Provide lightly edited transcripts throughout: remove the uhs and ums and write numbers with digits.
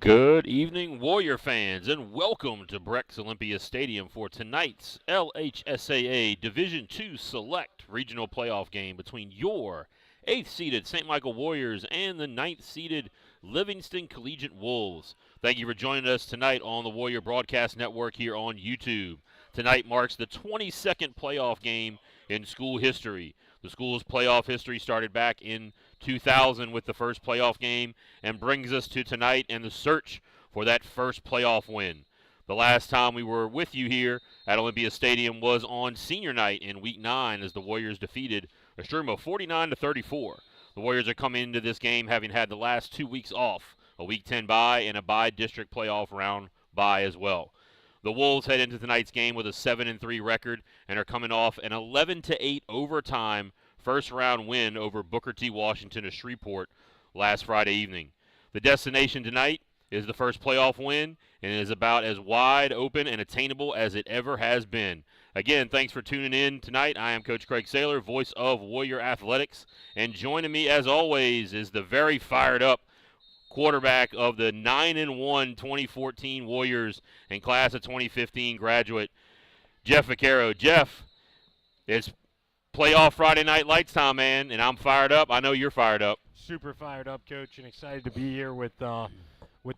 Good evening, Warrior fans, and welcome to Breck's Olympia Stadium for tonight's LHSAA Division II Select Regional Playoff game between your 8th-seeded St. Michael Warriors and the 9th-seeded Livingston Collegiate Wolves. Thank you for joining us tonight on the Warrior Broadcast Network here on YouTube. Tonight marks the 22nd playoff game in school history. The school's playoff history started back in 2000 with the first playoff game and brings us to tonight and the search for that first playoff win. The last time we were with you here at Olympia Stadium was on senior night in Week 9 as the Warriors defeated Olympia 49-34. The Warriors are coming into this game having had the last 2 weeks off, a Week 10 bye and a bye district playoff round bye as well. The Wolves head into tonight's game with a 7-3 record and are coming off an 11-8 overtime first-round win over Booker T. Washington of Shreveport last Friday evening. The destination tonight is the first playoff win and is about as wide open and attainable as it ever has been. Again, thanks for tuning in tonight. I am Coach Craig Saylor, voice of Warrior Athletics, and joining me as always is the very fired-up quarterback of the 9-1 2014 Warriors and class of 2015 graduate, Jeff Vaquero. Jeff, it's playoff Friday night lights time, man, and I'm fired up. I know you're fired up. Super fired up, Coach, and excited to be here with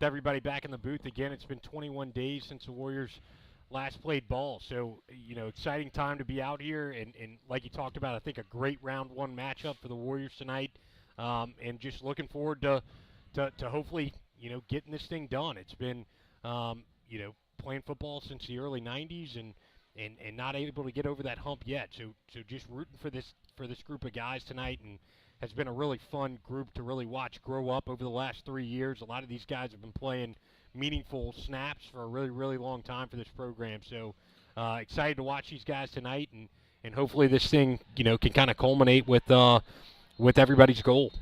everybody back in the booth again. It's been 21 days since the Warriors last played ball, so exciting time to be out here. And like you talked about, I think a great round one matchup for the Warriors tonight, and just looking forward to hopefully getting this thing done. It's been playing football since the early 90s and not able to get over that hump yet. So just rooting for this group of guys tonight, and has been a really fun group to really watch grow up over the last 3 years. A lot of these guys have been playing meaningful snaps for a really, really long time for this program. So excited to watch these guys tonight, and hopefully this thing can kind of culminate with everybody's goal.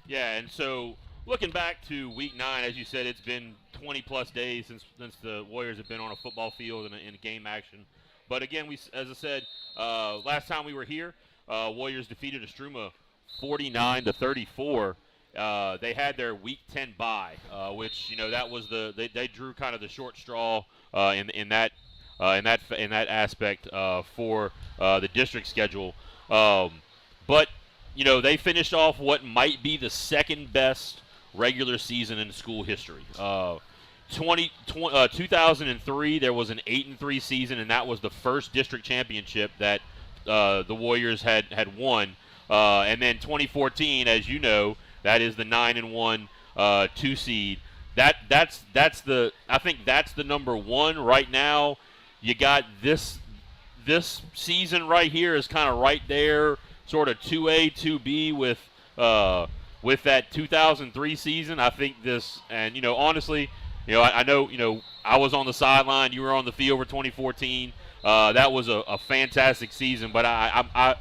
Yeah, and so looking back to Week 9, as you said, it's been 20-plus days since the Warriors have been on a football field in game action. But again, as I said, last time we were here, Warriors defeated Olympia 49-34. They had their Week 10 bye, which that was they drew kind of the short straw in that aspect for the district schedule. But they finished off what might be the second best regular season in school history. 2003, there was an 8-3 season, and that was the first district championship that the Warriors had won. And then 2014, as you know, that is the 9-1 2 seed. I think that's the number one right now. You got this season right here is kind of right there, sort of 2A, 2B with that 2003 season. I think this, and honestly, I know I was on the sideline, you were on the field for 2014. That was a fantastic season, but I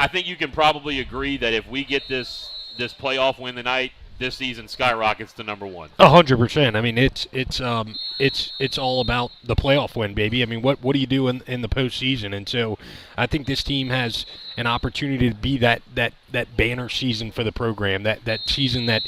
think you can probably agree that if we get this playoff win tonight, this season skyrockets to number one. 100%. I mean, it's all about the playoff win, baby. I mean, what do you do in the postseason? And so I think this team has an opportunity to be that banner season for the program, that season that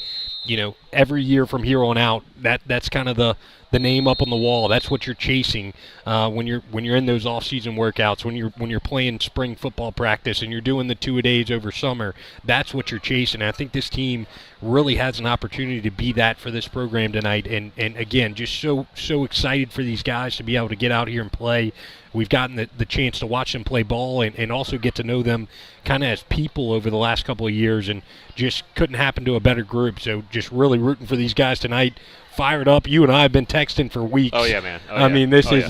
every year from here on out, that's kind of the name up on the wall. That's what you're chasing when you're in those off-season workouts, when you're playing spring football practice and you're doing the 2-a-days over summer. That's what you're chasing. And I think this team really has an opportunity to be that for this program tonight. And again, just so excited for these guys to be able to get out here and play. We've gotten the chance to watch them play ball and also get to know them kind of as people over the last couple of years, and just couldn't happen to a better group. So just really rooting for these guys tonight. Fired up. You and I have been texting for weeks. Oh, yeah, man. I mean, this is,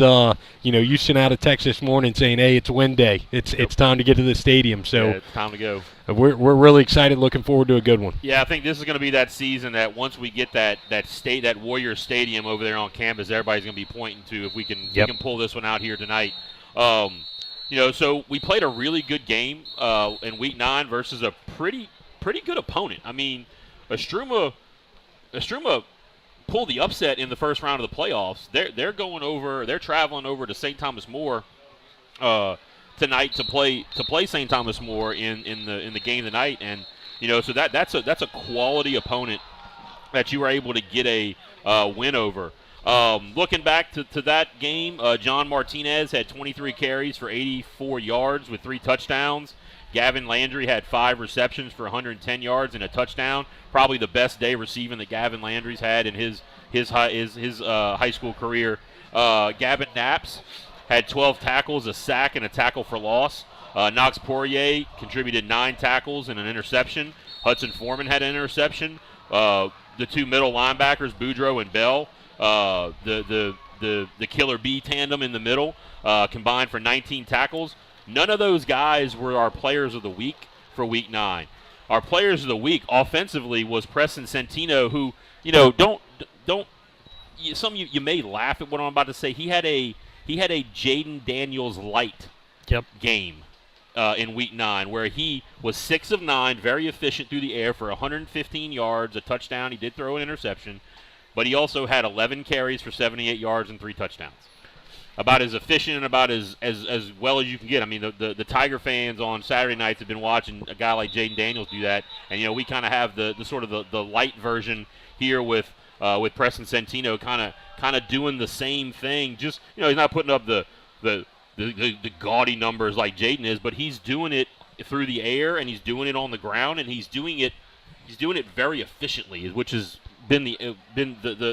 you sent out a text this morning saying, hey, it's win day. It's time to get to the stadium. So yeah, it's time to go. We're really excited, looking forward to a good one. Yeah, I think this is going to be that season that once we get that Warrior Stadium over there on campus, everybody's going to be pointing to if we can pull this one out here tonight. So we played a really good game in Week 9 versus a pretty good opponent. I mean, Olympia pulled the upset in the first round of the playoffs. They're traveling over to St. Thomas More tonight to play St. Thomas More in the game tonight, and so that's a quality opponent that you were able to get a win over. Looking back to that game, John Martinez had 23 carries for 84 yards with 3 touchdowns. Gavin Landry had 5 receptions for 110 yards and a touchdown. Probably the best day receiving that Gavin Landry's had in his high school career. Gavin Knaps had 12 tackles, a sack, and a tackle for loss. Knox Poirier contributed 9 tackles and an interception. Hudson Foreman had an interception. The 2 middle linebackers, Boudreaux and Bell, the Killer Bee tandem in the middle, combined for 19 tackles. None of those guys were our players of the week for Week 9. Our players of the week offensively was Preston Santino, who, some of you may laugh at what I'm about to say. He had a Jaden Daniels light game in Week 9, where he was 6 of 9, very efficient through the air for 115 yards, a touchdown. He did throw an interception, but he also had 11 carries for 78 yards and 3 touchdowns. About as efficient and about as well as you can get. I mean, the Tiger fans on Saturday nights have been watching a guy like Jaden Daniels do that, and we kind of have the sort of the light version here with Preston Santino kind of doing the same thing. Just he's not putting up the gaudy numbers like Jaden is, but he's doing it through the air and he's doing it on the ground, and he's doing it very efficiently, which has been the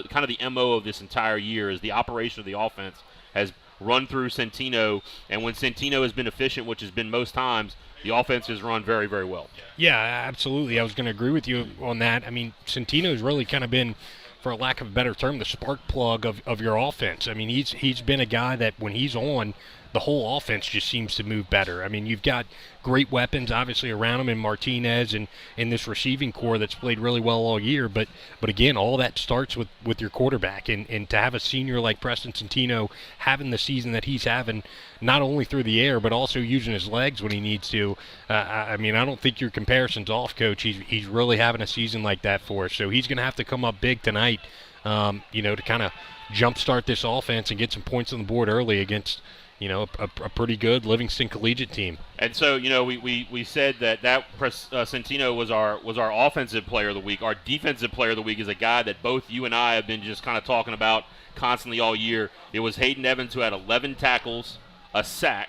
kind of the MO of this entire year. Is the operation of the offense has run through Santino, and when Santino has been efficient, which has been most times, the offense has run very, very well. Yeah, absolutely. I was going to agree with you on that. I mean, Santino's really kind of been, for a lack of a better term, the spark plug of your offense. I mean, he's been a guy that when he's on, the whole offense just seems to move better. I mean, you've got great weapons, obviously, around him in Martinez and in this receiving core that's played really well all year. But again, all that starts with your quarterback. And to have a senior like Preston Santino having the season that he's having, not only through the air, but also using his legs when he needs to, I mean, I don't think your comparison's off, Coach. He's really having a season like that for us. So he's going to have to come up big tonight, to kind of jumpstart this offense and get some points on the board early against – a pretty good Livingston Collegiate team. And so, we said that Santino was our offensive player of the week. Our defensive player of the week is a guy that both you and I have been just kind of talking about constantly all year. It was Hayden Evans, who had 11 tackles, a sack,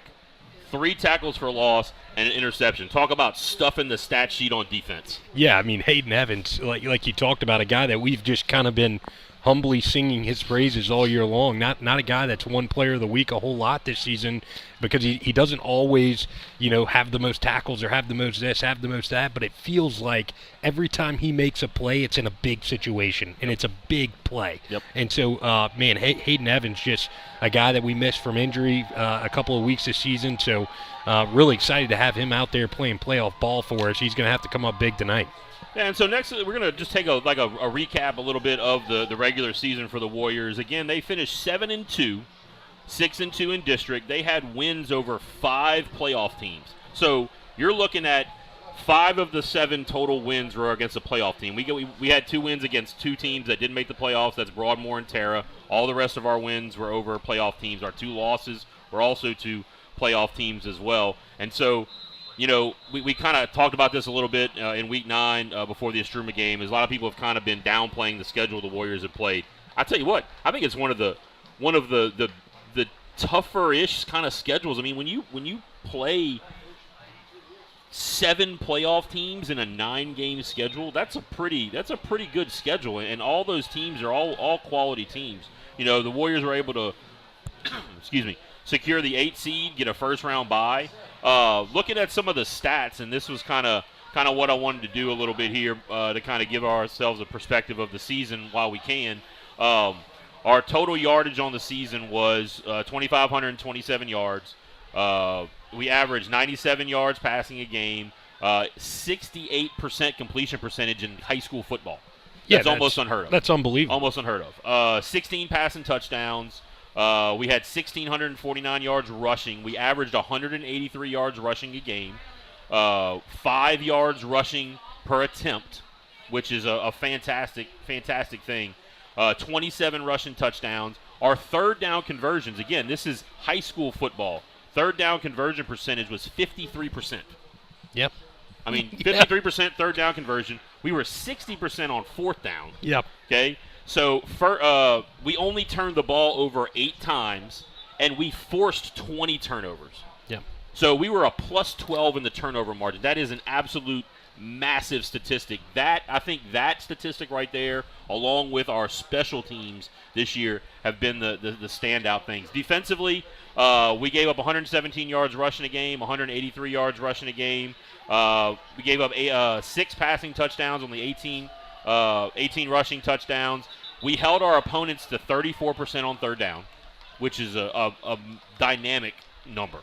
3 tackles for loss, and an interception. Talk about stuffing the stat sheet on defense. Yeah, I mean, Hayden Evans, like you talked about, a guy that we've just kind of been humbly singing his praises all year long. Not a guy that's won player of the week a whole lot this season, because he doesn't always, have the most tackles or have the most this, have the most that, but it feels like every time he makes a play, it's in a big situation, and it's a big play. Yep. And so, Hayden Evans, just a guy that we missed from injury a couple of weeks this season, so really excited to have him out there playing playoff ball for us. He's going to have to come up big tonight. And so next, we're going to just take a recap a little bit of the regular season for the Warriors. Again, they finished 7-2, 6-2 in district. They had wins over 5 playoff teams. So you're looking at 5 of the 7 total wins were against a playoff team. We had 2 wins against 2 teams that didn't make the playoffs. That's Broadmoor and Tara. All the rest of our wins were over playoff teams. Our 2 losses were also to playoff teams as well. And so, we kind of talked about this a little bit in Week 9 before the Estruma game. As a lot of people have kind of been downplaying the schedule the Warriors have played. I tell you what, I think it's one of the tougher-ish kind of schedules. I mean, when you play 7 playoff teams in a 9-game schedule, that's a pretty good schedule, and all those teams are all quality teams. The Warriors were able to, secure the 8 seed, get a first-round bye. Looking at some of the stats, and this was kind of what I wanted to do a little bit here to kind of give ourselves a perspective of the season while we can. Our total yardage on the season was 2,527 yards. We averaged 97 yards passing a game, 68% completion percentage in high school football. That's almost unheard of. That's unbelievable. Almost unheard of. 16 passing touchdowns. We had 1,649 yards rushing. We averaged 183 yards rushing a game. 5 yards rushing per attempt, which is a fantastic thing. 27 rushing touchdowns. Our third down conversions, again, this is high school football. Third down conversion percentage was 53%. Yep. I mean, 53% third down conversion. We were 60% on fourth down. Yep. Okay? So we only turned the ball over 8 times, and we forced 20 turnovers. Yep. So we were a plus 12 in the turnover margin. That is an absolute massive statistic. I think that statistic right there, along with our special teams this year, have been the standout things. Defensively, we gave up 117 yards rushing a game, 183 yards rushing a game. We gave up 6 passing touchdowns, only 18 rushing touchdowns. We held our opponents to 34% on third down, which is a dynamic number,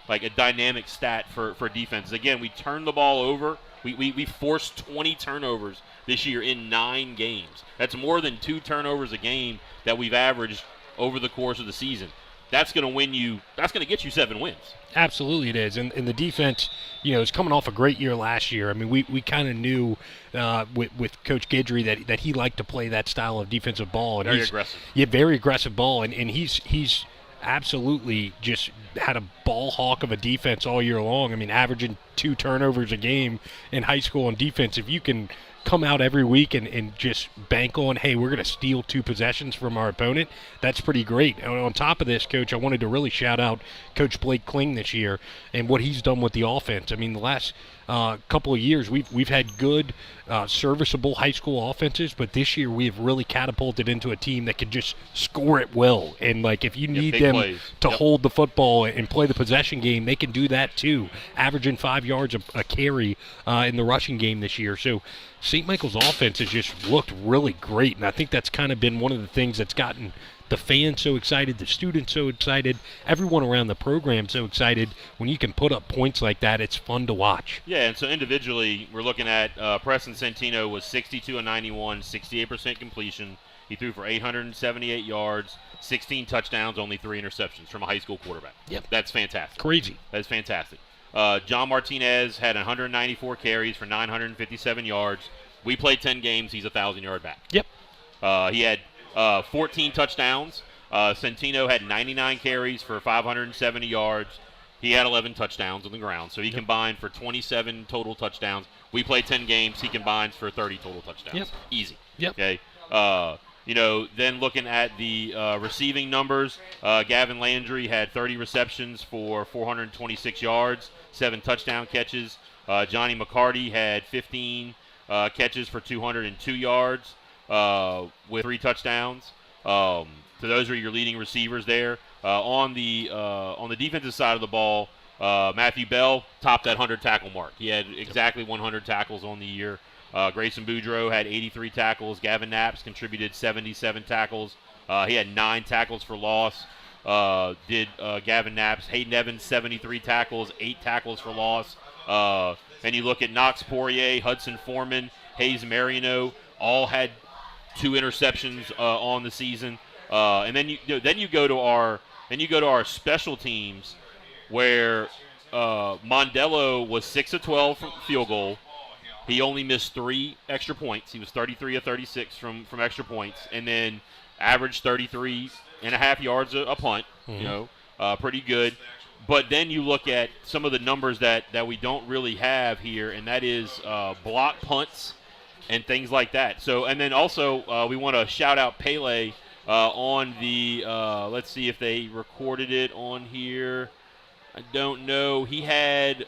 like a dynamic stat for defenses. Again, we turned the ball over. We forced 20 turnovers this year in 9 games. That's more than 2 turnovers a game that we've averaged over the course of the season. That's going to win you. That's going to get you 7 wins. Absolutely, it is. And the defense, is coming off a great year last year. I mean, we kind of knew with Coach Guidry that he liked to play that style of defensive ball. And very aggressive. Yeah, very aggressive ball. And he's absolutely just had a ball hawk of a defense all year long. I mean, averaging 2 turnovers a game in high school on defense. If you can come out every week and just bank on, hey, we're going to steal 2 possessions from our opponent, that's pretty great. And on top of this, Coach, I wanted to really shout out Coach Blake Kling this year and what he's done with the offense. I mean, the last couple of years, we've had good, serviceable high school offenses, but this year we have really catapulted into a team that can just score at will. And, like, if you need them to hold the football and play the possession game, they can do that too, averaging 5 yards a carry in the rushing game this year. So St. Michael's offense has just looked really great, and I think that's kind of been one of the things that's gotten the fans so excited, the students so excited, everyone around the program so excited. When you can put up points like that, it's fun to watch. Yeah, and so individually, we're looking at Preston Centino was 62 and 91, 68% completion. He threw for 878 yards, 16 touchdowns, only 3 interceptions from a high school quarterback. Yep. That's fantastic. Crazy. That's fantastic. John Martinez had 194 carries for 957 yards. We played 10 games. He's a 1,000-yard back. Yep. He had 14 touchdowns. Centino had 99 carries for 570 yards. He had 11 touchdowns on the ground. So he combined for 27 total touchdowns. We played 10 games. He combines for 30 total touchdowns. Yep. Easy. Yep. Okay. Then looking at the receiving numbers, Gavin Landry had 30 receptions for 426 yards, 7 touchdown catches. Johnny McCarty had 15 catches for 202 yards with 3 touchdowns. So those are your leading receivers there. On the defensive side of the ball, Matthew Bell topped that 100 tackle mark. He had exactly 100 tackles on the year. Grayson Boudreaux had 83 tackles. Gavin Knaps contributed 77 tackles. He had 9 tackles for loss. Gavin Knaps. Hayden Evans, 73 tackles, 8 tackles for loss. And you look at Knox Poirier, Hudson Foreman, Hayes Mariano, all had 2 interceptions on the season. And then you go to our special teams, where Mondello was 6 of 12 from field goal. He only missed 3 extra points. He was 33 of 36 from extra points, and then averaged 33.5 yards a punt. Mm-hmm. Pretty good. But then you look at some of the numbers that we don't really have here, and that is block punts and things like that. So, and then also we want to shout out Pele on the. Let's see if they recorded it on here. I don't know. He had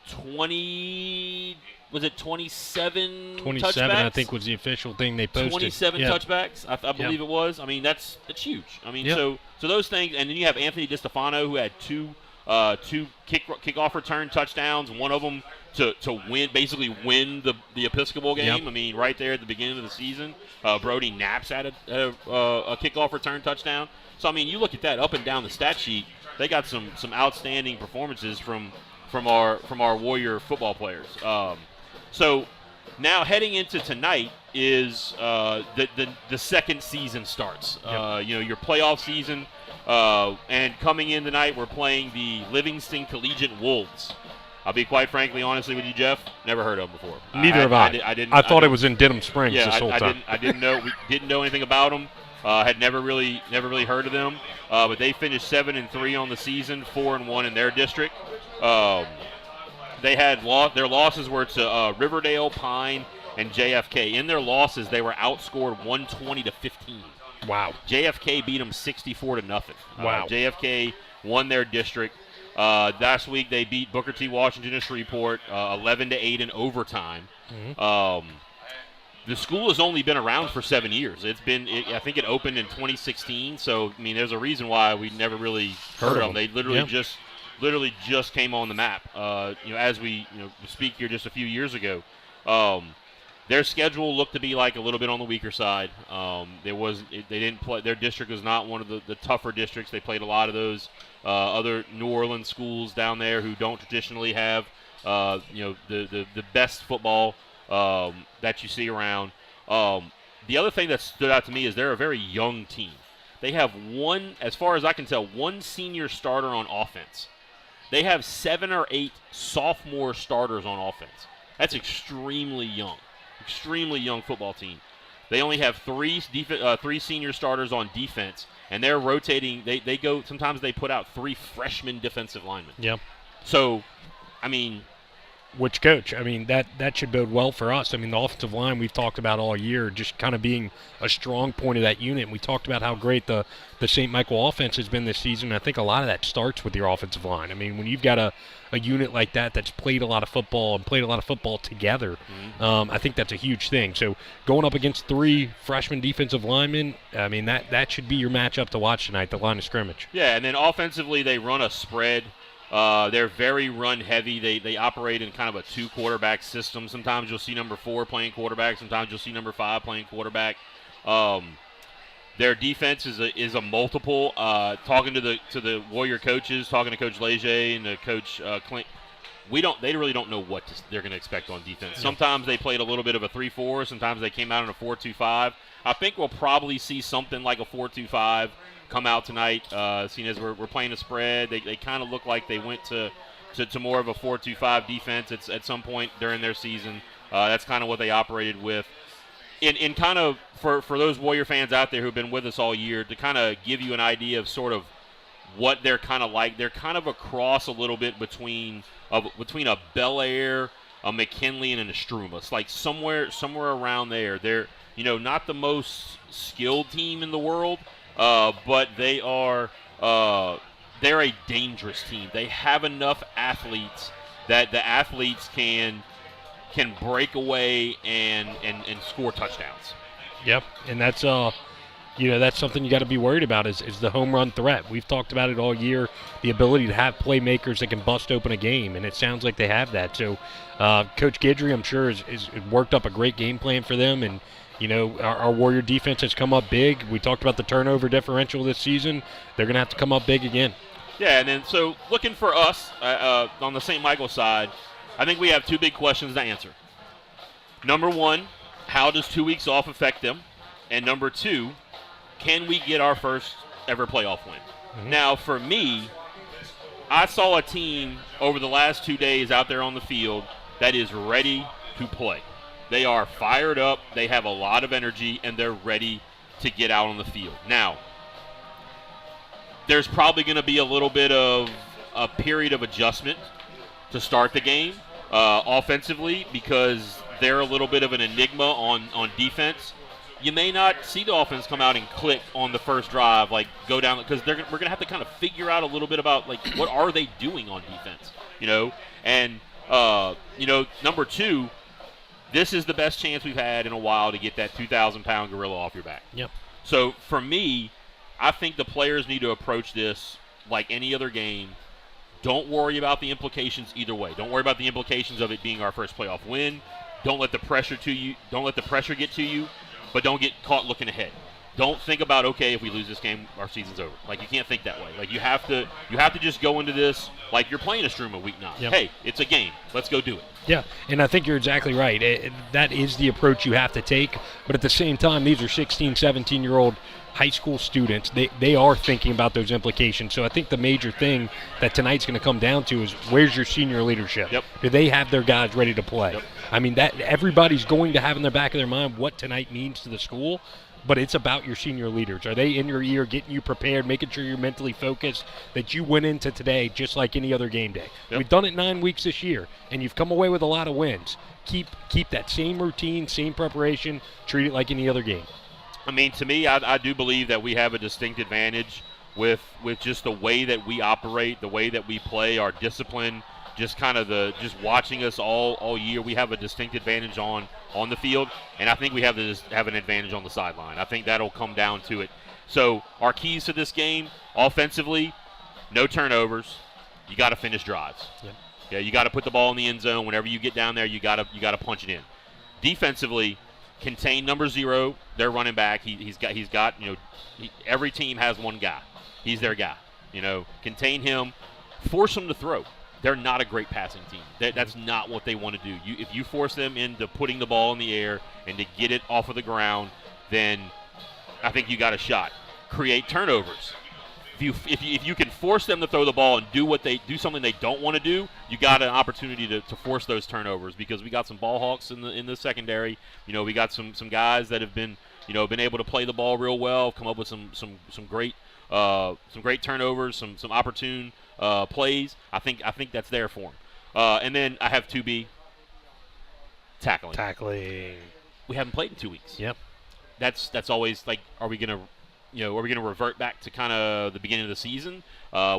20. Was it 27 touchbacks? I think was the official thing they posted. 27 touchbacks, I believe it was. I mean, that's huge. I mean, so those things, and then you have Anthony DiStefano, who had 2 kickoff return touchdowns, one of them to basically win the Episcopal game. Yep. I mean, right there at the beginning of the season. Brody Knaps had a kickoff return touchdown. So, I mean, you look at that up and down the stat sheet, they got some outstanding performances from our Warrior football players. So now heading into tonight is the second season starts. Yep. Your playoff season, and coming in tonight, we're playing the Livingston Collegiate Wolves. I'll be quite frankly, honestly with you, Jeff, never heard of them before. Neither have I. I thought it was in Denham Springs this whole time. I didn't know. We didn't know anything about them. Had never really heard of them. But they finished 7-3 on the season, 4-1 in their district. They had their losses were to Riverdale, Pine, and JFK. In their losses, they were outscored 120-15. Wow. JFK beat them 64-0. Wow. JFK won their district. Last week they beat Booker T. Washington and Shreveport 11-8 in overtime. The school has only been around for 7 years. I think it opened in 2016. So I mean, there's a reason why we never really heard of them. They literally just came on the map. As we speak here just a few years ago. Their schedule looked to be like a little bit on the weaker side. They didn't play. Their district was not one of the tougher districts. They played a lot of those other New Orleans schools down there who don't traditionally have the best football that you see around. The other thing that stood out to me is they're a very young team. They have as far as I can tell, one senior starter on offense. They have 7 or 8 sophomore starters on offense. That's extremely young. Extremely young football team. They only have three senior starters on defense, and they're rotating. They go. Sometimes they put out 3 freshman defensive linemen. Yep. So, I mean, which coach? I mean, that should bode well for us. I mean, the offensive line we've talked about all year, just kind of being a strong point of that unit. And we talked about how great the St. Michael offense has been this season. I think a lot of that starts with your offensive line. I mean, when you've got a unit like that's played a lot of football and played a lot of football together, I think that's a huge thing. So going up against 3 freshman defensive linemen, I mean, that should be your matchup to watch tonight, the line of scrimmage. Yeah, and then offensively they run a spread. They're very run-heavy. They operate in kind of a 2-quarterback system. Sometimes you'll see number 4 playing quarterback. Sometimes you'll see number 5 playing quarterback. Their defense is a multiple. Talking to the Warrior coaches, talking to Coach Leger and Coach Clint, they really don't know what they're going to expect on defense. Sometimes they played a little bit of a 3-4. Sometimes they came out in a 4-2-5. I think we'll probably see something like a 4-2-5 come out tonight, seeing as we're playing a spread. They kind of look like they went to more of a 4-2-5 defense at some point during their season. That's kind of what they operated with. In kind of for those Warrior fans out there who've been with us all year, to kind of give you an idea of sort of what they're kind of like. They're kind of a cross a little bit between a Bel Air, a McKinley, and an Estrumas. Like somewhere around there. They're not the most skilled team in the world, but they're a dangerous team. They have enough athletes that the athletes can break away and score touchdowns. Yep, and that's that's something you got to be worried about is the home run threat. We've talked about it all year, the ability to have playmakers that can bust open a game, and it sounds like they have that. So Coach Guidry, I'm sure, is worked up a great game plan for them, and our Warrior defense has come up big. We talked about the turnover differential this season. They're going to have to come up big again. Yeah, and then so looking for us on the St. Michael side, I think we have 2 big questions to answer. Number 1, how does 2 weeks off affect them? And number 2, can we get our first ever playoff win? Now, for me, I saw a team over the last 2 days out there on the field that is ready to play. They are fired up, they have a lot of energy, and they're ready to get out on the field. Now, there's probably going to be a little bit of a period of adjustment to start the game offensively because they're a little bit of an enigma on defense. You may not see the offense come out and click on the first drive, like go down, because we're going to have to kind of figure out a little bit about like what are they doing on defense, And number 2, this is the best chance we've had in a while to get that 2,000-pound gorilla off your back. Yep. So for me, I think the players need to approach this like any other game. Don't worry about the implications either way. Don't worry about the implications of it being our first playoff win. Don't let the pressure get to you, but don't get caught looking ahead. Don't think about, okay, if we lose this game, our season's over. Like, you can't think that way. Like, you have to just go into this like you're playing a Struma week 9. Yep. Hey, it's a game. Let's go do it. Yeah, and I think you're exactly right. That is the approach you have to take. But at the same time, these are 16, 17-year-old high school students. They are thinking about those implications. So I think the major thing that tonight's going to come down to is where's your senior leadership? Yep. Do they have their guys ready to play? Yep. I mean, that everybody's going to have in the back of their mind what tonight means to the school. but it's about your senior leaders. Are they in your ear, getting you prepared, making sure you're mentally focused, that you went into today just like any other game day? Yep. We've done it 9 weeks this year, and you've come away with a lot of wins. Keep that same routine, same preparation, treat it like any other game. I mean, to me, I do believe that we have a distinct advantage with just the way that we operate, the way that we play, our discipline, just watching us all year. We have a distinct advantage on the field, and I think we have an advantage on the sideline. I think that'll come down to it. So our keys to this game, offensively, no turnovers. You got to finish drives. Yep. Yeah, you got to put the ball in the end zone. Whenever you get down there, you got to punch it in. Defensively, contain number 0, their running back. He's got every team has one guy. He's their guy. Contain him, force him to throw. They're not a great passing team. That's not what they want to do. If you force them into putting the ball in the air and to get it off of the ground, then I think you got a shot. Create turnovers. If you can force them to throw the ball and do something they don't want to do, you got an opportunity to force those turnovers, because we got some ball hawks in the secondary. We got some guys that have been able to play the ball real well, come up with some great turnovers, some opportune plays. I think that's there for them. And then I have 2B, tackling. We haven't played in 2 weeks. Yep. That's always like, are we gonna revert back to kind of the beginning of the season?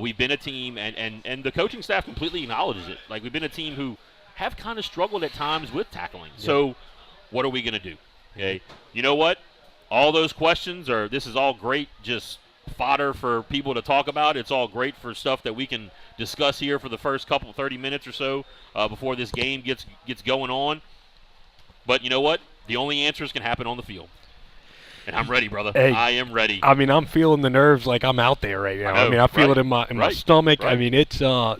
We've been a team, and the coaching staff completely acknowledges it. Like, we've been a team who have kind of struggled at times with tackling. Yep. So what are we going to do? Okay. You know what? All those questions this is all great, just fodder for people to talk about. It's all great for stuff that we can discuss here for the first 30 minutes or so before this game gets going on. But you know what? The only answers can happen on the field. And I'm ready, brother. Hey, I am ready. I mean, I'm feeling the nerves like I'm out there right now. I feel it in my stomach. Right. I mean, it's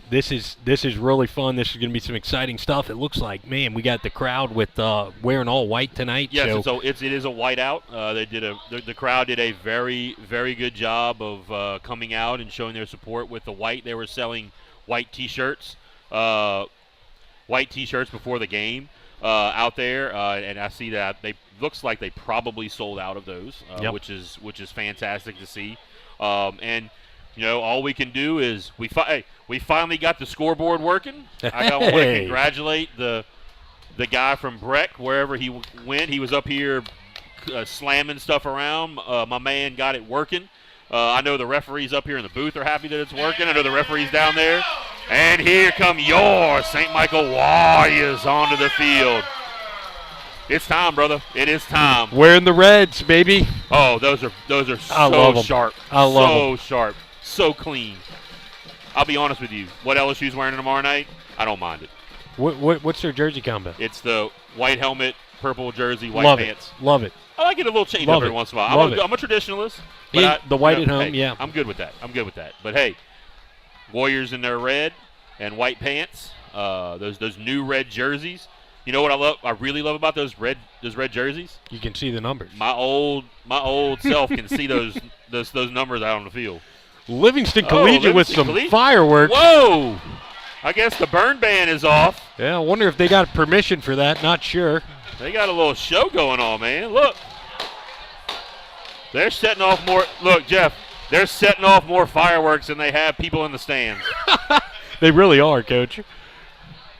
this is really fun. This is going to be some exciting stuff. It looks like, man, we got the crowd with wearing all white tonight. Yes, so it is a whiteout. The crowd did a very, very good job of coming out and showing their support with the white. They were selling white T-shirts before the game out there, and I see that looks like they probably sold out of those, yep. which is fantastic to see. And all we can do is we finally got the scoreboard working. I want to congratulate the guy from Breck, wherever he went. He was up here slamming stuff around. My man got it working. I know the referees up here in the booth are happy that it's working. I know the referees down there. And here come your St. Michael Warriors onto the field. It's time, brother. It is time. Wearing the Reds, baby. Oh, those are so sharp. I love them. So sharp. So clean. I'll be honest with you. What LSU's wearing tomorrow night, I don't mind it. What's their jersey combo? It's the white helmet, purple jersey, white pants. Love it. I like it a little change up every once in a while. I'm a traditionalist. But the white at home, yeah. I'm good with that. But hey, Warriors in their red and white pants. Those new red jerseys. You know what I really love about those red jerseys? You can see the numbers. My old self can see those numbers out on the field. Livingston Collegiate with some fireworks. Whoa! I guess the burn ban is off. Yeah, I wonder if they got permission for that. Not sure. They got a little show going on, man. Look. They're setting off more. Look, Jeff, they're setting off more fireworks than they have people in the stands. They really are, Coach.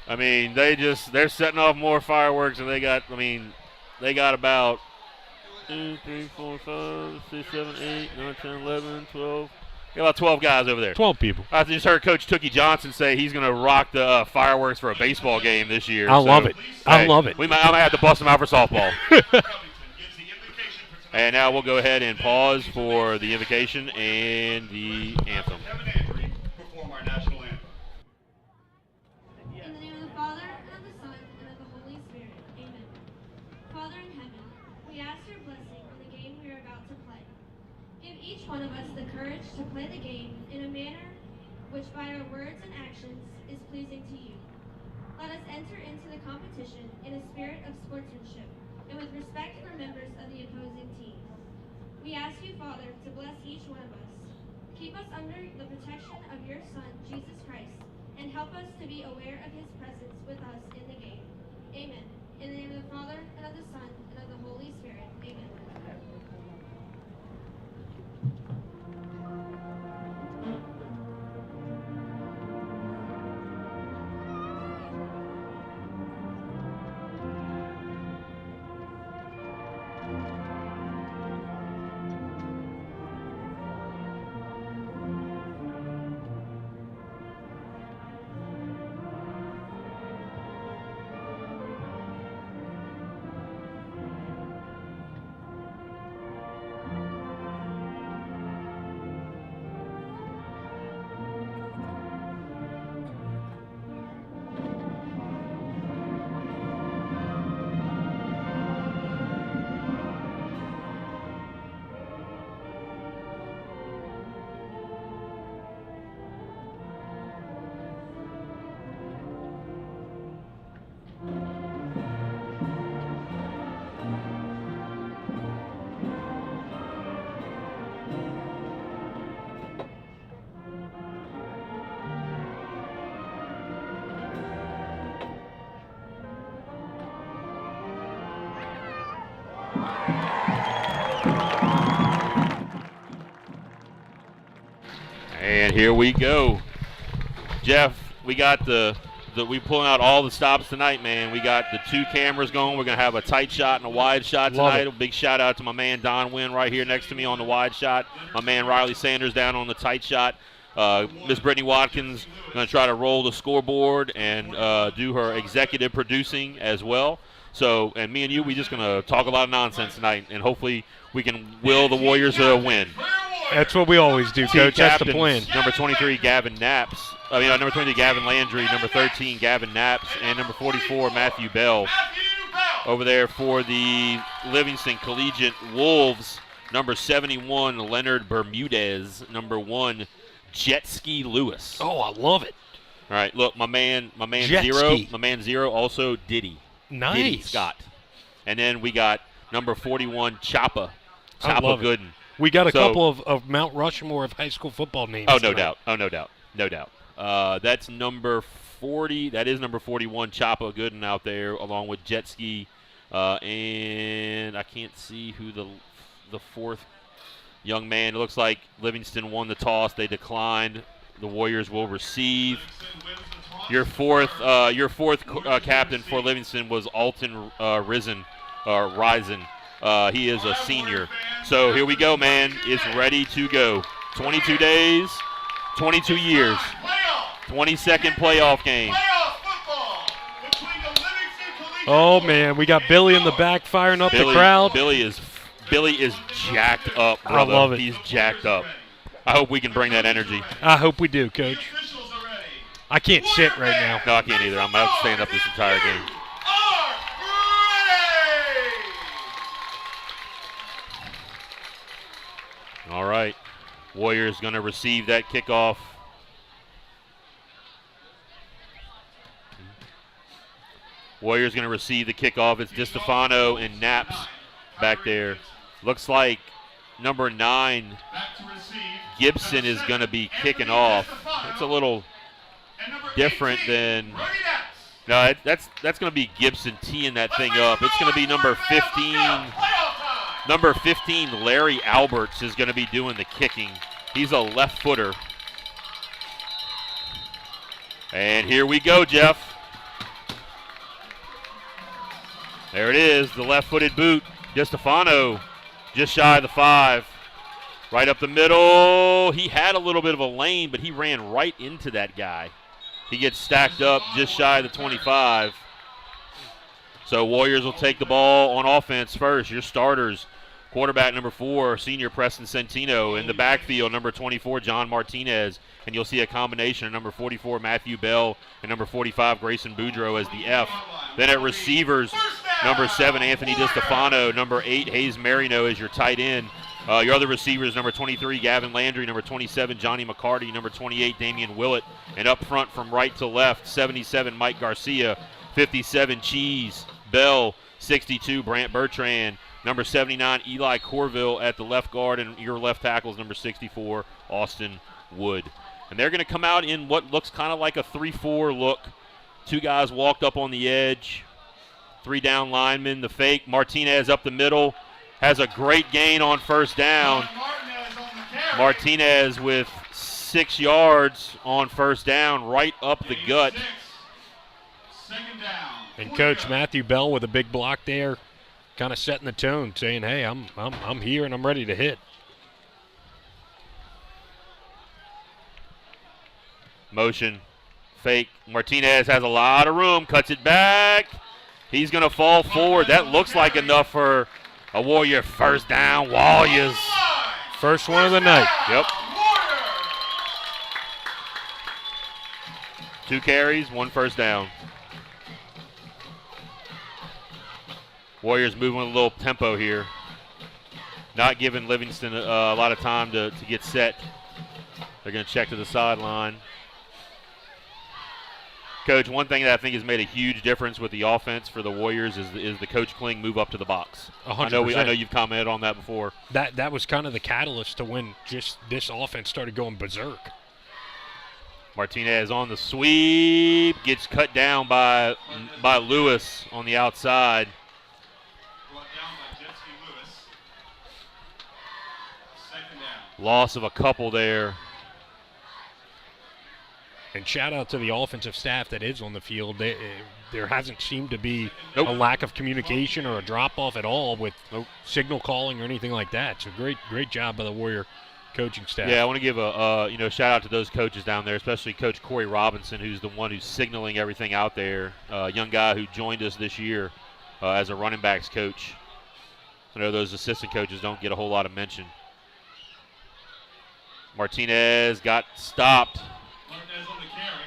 I mean, they're setting off more fireworks than they got. I mean, they got about 2, 3, 4, 5, 6, 7, 8, 9, 10, 11, 12. Got about 12 guys over there. 12 people. I just heard Coach Tookie Johnson say he's going to rock the fireworks for a baseball game this year. I love it. I love it. I might have to bust them out for softball. And now we'll go ahead and pause for the invocation and the anthem. Perform our national anthem. In the name of the Father, and of the Son, and of the Holy Spirit. Amen. Father in heaven, we ask your blessing on the game we are about to play. Give each one of us the courage to play the game in a manner which by our words and actions is pleasing to you. Let us enter into the competition in a spirit of sportsmanship and with respect for members of the opposing team. We ask you, Father, to bless each one of us. Keep us under the protection of your Son, Jesus Christ, and help us to be aware of his presence with us in the game. Amen. In the name of the Father, and of the Son, and of the Holy Spirit. Amen. And here we go. Jeff, we got we pulling out all the stops tonight, man. We got the 2 cameras going. We're going to have a tight shot and a wide shot tonight. A big shout out to my man Don Wynn right here next to me on the wide shot. My man Riley Sanders down on the tight shot. Miss Brittany Watkins going to try to roll the scoreboard and do her executive producing as well. So, and me and you, we just going to talk a lot of nonsense tonight, and hopefully we can will the Warriors win. That's what we always do, Coach. That's the plan. Number 23, Gavin number 23, Gavin Landry. Number 13, Gavin Knaps. And number 44, Matthew Bell. Over there for the Livingston Collegiate Wolves, number 71, Leonard Bermudez. Number 1, Jet Ski Lewis. Oh, I love it. All right, look, my man Jet Zero. ski. My man Zero also Diddy. Nice. Diddy Scott. And then we got number 41, Choppa Gooden. We got a couple of Mount Rushmore of high school football names. Oh, no doubt. No doubt. That's number 40. That is number 41, Choppa Gooden out there, along with Jet Ski. And I can't see who the 4th young man. It looks like Livingston won the toss. They declined. The Warriors will receive. Your fourth captain for Livingston was Alton Risen. He is a senior. So here we go, man. It's ready to go. 22 days, 22 years, 22nd playoff game. Oh, man, we got Billy in the back firing up the crowd. Billy is jacked up, brother. I love it. He's jacked up. I hope we can bring that energy. I hope we do, Coach. I can't sit right now. No, I can't either. I'm about to stand up this entire game. All right. Warriors going to receive that kickoff. Warriors going to receive the kickoff. It's DiStefano and Knaps back there. Looks like number 9, Gibson, is going to be kicking off. It's a little different than... No, that's going to be Gibson teeing that thing up. It's going to be number 15. Number 15, Larry Alberts, is going to be doing the kicking. He's a left footer. And here we go, Jeff. There it is, the left-footed boot. DiStefano just shy of the 5. Right up the middle. He had a little bit of a lane, but he ran right into that guy. He gets stacked up just shy of the 25. So Warriors will take the ball on offense first. Your starters, quarterback number 4, senior Preston Centino. In the backfield, number 24, John Martinez. And you'll see a combination of number 44, Matthew Bell, and number 45, Grayson Boudreaux as the F. Then at receivers, number 7, Anthony DiStefano. Number 8, Hayes Marino is your tight end. Your other receivers, number 23, Gavin Landry. Number 27, Johnny McCarty. Number 28, Damian Willett. And up front from right to left, 77, Mike Garcia. 57, Cheese Bell. 62, Brant Bertrand. Number 79, Eli Corville at the left guard. And your left tackle is number 64, Austin Wood. And they're going to come out in what looks kind of like a 3-4 look. 2 guys walked up on the edge. 3 down linemen. The fake. Martinez up the middle. Has a great gain on first down. Martinez with 6 yards on first down, right up the gut. And Coach Matthew Bell with a big block there, kind of setting the tone, saying, "Hey, I'm here and I'm ready to hit." Motion, fake. Martinez has a lot of room, cuts it back. He's going to fall forward. That looks like enough for a Warrior first down. Warriors. First one of the night. Yep. 2 carries, 1 first down. Warriors moving with a little tempo here. Not giving Livingston a lot of time to get set. They're going to check to the sideline. Coach, one thing that I think has made a huge difference with the offense for the Warriors is the Coach Kling move up to the box. 100%. I know you've commented on that before. That was kind of the catalyst to when just this offense started going berserk. Martinez on the sweep, gets cut down by Lewis on the outside. Loss of a couple there. And shout out to the offensive staff that is on the field. There hasn't seemed to be Nope. a lack of communication or a drop-off at all with signal calling or anything like that. So great job by the Warrior coaching staff. Yeah, I want to give a shout out to those coaches down there, especially Coach Corey Robinson, who's the one who's signaling everything out there. Young guy who joined us this year as a running backs coach. I know those assistant coaches don't get a whole lot of mention. Martinez got stopped. Martinez on the carry.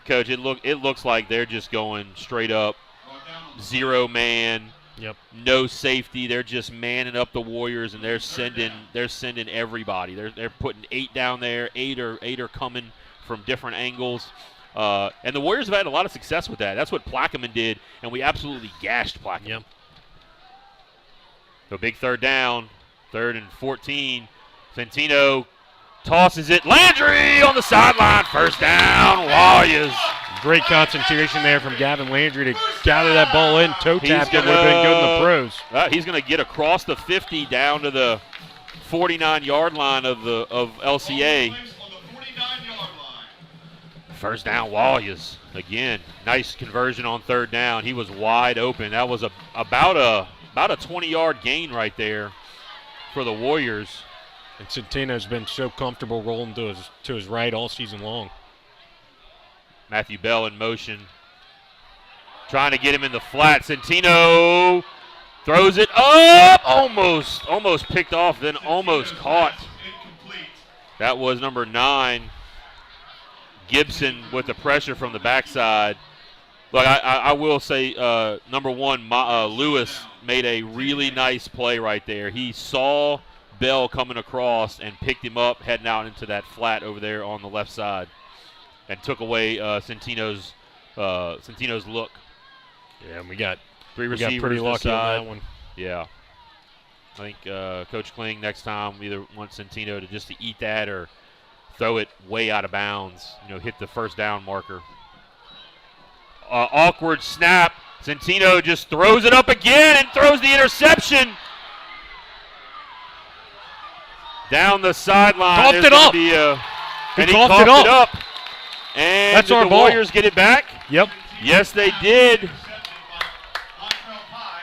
Coach, it looks like they're just going straight up Brought down on the zero man. Yep. No safety. They're just manning up the Warriors, and they're sending everybody. They're putting 8 down there. Eight are coming from different angles. And the Warriors have had a lot of success with that. That's what Pregame did, and we absolutely gashed Pregame. Yep. So big third down, 3rd and 14. Centino tosses it. Landry on the sideline. First down, Warriors. Great concentration there from Gavin Landry to gather that ball in. Toe tap that would have been good in the pros. He's going to get across the 50 down to the 49-yard line of LCA. on the 49-yard line. First down, Warriors. Again, nice conversion on 3rd down. He was wide open. That was about a 20-yard gain right there for the Warriors. And Centino's been so comfortable rolling to his right all season long. Matthew Bell in motion. Trying to get him in the flat. Centino throws it up. Almost picked off, then almost caught. Incomplete. That was number 9. Gibson with the pressure from the backside. Look, I will say, number 1, Lewis made a really nice play right there. He saw Bell coming across and picked him up, heading out into that flat over there on the left side, and took away Centino's look. Yeah, and we got 3 we receivers got pretty this lucky on side. that one. Yeah. I think Coach Kling next time either wants Centino to just to eat that or throw it way out of bounds, hit the first down marker. Awkward snap. Centino just throws it up again and throws the interception. Down the sideline. Coughed There's it gonna up. Be He coughed it up. And That's did our the ball. Warriors get it back? Yep. Yes, they did. Intercepted by Latrell Pye.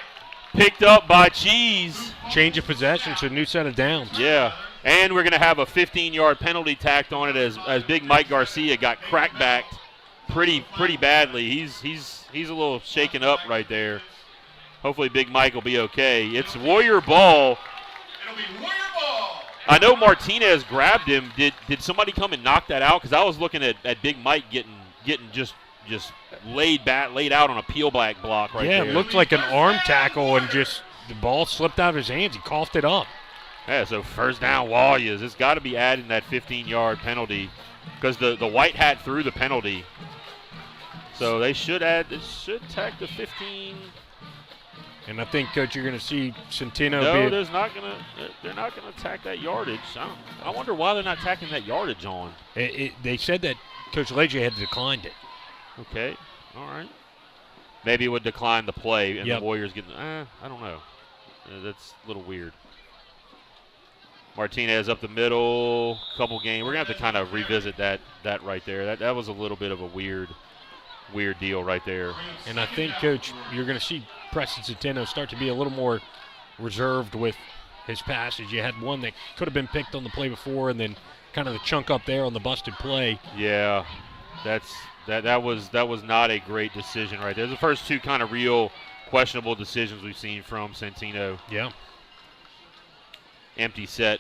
Picked up by Cheese. Change of possession, so new set of downs. Yeah. And we're going to have a 15-yard penalty tacked on it as Big Mike Garcia got crackbacked pretty badly. He's a little shaken up right there. Hopefully Big Mike will be okay. It's Warrior ball. It'll be Warrior ball. I know Martinez grabbed him. Did somebody come and knock that out? Because I was looking at Big Mike getting just laid out on a peel back block right there. Yeah, it looked like an arm tackle, and just the ball slipped out of his hands. He coughed it up. Yeah, so first down, Warriors. It's got to be adding that 15-yard penalty because the white hat threw the penalty. So they should tack the 15. And I think, Coach, you're going to see Centino No, be they're not gonna tack that yardage. I wonder why they're not tacking that yardage on. They said that Coach Collegiate had declined it. Okay, all right. Maybe it would decline the play and Yep. the Warriors get. I don't know. That's a little weird. Martinez up the middle, couple game. We're gonna have to kind of revisit that right there. That was a little bit of a weird deal right there. And I think, Coach, you're going to see Preston Centeno start to be a little more reserved with his passes. You had one that could have been picked on the play before, and then kind of the chunk up there on the busted play. Yeah, that was not a great decision right there. The first 2 kind of real questionable decisions we've seen from Centino. Yeah. Empty set.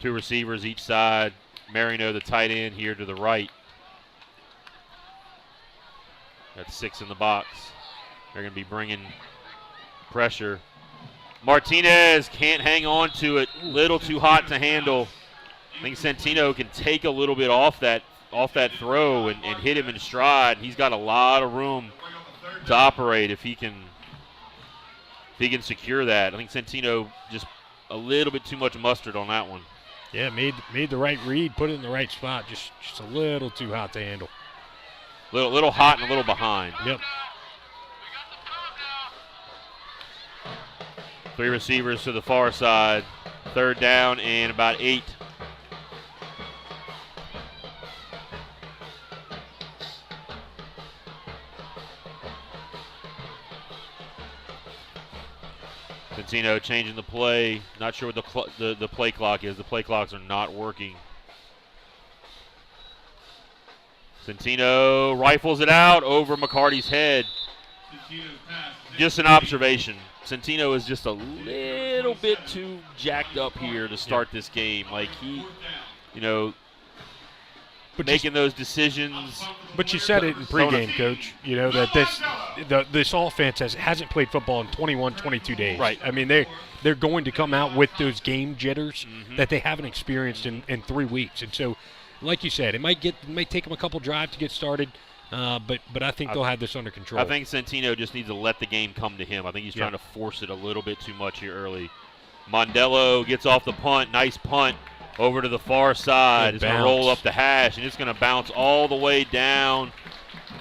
2 receivers each side. Marino, the tight end, here to the right. That's 6 in the box. They're going to be bringing pressure. Martinez can't hang on to it. Little too hot to handle. I think Centino can take a little bit off that throw and hit him in stride. He's got a lot of room to operate if he can secure that. I think Centino just a little bit too much mustard on that one. Yeah, made the right read, put it in the right spot. Just a little too hot to handle. Little hot and a little behind. Yep. Three receivers to the far side. Third down and about 8. Centino changing the play. Not sure what the play clock is. The play clocks are not working. Centino rifles it out over McCarty's head. Just an observation. Centino is just a little bit too jacked up here to start this game. Like he, making those decisions. But you said it in pregame, Coach. That this offense hasn't played football in 21, 22 days. Right. I mean, they're going to come out with those game jitters that they haven't experienced in 3 weeks. And so, like you said, it might take them a couple drives to get started. But I think they'll have this under control. I think Centino just needs to let the game come to him. I think he's trying to force it a little bit too much here early. Mondello gets off the punt. Nice punt over to the far side. It's going to roll up the hash, and it's going to bounce all the way down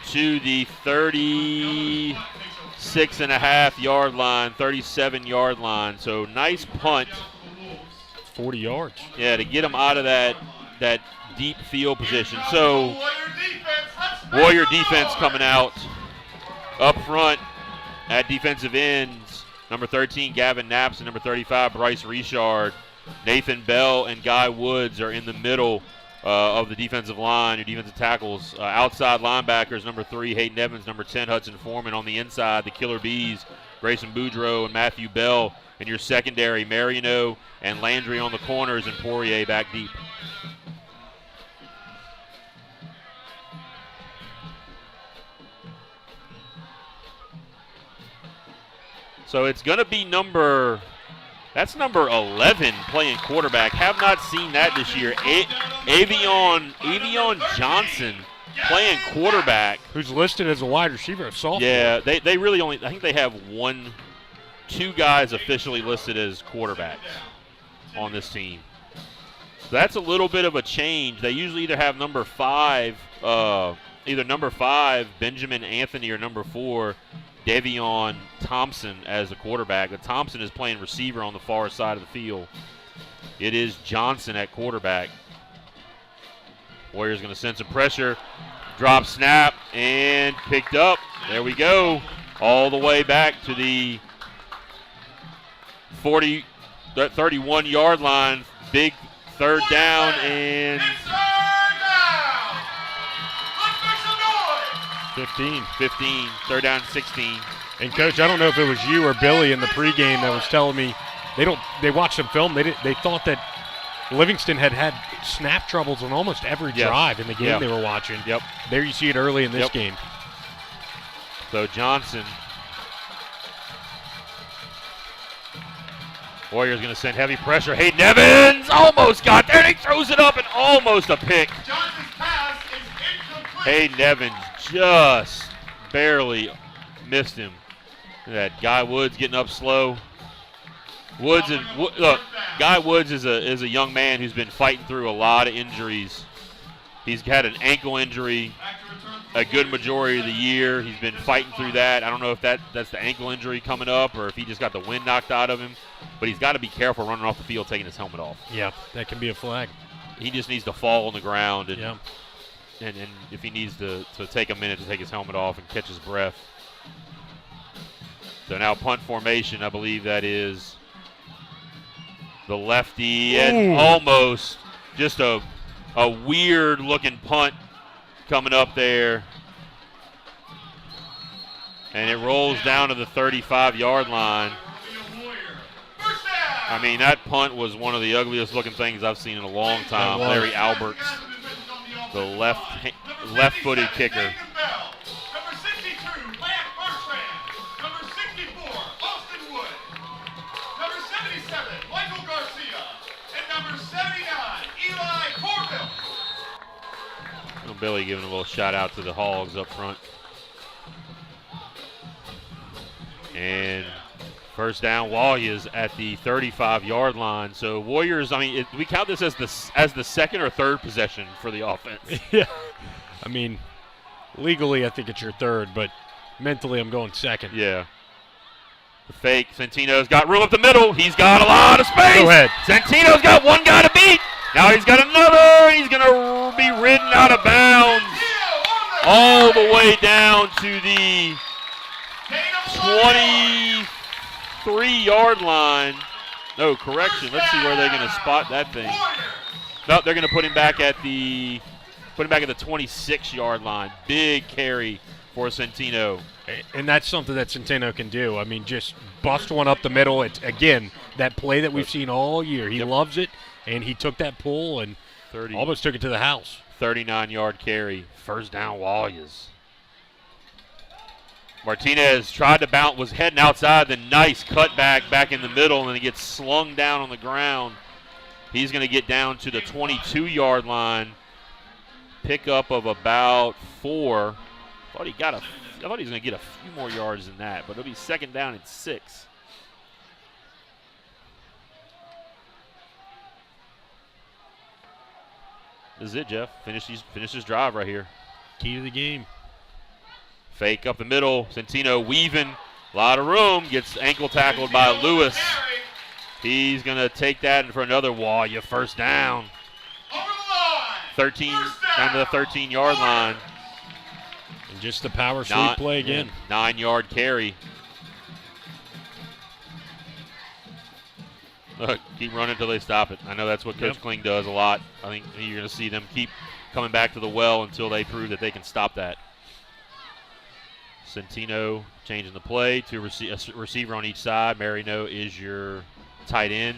to the 36.5-yard line, 37-yard line. So nice punt. 40 yards. Yeah, to get him out of that deep field position. So Warrior defense coming out up front at defensive ends. Number 13, Gavin Knaps, and number 35, Bryce Richard. Nathan Bell and Guy Woods are in the middle of the defensive line, your defensive tackles. Outside linebackers, number 3, Hayden Evans, number 10, Hudson Foreman. On the inside, the Killer Bees, Grayson Boudreaux and Matthew Bell. And your secondary, Marino and Landry on the corners, and Poirier back deep. So it's going to be number 11 playing quarterback. Have not seen that this year. Avion Johnson playing quarterback. Who's listed as a wide receiver, a sophomore. Yeah, they really only, I think they have 2 guys officially listed as quarterbacks on this team. So that's a little bit of a change. They usually either have number 5, Benjamin Anthony, or number 4, Devion Thompson as a quarterback. But Thompson is playing receiver on the far side of the field. It is Johnson at quarterback. Warriors going to send some pressure. Drop snap and picked up. There we go. All the way back to the 31-yard line. Big third down and 15. Third down 16. And Coach, I don't know if it was you or Billy in the pregame that was telling me they watched some film. They thought that Livingston had snap troubles on almost every drive in the game they were watching. Yep. There you see it early in this game. So Johnson. Warriors going to send heavy pressure. Hayden Evans almost got there. And he throws it up and almost a pick. Johnson's pass is incomplete. Hayden Evans just barely missed him. That Guy Woods getting up slow. Guy Woods is a young man who's been fighting through a lot of injuries. He's had an ankle injury a good majority of the year. He's been fighting through that. I don't know if that's the ankle injury coming up or if he just got the wind knocked out of him. But he's got to be careful running off the field, taking his helmet off. Yeah, that can be a flag. He just needs to fall on the ground and yeah. And if he needs to take a minute to take his helmet off and catch his breath. So now punt formation, I believe that is the lefty, and almost just a weird looking punt coming up there. And it rolls down to the 35-yard line. I mean, that punt was one of the ugliest looking things I've seen in a long time. Larry Alberts, the left-footed kicker. Number 62, Matt Bertrand. Number 64, Austin Wood. Number 77, Michael Garcia. And number 79, Eli Corbell. Little Billy giving a little shout out to the Hogs up front. And first down, Warriors at the 35-yard line. So Warriors, I mean, we count this as the second or third possession for the offense. Yeah. I mean, legally I think it's your third, but mentally I'm going second. Yeah. The fake. Centino's got room up the middle. He's got a lot of space. Go ahead. Centino's got one guy to beat. Now he's got another. He's going to be ridden out of bounds all the way down to the 23-yard line. No, correction. Let's see where they're going to spot that thing. No, they're going to put him back at the 26-yard line. Big carry for Centino. And that's something that Centeno can do. I mean, just bust one up the middle. It's, again, that play that we've seen all year. He loves it, and he took that pull and almost took it to the house. 39-yard carry. First down, Warriors. Martinez tried to bounce, was heading outside. The nice cutback back in the middle, and then he gets slung down on the ground. He's going to get down to the 22-yard line. Pickup of about 4. I thought he was going to get a few more yards than that, but it'll be second down and 6. This is it, Jeff. Finish this drive right here. Key to the game. Fake up the middle. Centino weaving. A lot of room. Gets ankle tackled by Lewis. He's going to take that for another Warrior first down. 13 down to the 13-yard line. And just the power sweep play again. 9-yard carry. Look, keep running until they stop it. I know that's what Coach Kling does a lot. I think you're going to see them keep coming back to the well until they prove that they can stop that. Centino changing the play to a receiver on each side. Marino is your tight end.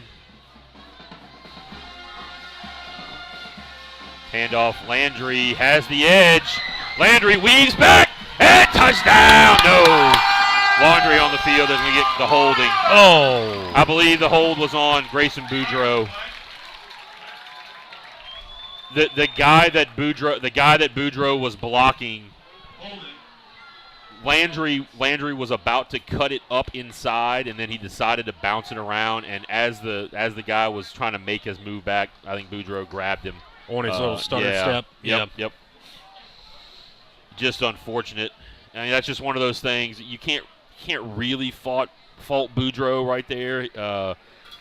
Handoff. Landry has the edge. Landry weaves back and touchdown. No. Landry on the field is going to get the holding. Oh. I believe the hold was on Grayson Boudreaux. The guy that Boudreaux was blocking. Landry was about to cut it up inside, and then he decided to bounce it around. And as the guy was trying to make his move back, I think Boudreaux grabbed him on his little stutter step. Yep. Just unfortunate. I mean, that's just one of those things you can't really fault Boudreaux right there.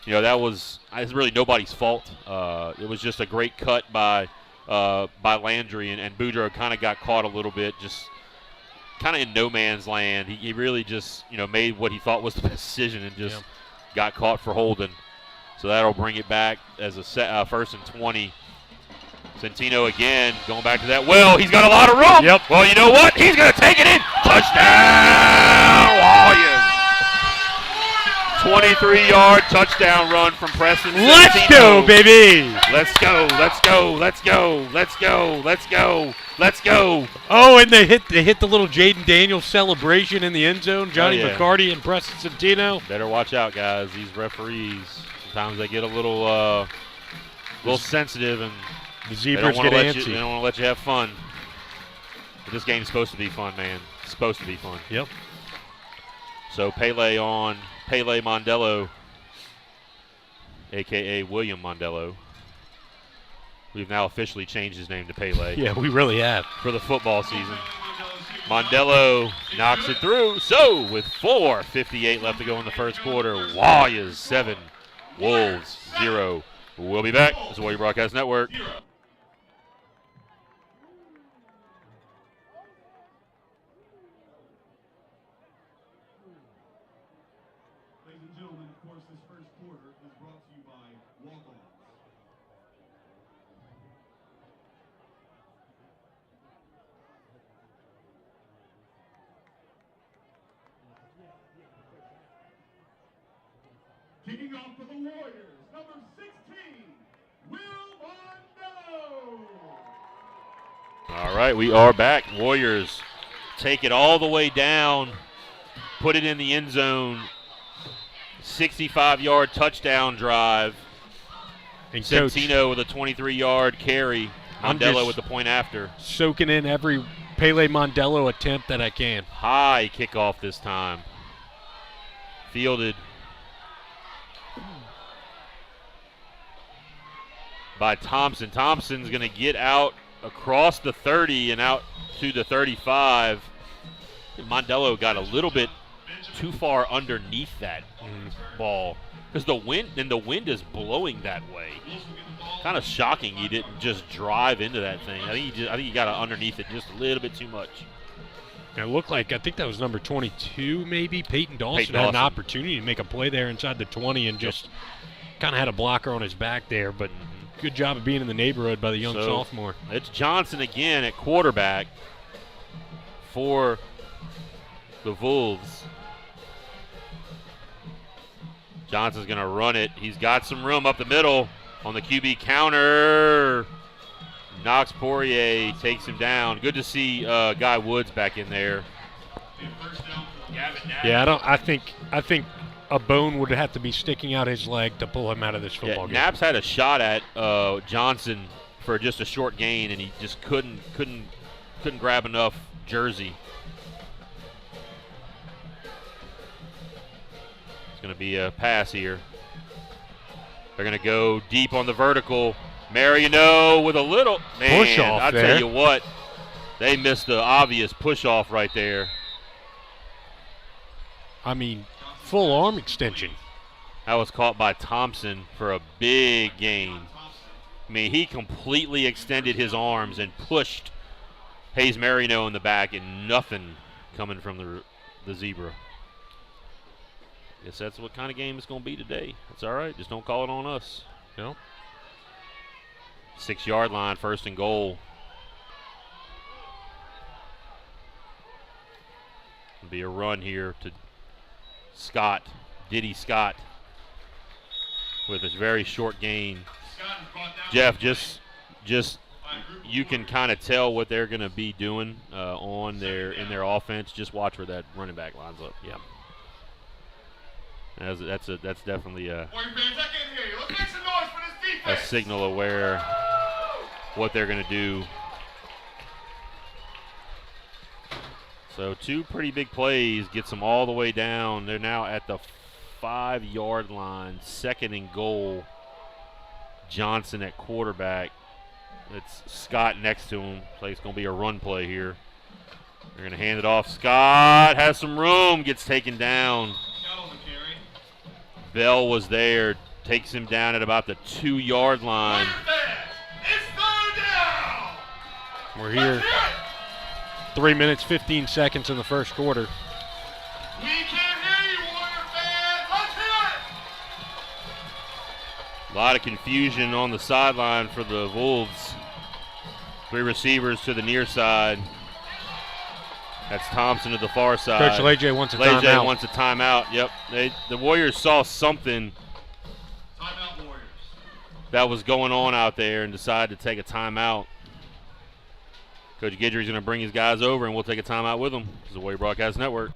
It's really nobody's fault. It was just a great cut by Landry, and Boudreaux kind of got caught a little bit, just kind of in no man's land. He really just made what he thought was the best decision and just got caught for holding. So that'll bring it back as a first and 20. Centino again going back to that. Well, he's got a lot of room. Yep. Well, you know what? He's going to take it in. Touchdown, Warriors. 23-yard touchdown run from Preston Centino. Let's go, baby. Let's go. Let's go. Let's go. Let's go. Let's go. Let's go. Oh, and they hit the little Jaden Daniels celebration in the end zone. Johnny McCarty and Preston Centino. Better watch out, guys. These referees, sometimes they get a little sensitive, and the zebras get antsy. They don't want to let you have fun. But this game's supposed to be fun, man. It's supposed to be fun. Yep. So Pele Mondello, a.k.a. William Mondello. We've now officially changed his name to Pele. Yeah, we really have. For the football season. Mondello knocks it through. So with 4:58 left to go in the first quarter, Warriors 7, Wolves 0. We'll be back. This is Warrior Broadcast Network. Ladies and gentlemen, of course, this first quarter is brought to you by Walk-Ons. Kicking off for the Warriors, number 16, Will Mondello. All right, we are back. Warriors take it all the way down, put it in the end zone. 65-yard touchdown drive. And Centino with a 23-yard carry. Mondello with the point after. Soaking in every Pele Mondello attempt that I can. High kickoff this time. Fielded by Thompson. Thompson's going to get out across the 30 and out to the 35. Mondello got a little bit too far underneath that ball because the wind is blowing that way. Kind of shocking he didn't just drive into that thing. I think he got underneath it just a little bit too much. It looked like, I think that was number 22 maybe. Peyton Dawson had an Dawson. opportunity to make a play there inside the 20 and just kind of had a blocker on his back there. But good job of being in the neighborhood by the young sophomore. It's Johnson again at quarterback for the Wolves. Johnson's going to run it. He's got some room up the middle on the QB counter. Knox Poirier takes him down. Good to see Guy Woods back in there. Yeah, I think a bone would have to be sticking out his leg to pull him out of this football game. Knapp's had a shot at Johnson for just a short gain, and he just couldn't grab enough jersey. It's going to be a pass here. They're going to go deep on the vertical. Mariano with a little push off. I tell you what, they missed the obvious push off right there. I mean, full arm extension. That was caught by Thompson for a big gain. I mean, he completely extended his arms and pushed Hayes Mariano in the back, and nothing coming from the zebra. Guess that's what kind of game it's going to be today. That's all right. Just don't call it on us. You know? 6-yard line, 1st and goal. It'll be a run here to Scott, Diddy Scott, with a very short gain. Jeff, just you can kind of tell what they're going to be doing in their offense. Just watch where that running back lines up. Yeah, that's definitely a signal of what they're going to do. So 2 pretty big plays gets them all the way down. They're now at the 5-yard line, 2nd and goal. Johnson at quarterback. It's Scott next to him. It's going to be a run play here. They're going to hand it off. Scott has some room, gets taken down. Bell was there, takes him down at about the 2-yard line. We're here. 3 minutes, 15 seconds in the first quarter. We can't hear you, Warrior fans. Let's hear it. A lot of confusion on the sideline for the Wolves. 3 receivers to the near side. That's Thompson to the far side. Coach LJ wants a timeout. timeout. Wants a timeout. Yep. The Warriors saw something Timeout, Warriors. that was going on out there and decided to take a timeout. Coach Guidry's going to bring his guys over, and we'll take a timeout with them. This is the Warrior Broadcast Network.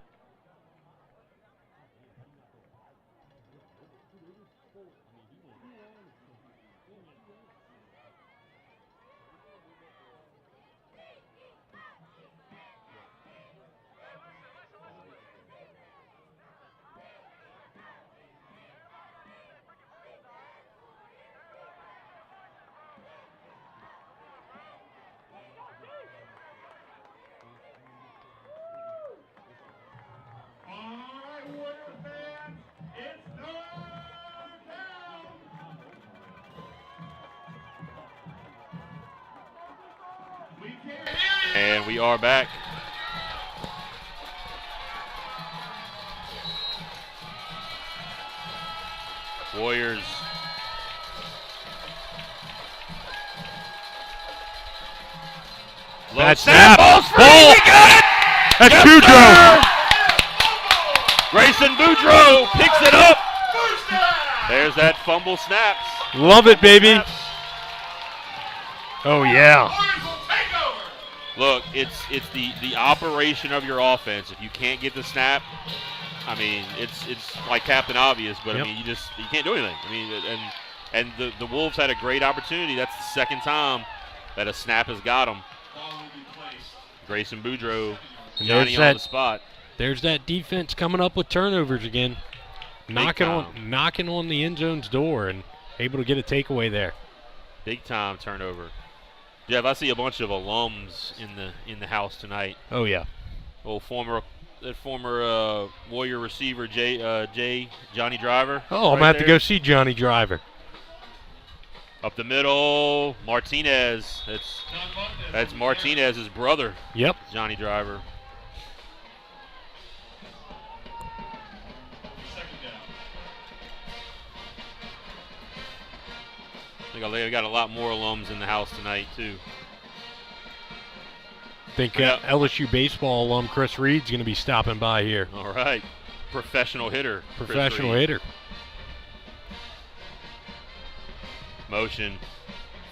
And we are back. Warriors. That's snap. Ball's free. We got it. That's Yes, Boudreaux. Grayson Boudreaux picks it up. There's that fumble snaps. Love it, baby. Oh, yeah. Look, it's the operation of your offense. If you can't get the snap, I mean, it's like Captain Obvious, but Yep. I mean, you can't do anything. I mean, and the Wolves had a great opportunity. That's the second time that a snap has got them. Grayson Boudreaux, Johnny on the spot. There's that defense coming up with turnovers again, knocking on the end zone's door and able to get a takeaway there. Big time turnover. Jeff, I see a bunch of alums in the house tonight. Oh yeah. Well, former that former Warrior receiver Johnny Driver. Oh, I'm going to have to go see Johnny Driver. Up the middle, Martinez. That's Martinez's brother. Yep. Johnny Driver. They got a lot more alums in the house tonight, too. I think LSU baseball alum Chris Reed's going to be stopping by here. All right. Professional hitter. Professional hitter. Motion.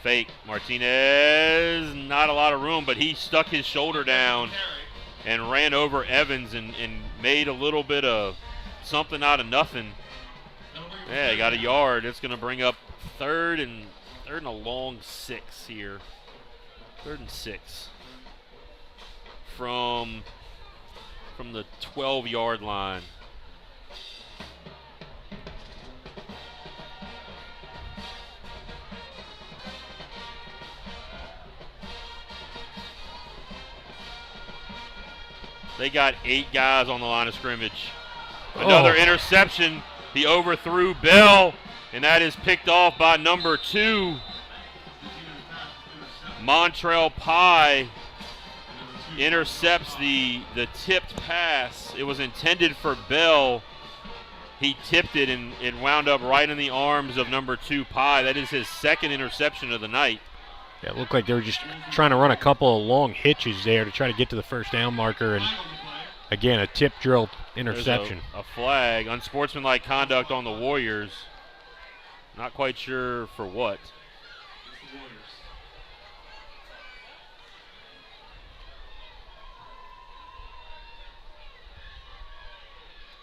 Fake. Martinez. Not a lot of room, but he stuck his shoulder down and ran over Evans and made a little bit of something out of nothing. Yeah, he got a yard. It's going to bring up third and a long 6 here. 3rd and 6 from the 12-yard line. They got 8 guys on the line of scrimmage. Another interception. He overthrew Bell, and that is picked off by number 2. Montrell Pye intercepts the tipped pass. It was intended for Bell. He tipped it, and it wound up right in the arms of number 2, Pye. That is his 2nd interception of the night. Yeah, it looked like they were just trying to run a couple of long hitches there to try to get to the first down marker. And, again, a tip drill interception. A flag. Unsportsmanlike conduct on the Warriors. Not quite sure for what.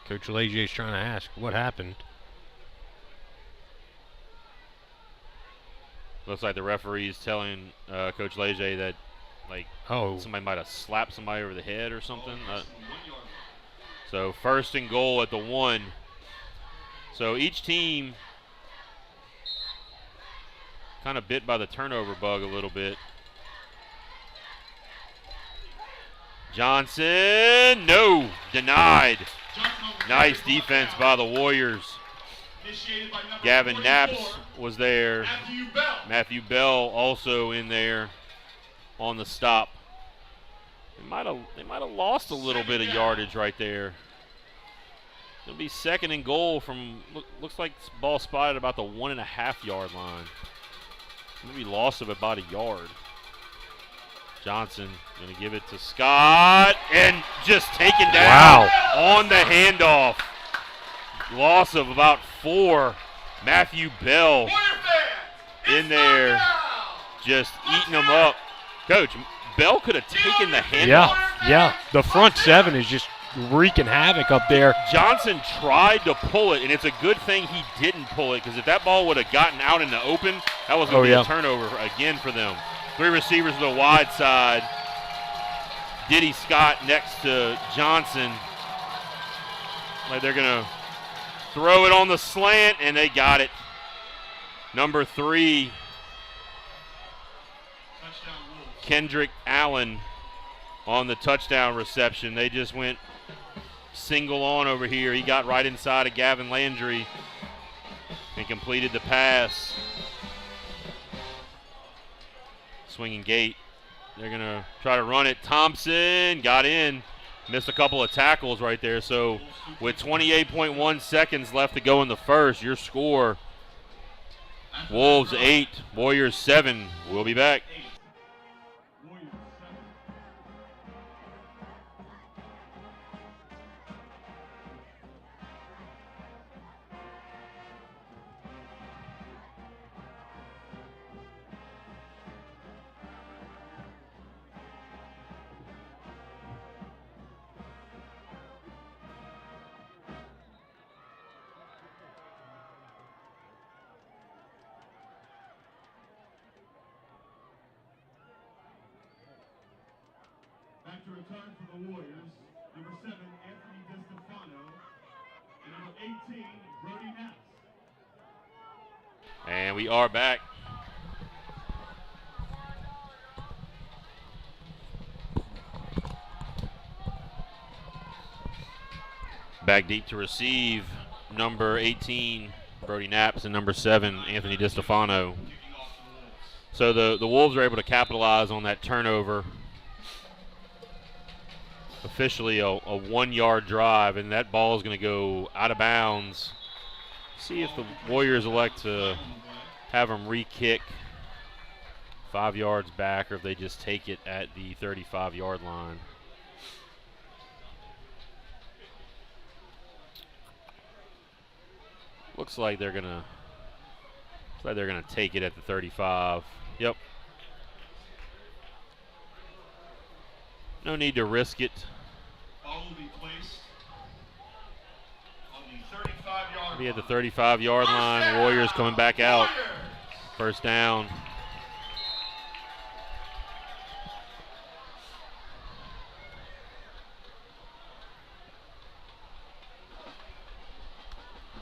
Coach Collegiate is trying to ask what happened. Looks like the referee's telling Coach Collegiate that, somebody might have slapped somebody over the head or something. So 1st and goal at the 1. So each team kind of bit by the turnover bug a little bit. Johnson, no, denied. Nice defense by the Warriors. Gavin Knaps was there. Matthew Bell also in there on the stop. They might have lost a little bit of yardage right there. It'll be 2nd and goal from looks like ball spotted about the 1.5-yard line. Maybe loss of about a yard. Johnson going to give it to Scott and just taken down on the handoff. Loss of about 4. Matthew Bell in there just eating them up. Coach, Bell could have taken the handoff. Yeah. The front 7 is just wreaking havoc up there. Johnson tried to pull it, and it's a good thing he didn't pull it, because if that ball would have gotten out in the open, that was going to be a turnover again for them. 3 receivers to the wide side. Diddy Scott next to Johnson. Like they're going to throw it on the slant, and they got it. Number 3, Kendrick Allen on the touchdown reception. They just went single on over here. He got right inside of Gavin Landry and completed the pass. Swinging gate. They're going to try to run it. Thompson got in. Missed a couple of tackles right there. So with 28.1 seconds left to go in the first, your score, Wolves 8, Warriors 7. We'll be back. To return for the Warriors, number 7, Anthony DeStefano, and number 18, Brody Nass. And we are back. Back deep to receive, number 18, Brody Knaps, and number 7, Anthony DiStefano. So the Wolves are able to capitalize on that turnover. Officially a 1-yard drive, and that ball is going to go out of bounds. See if the Warriors elect to have them re-kick 5 yards back, or if they just take it at the 35-yard line. Looks like they're gonna take it at the 35. Yep. No need to risk it. Ball will be placed on the 35-yard Be at the 35-yard line. Warriors coming back out. First down.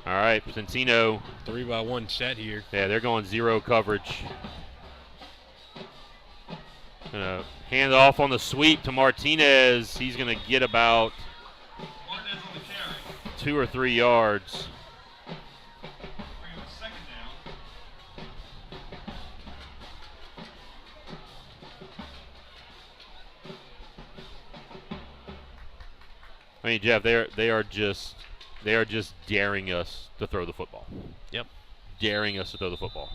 All right, Centino. 3-by-1 set here. Yeah, they're going zero coverage. Gonna hand off on the sweep to Martinez. He's gonna get about 2 or 3 yards. I mean, Jeff, they are just daring us to throw the football. Yep. Daring us to throw the football.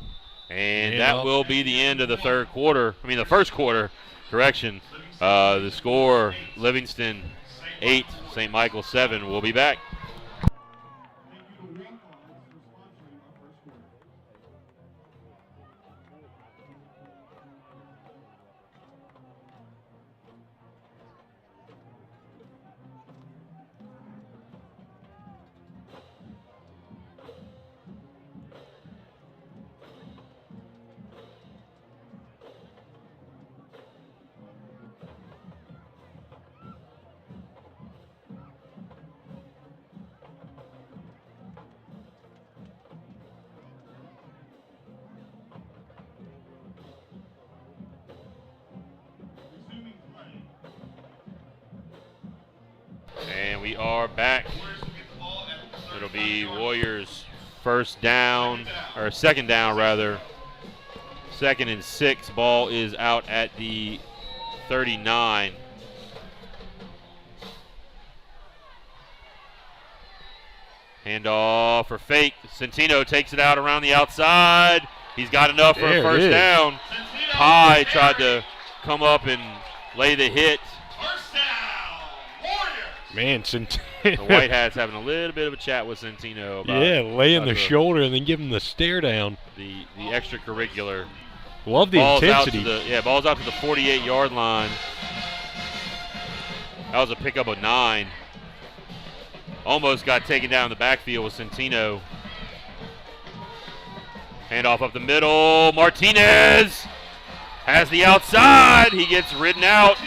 And that will be the end of the third quarter. I mean, the first quarter, correction. The score, Livingston 8, St. Michael 7. We'll be back. And we are back. It'll be Warriors first down, or second down rather. 2nd and 6. Ball is out at the 39. Handoff for fake. Centino takes it out around the outside. He's got enough for a first down. Pye tried to come up and lay the hit. Man, The White Hats having a little bit of a chat with Centino about laying the shoulder and then give him the stare down. The extracurricular. Love the intensity. Ball's out to the 48-yard line. That was a pickup of 9. Almost got taken down in the backfield with Centino. Handoff up the middle. Martinez has the outside. He gets ridden out.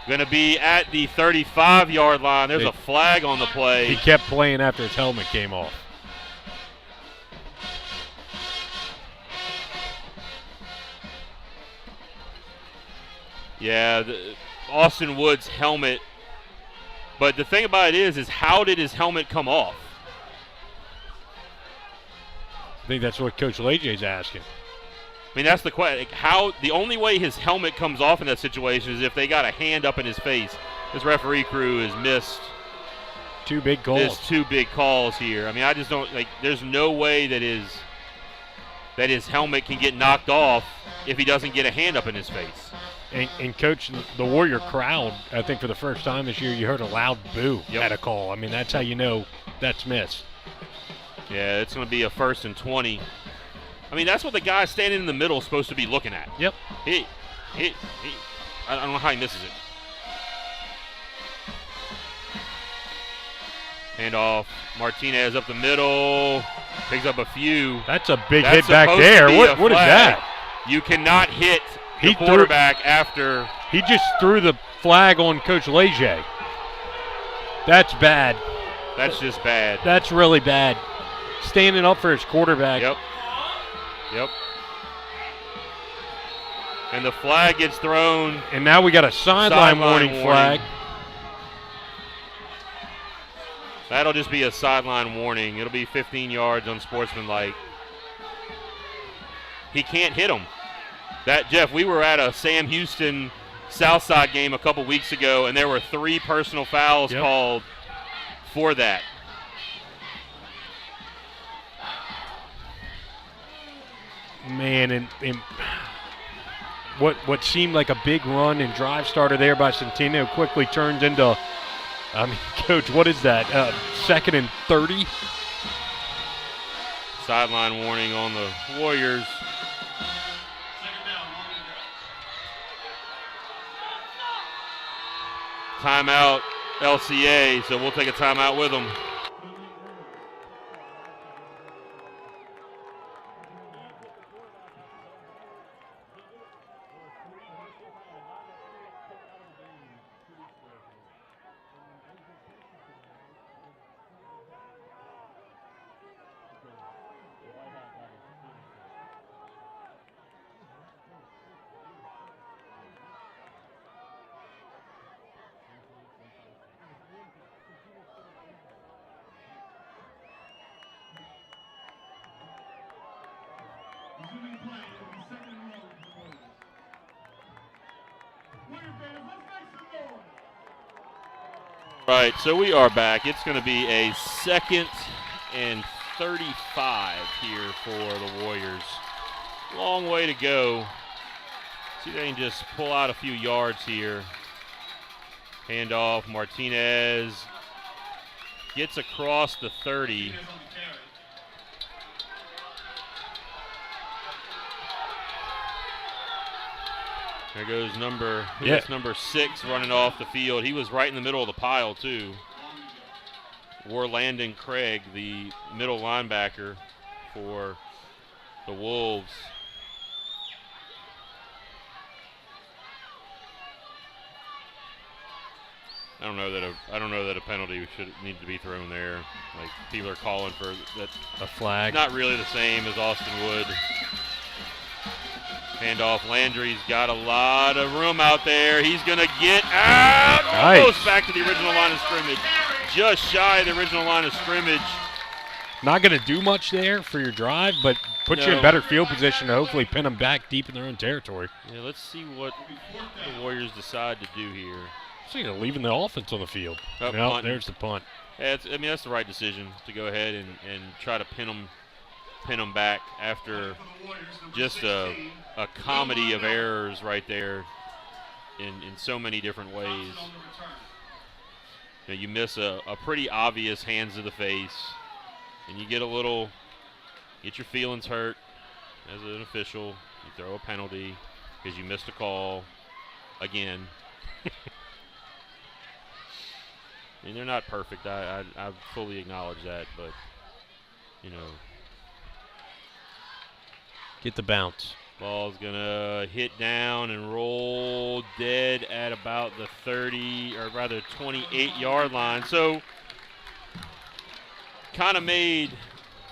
Going to be at the 35-yard line. There's a flag on the play. He kept playing after his helmet came off. Yeah, Austin Wood's helmet. But the thing about it is how did his helmet come off? I think that's what Coach Collegiate's asking. I mean, that's the question. The only way his helmet comes off in that situation is if they got a hand up in his face. This referee crew has missed 2 big calls. Missed 2 big calls here. I mean, I just don't there's no way that his helmet can get knocked off if he doesn't get a hand up in his face. And Coach, the Warrior crowd, I think for the first time this year, you heard a loud boo at a call. I mean, that's how you know that's missed. Yeah, it's going to be a 1st and 20. I mean, that's what the guy standing in the middle is supposed to be looking at. Yep. I don't know how he misses it. Handoff. Martinez up the middle. Picks up a few. That's a big hit back there. What is that? You cannot hit the quarterback after. He just threw the flag on Coach Leger. That's bad. That's just bad. That's really bad. Standing up for his quarterback. Yep. And the flag gets thrown. And now we got a sideline warning flag. That'll just be a sideline warning. It'll be 15 yards unsportsmanlike. He can't hit him. Jeff, we were at a Sam Houston Southside game a couple weeks ago, and there were 3 personal fouls called for that. Man, and what seemed like a big run and drive starter there by Centeno quickly turns into, I mean, Coach, what is that? 2nd and 30? Sideline warning on the Warriors. Timeout, LCA, so we'll take a timeout with them. Resuming play will be 2nd and long for the Warriors. Warrior fans, let's make some noise. Right, so we are back. It's going to be a 2nd and 35 here for the Warriors. Long way to go. See if they can just pull out a few yards here. Handoff, Martinez gets across the 30. There goes number 6 running off the field. He was right in the middle of the pile, too. Warlandon Craig, the middle linebacker for the Wolves. I don't know that a penalty should need to be thrown there. Like, people are calling for that. A flag. Not really the same as Austin Wood. Handoff, Landry's got a lot of room out there. He's going to get out. Nice. Almost back to the original line of scrimmage. Just shy of the original line of scrimmage. Not going to do much there for your drive, but put you in better field position to hopefully pin them back deep in their own territory. Yeah, let's see what the Warriors decide to do here. So you're leaving the offense on the field. No, there's the punt. Yeah, that's the right decision to go ahead and try to pin them back after just a comedy of errors right there in so many different ways. You miss a pretty obvious hands to the face, and you get your feelings hurt as an official. You throw a penalty because you missed a call again. And they're not perfect. I fully acknowledge that, but get the bounce. Ball's gonna hit down and roll dead at about the 28-yard line. So kind of made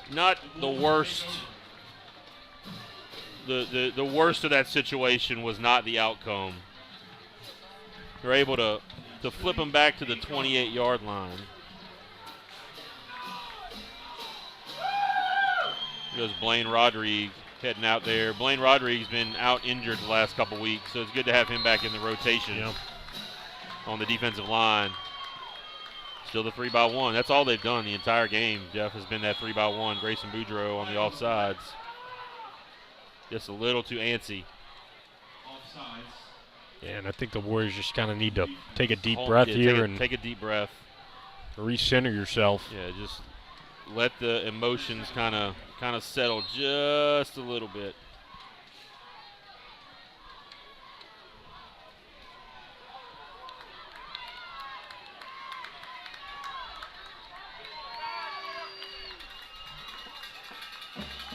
not the worst. The worst of that situation was not the outcome. They're able to flip them back to the 28-yard line. Goes Blaine Rodriguez heading out there. Blaine Rodriguez has been out injured the last couple weeks, so it's good to have him back in the rotation on the defensive line. Still the 3-by-1. That's all they've done the entire game, Jeff, has been that 3-by-1. Grayson Boudreaux on the offsides. Just a little too antsy. Offsides. Yeah, and I think the Warriors just kind of need to take a deep breath here and take a deep breath. Recenter yourself. Yeah, just let the emotions kind of settle just a little bit.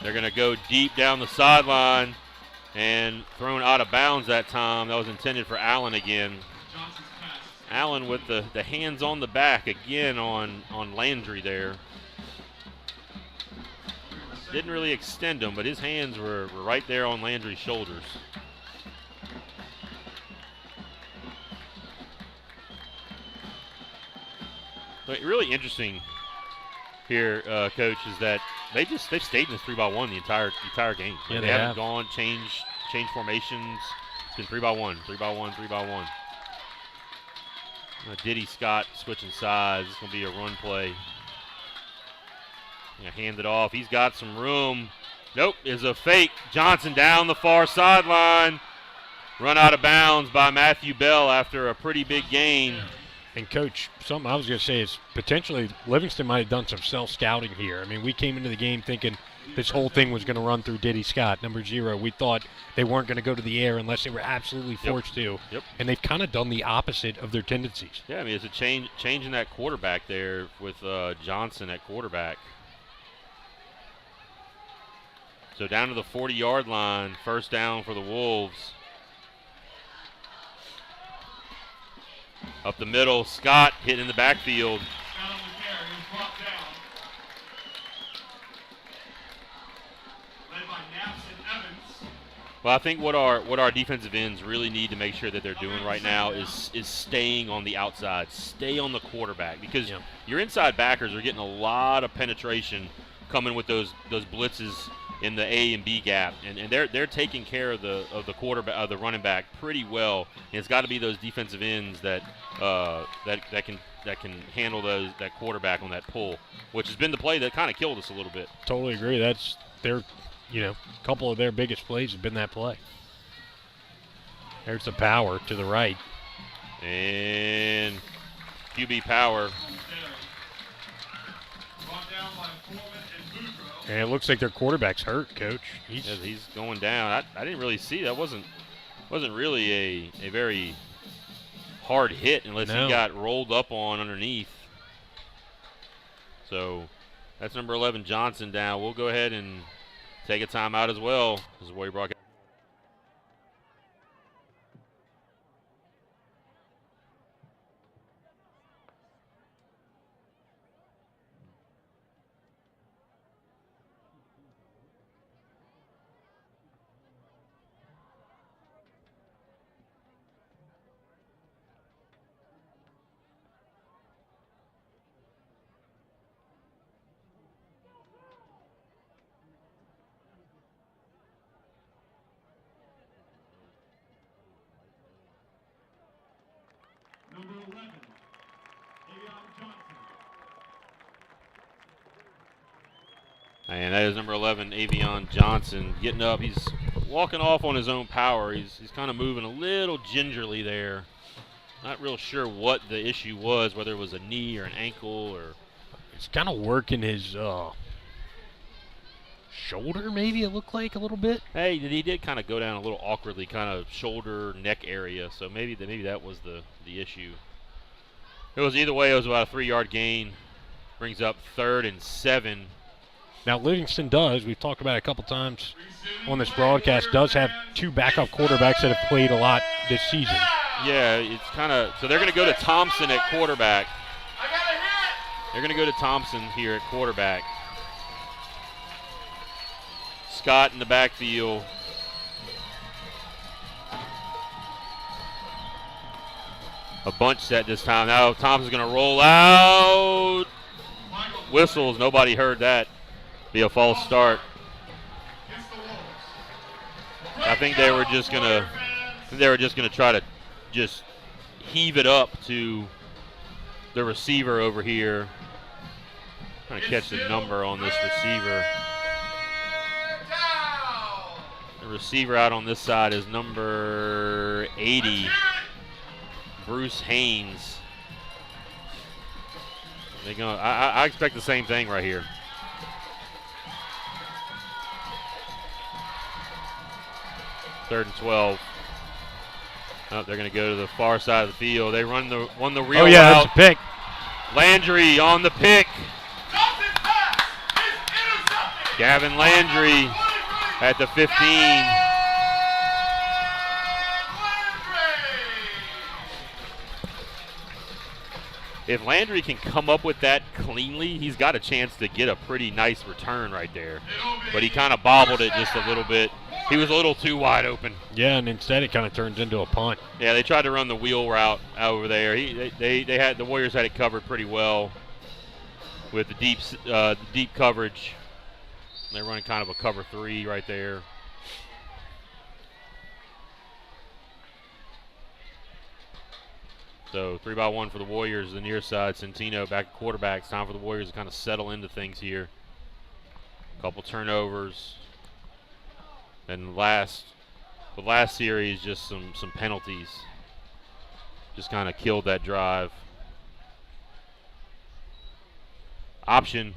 They're going to go deep down the sideline and thrown out of bounds that time. That was intended for Allen again. Allen with the hands on the back again on Landry there. Didn't really extend him, but his hands were right there on Landry's shoulders. But really interesting here, Coach, is that they've stayed in this 3-by-1 the entire game. Yeah, they haven't gone change formations. It's been 3-by-1, 3-by-1, 3-by-1. Diddy Scott switching sides. It's going to be a run play. Hand it off. He's got some room. Nope, is a fake. Johnson down the far sideline. Run out of bounds by Matthew Bell after a pretty big gain. And, Coach, something I was going to say is potentially Livingston might have done some self-scouting here. I mean, we came into the game thinking this whole thing was going to run through Diddy Scott, number 0. We thought they weren't going to go to the air unless they were absolutely forced to. Yep. And they've kind of done the opposite of their tendencies. Yeah, I mean, it's a change in that quarterback there with Johnson at quarterback. So down to the 40-yard line, first down for the Wolves. Up the middle, Scott hitting in the backfield. Scott on the carry is brought down. Led by Naps and Evans. Well, I think what our defensive ends really need to make sure that they're doing right now is staying on the outside, stay on the quarterback, because your inside backers are getting a lot of penetration coming with those blitzes in the A and B gap, and they're taking care of the quarterback, of the running back pretty well. And it's got to be those defensive ends that can handle that quarterback on that pull, which has been the play that kind of killed us a little bit. Totally agree. That's their, a couple of their biggest plays have been that play. There's the power to the right, and QB power. Brought down by Foreman and Boudreaux. And it looks like their quarterback's hurt, Coach. He's going down. I didn't really see that. Wasn't really a very hard hit unless he got rolled up on underneath. So that's number 11 Johnson down. We'll go ahead and take a timeout as well. This is Warrior Broadcast. Number 11, Avion Johnson. And that is number 11, Avion Johnson, getting up. He's walking off on his own power. He's kind of moving a little gingerly there. Not real sure what the issue was, whether it was a knee or an ankle or. He's kind of working his shoulder, maybe it looked like a little bit. Hey, he did kind of go down a little awkwardly, kind of shoulder, neck area. So maybe that was the issue. It was either way. It was about a 3-yard gain. Brings up 3rd and 7. Now Livingston does, we've talked about it a couple times on this broadcast, does have 2 backup quarterbacks that have played a lot this season. Yeah, it's kind of, so they're going to go to Thompson at quarterback. They're going to go to Thompson here at quarterback. Scott in the backfield. A bunch set this time. Now Thompson's going to roll out. Whistles, nobody heard that. Be a false start. I think they were just going to try to just heave it up to the receiver over here. Trying to catch the number on this receiver. The receiver out on this side is number 80, Bruce Haynes. I expect the same thing right here. Third and 12. Oh, they're going to go to the far side of the field. They won the real route. That's a pick. Landry on the pick. Gavin Landry at the 15. If Landry can come up with that cleanly, he's got a chance to get a pretty nice return right there. But he kind of bobbled it just a little bit. He was a little too wide open. Yeah, and instead it kind of turns into a punt. Yeah, they tried to run the wheel route over there. The Warriors had it covered pretty well. with the deep coverage. They're running kind of a cover 3 right there. So 3-by-1 for the Warriors, the near side. Centino back at quarterback. It's time for the Warriors to kind of settle into things here. Couple turnovers. And the last series, just some penalties. Just kind of killed that drive. Option.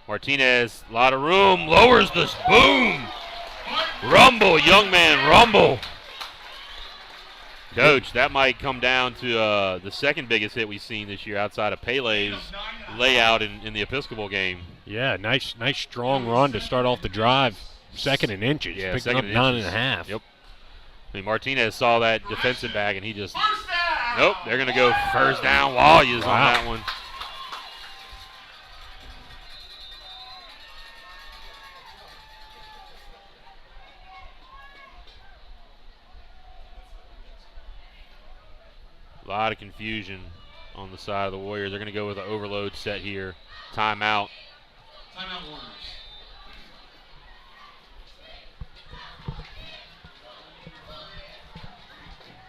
Martinez, a lot of room, lowers the boom. Rumble, young man, rumble. Coach, that might come down to the second biggest hit we've seen this year outside of Pele's layout in the Episcopal game. Yeah, nice strong run to start off the drive. 2nd and inches, Yeah, picking up 9.5. Yep. I mean, Martinez saw that defensive back, and he just, nope, they're going to go first down Warriors on that one. A lot of confusion on the side of the Warriors. They're going to go with an overload set here. Timeout. Timeout Warriors.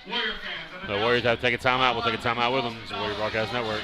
Warrior fans. The Warriors have to take a timeout. We'll take a timeout with them. It's the Warrior Broadcast Network.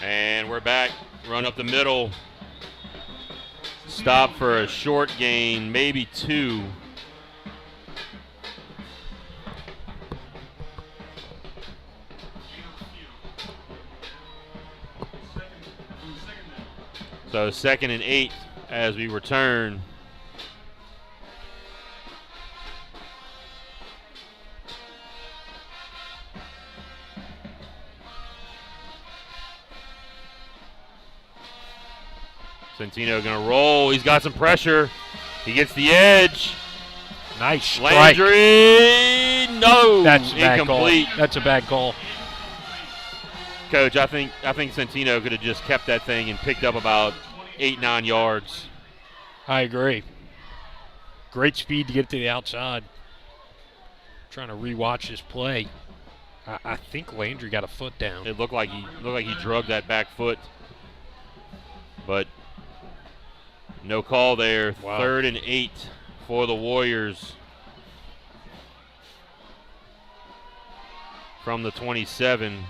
And we're back. Run up the middle. Stop for a short gain, maybe 2. So 2nd and 8 as we return. Centino gonna roll. He's got some pressure. He gets the edge. Nice strike. Landry, no, That's a bad incomplete. call. That's a bad call. Coach, I think Centino could have just kept that thing and picked up about 8-9 yards. I agree. Great speed to get to the outside. Trying to rewatch this play. I think Landry got a foot down. It looked like he drugged that back foot, but no call there. Wow. 3rd and 8 for the Warriors from the 27.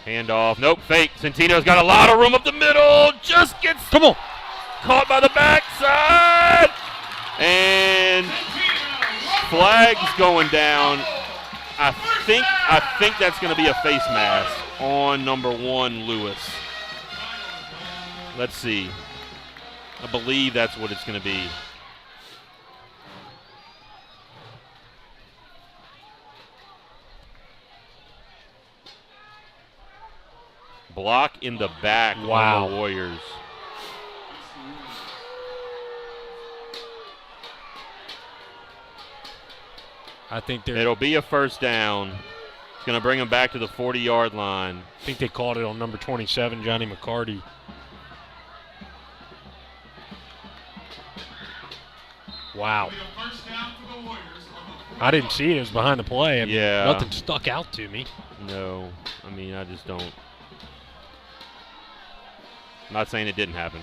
Handoff. Nope, fake. Centino's got a lot of room up the middle. Just gets caught by the backside. And flags going down. I think that's going to be a face mask on number 1, Lewis. Let's see. I believe that's what it's going to be. Block in the back on the Warriors. I think it'll be a first down. It's going to bring them back to the 40-yard line. I think they called it on number 27, Johnny McCarty. Wow. I didn't see it. It was behind the play. I mean, yeah. Nothing stuck out to me. No. I mean, I just don't. I'm not saying it didn't happen.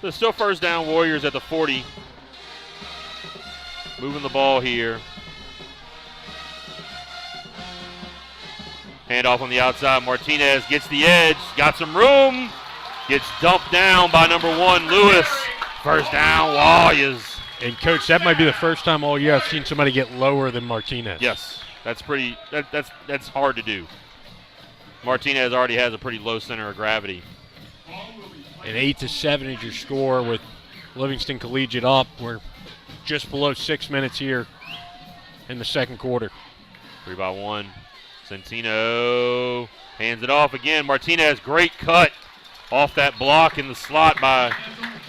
So it's still first down, Warriors at the 40. Moving the ball here. Handoff on the outside. Martinez gets the edge. Got some room. Gets dumped down by number 1, Lewis. First down, Warriors. And, Coach, that might be the first time all year I've seen somebody get lower than Martinez. Yes, that's pretty. That's hard to do. Martinez already has a pretty low center of gravity. And 8-7 is your score with Livingston Collegiate up. We're just below 6 minutes here in the second quarter. 3-1. Centino hands it off again. Martinez, great cut off that block in the slot by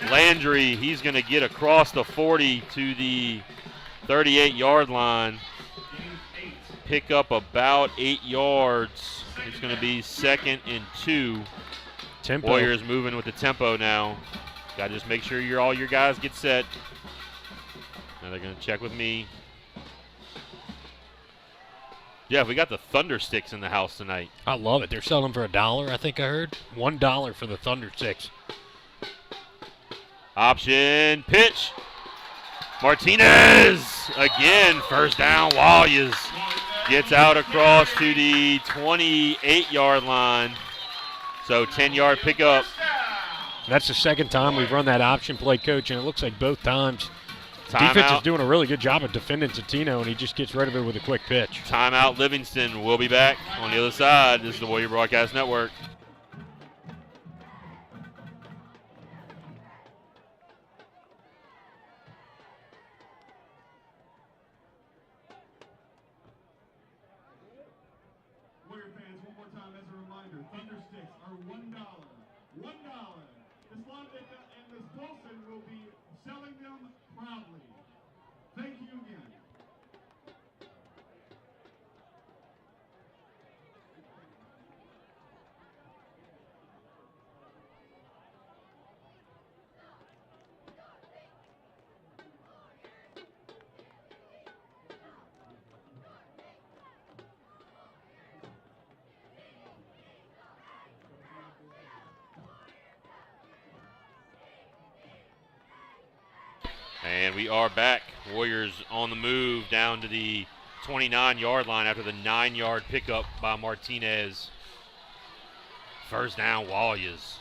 Landry. He's going to get across the 40 to the 38-yard line. Pick up about 8 yards. It's going to be 2nd and 2. Tempo. Warriors moving with the tempo now. Got to just make sure all your guys get set. Now they're going to check with me. Yeah, we got the Thunder Sticks in the house tonight. I love it. They're selling for $1, I think I heard. $1 for the Thunder Sticks. Option pitch. Martinez again. First down. Walyas gets out across to the 28-yard line. So 10-yard pickup. That's the second time we've run that option play, Coach, and it looks like both times Timeout. defense is doing a really good job of defending Centino, and he just gets rid of it with a quick pitch. Timeout Livingston. We'll be back on the other side. This is the Warrior Broadcast Network. Warrior fans, one more time as a reminder, Thunder Sticks are $1. $1. Ms. Londika and Ms. Wilson will be selling them proudly. Thank you again. And we are back. Warriors on the move down to the 29-yard line after the 9-yard pickup by Martinez. First down, Walyas.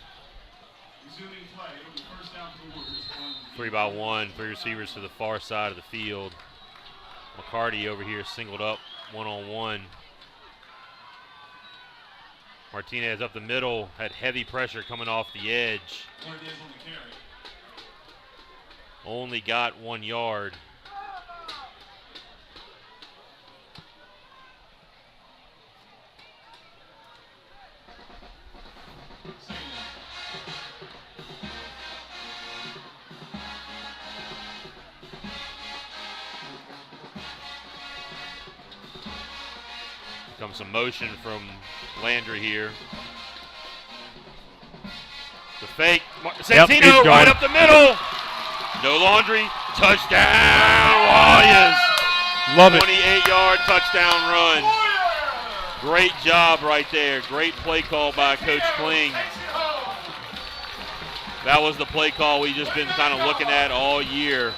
Resuming play, it'll be first down for the Warriors. 3-1, 3 receivers to the far side of the field. McCarty over here singled up one-on-one. Martinez up the middle, had heavy pressure coming off the edge. Martinez on the carry. Only got 1 yard. Comes some motion from Landry here. The fake. Santino right up the middle. No laundry. Touchdown, Warriors. Love it. 28-yard touchdown run. Great job right there. Great play call by Coach Kling. That was the play call we've just been kind of looking at all year.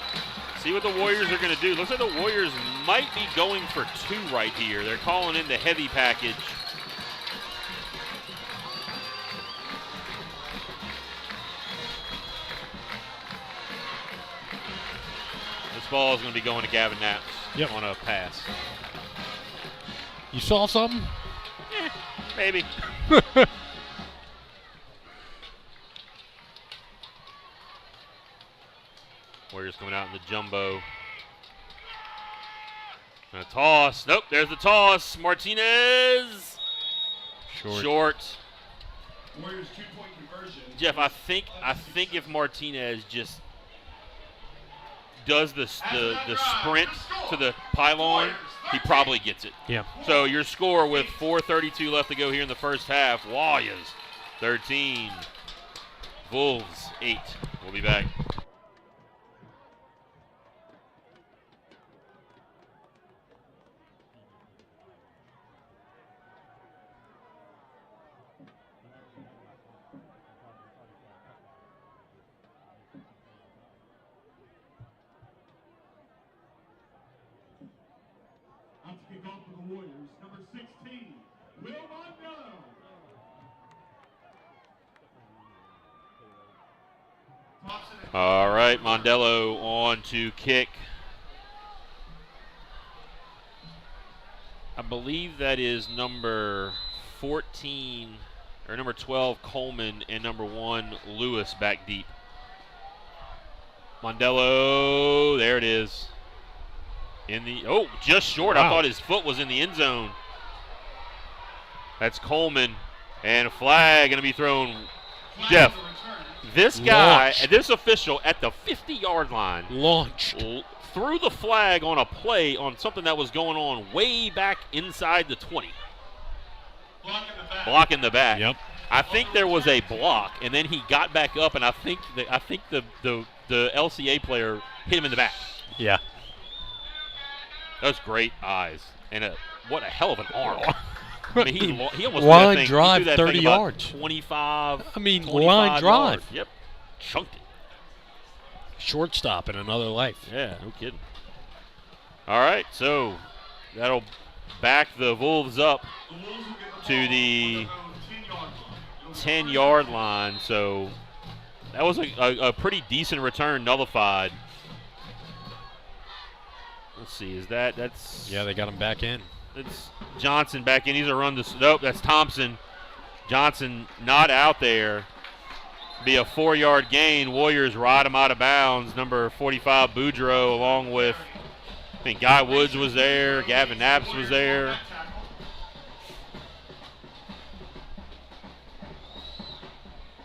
See what the Warriors are going to do. Looks like the Warriors might be going for 2 right here. They're calling in the heavy package. This ball is going to be going to Gavin Knapp on a pass. You saw something? Maybe. Warriors coming out in the jumbo. And a toss. Nope, there's the toss. Martinez. Short. Warriors 2-point conversion. Jeff, I think if Martinez just does the sprint to the pylon, he probably gets it. Yeah. So your score with 4:32 left to go here in the first half. Warriors 13. Wolves 8. We'll be back. Out to kick off for the Warriors, number 16, Will Mondello. All right, Mondello on to kick. I believe that is number 14 or number 12 Coleman and number 1 Lewis back deep. Mondello, there it is. Just short. Wow. I thought his foot was in the end zone. That's Coleman, and a flag going to be thrown. Jeff, this guy, Launched. this official at the 50-yard line Launched. threw the flag on a play on something that was going on way back inside the 20. Blocking the back. Yep. I think there was a block, and then he got back up, and I think the LCA player hit him in the back. Yeah. Those great eyes, and what a hell of an arm. I mean, he almost line threw that thing, drive, he threw that 30 thing about yards. 25. I mean, 25 line drive. yards. Yep, chunked it. Shortstop in another life. Yeah, no kidding. All right, so that'll back the Wolves up to the 10-yard line. So that was a pretty decent return, nullified. Let's see, that's... Yeah, they got him back in. It's Johnson back in. He's a run to... Nope, that's Thompson. Johnson not out there. Be a 4-yard gain. Warriors ride him out of bounds. Number 45, Boudreaux, along with, I think Guy Woods was there. Gavin Knapp's was there.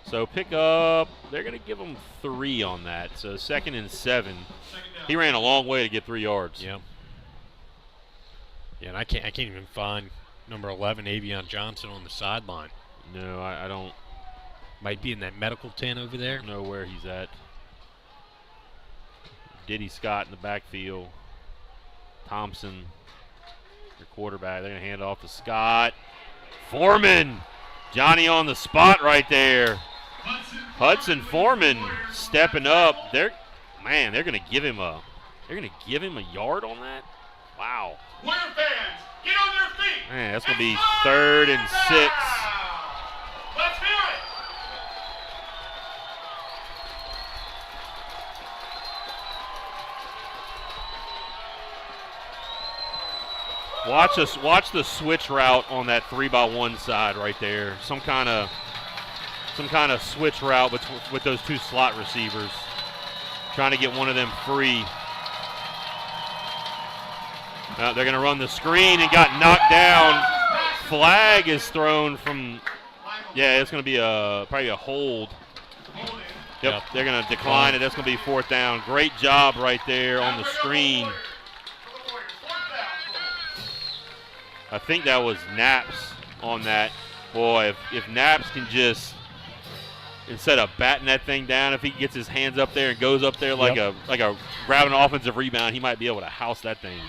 So pick up, they're going to give him 3 on that. So 2nd and 7. He ran a long way to get 3 yards. Yeah. Yeah, and I can't even find number 11, Avion Johnson, on the sideline. No, I don't Might be in that medical tent over there. know where he's at. Diddy Scott in the backfield. Thompson, your quarterback. They're going to hand it off to Scott. Foreman. Johnny on the spot right there. Hudson Foreman stepping up. They're going to give him a yard on that. Wow. Warrior fans, get on your feet. Man, that's going to be 3rd and 6. Let's hear it. Watch the switch route on that 3-by-1 side right there. Some kind of switch route with those 2 slot receivers, trying to get one of them free. They're going to run the screen and got knocked down. Flag is thrown from. Yeah, it's going to be probably a hold. Yep, they're going to decline it. That's going to be 4th down. Great job right there on the screen. I think that was Knapp's on that. Boy, if Knapp's can just, instead of batting that thing down, if he gets his hands up there and goes up there like a grabbing an offensive rebound, he might be able to house that thing.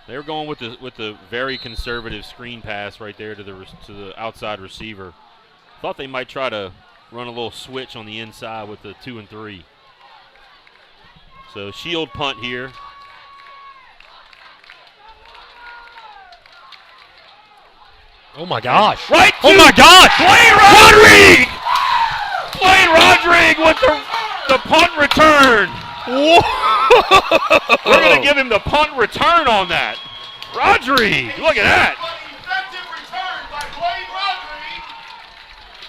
They were going with the very conservative screen pass right there to the outside receiver. Thought they might try to run a little switch on the inside with the 2 and 3. So shield punt here. Oh, my gosh. Right to Oh, my gosh. Blaine Rodrigue! Blaine Rodrigue with the punt return. Whoa. We're going to give him the punt return on that. Rodrigue, look at that. Effective return by Blaine Rodrigue.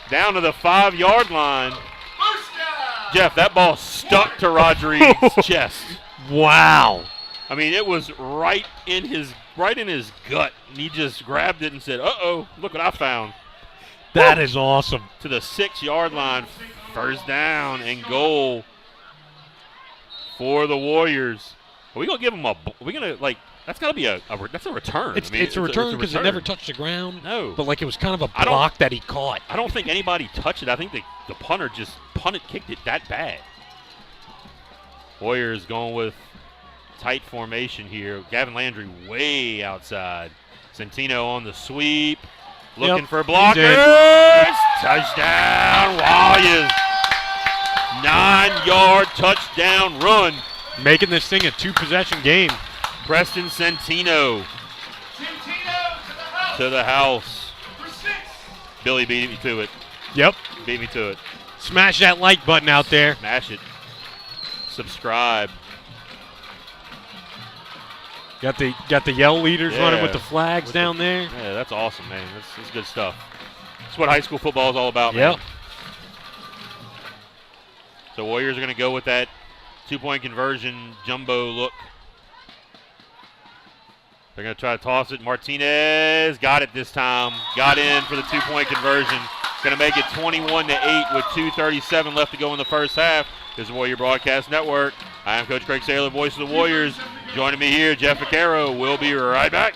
Down to the 5-yard line. First down. Jeff, that ball stuck to Rodrigue's chest. Wow. I mean, it was right in his gut. And he just grabbed it and said, uh-oh, look what I found. That is awesome. To the 6-yard line, 1st down and goal for the Warriors. Are we going to give him that's got to be that's a return. It's a return because it never touched the ground. No. But like it was kind of a block that he caught. I don't think anybody touched it. I think the punter just kicked it that bad. Warriors going with tight formation here. Gavin Landry way outside. Centino on the sweep. Looking for blockers. Touchdown, Warriors. 9-yard touchdown run. Making this thing a 2-possession game. Preston Centino to the house. Billy beat me to it. Yep. Beat me to it. Smash that like button out there. Smash it. Subscribe. Got the yell leaders running with the flags With down there. Yeah, that's awesome, man. That's good stuff. That's what high school football is all about, Yep. man. So Warriors are going to go with that two-point conversion jumbo look. They're going to try to toss it. Martinez got it this time. Got in for the two-point conversion. Going to make it 21-8 with 2:37 left to go in the first half. This is Warrior Broadcast Network. I am Coach Craig Saylor, voice of the Warriors. Joining me here, Jeff Vaquero. We'll be right back.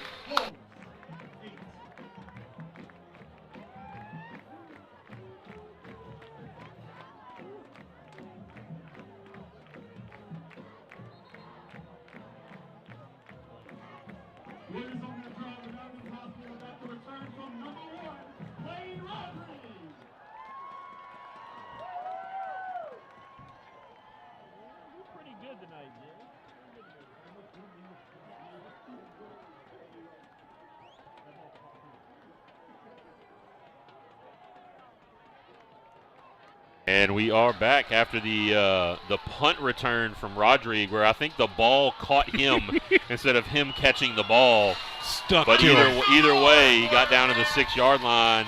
Warriors on that drive without the possible without the return from number 1, Wayne Rodriguez. Pretty good tonight, Jay. And we are back after the punt return from Rodriguez, where I think the ball caught him instead of him catching the ball. Stuck But to him. either way, he got down to the 6-yard line,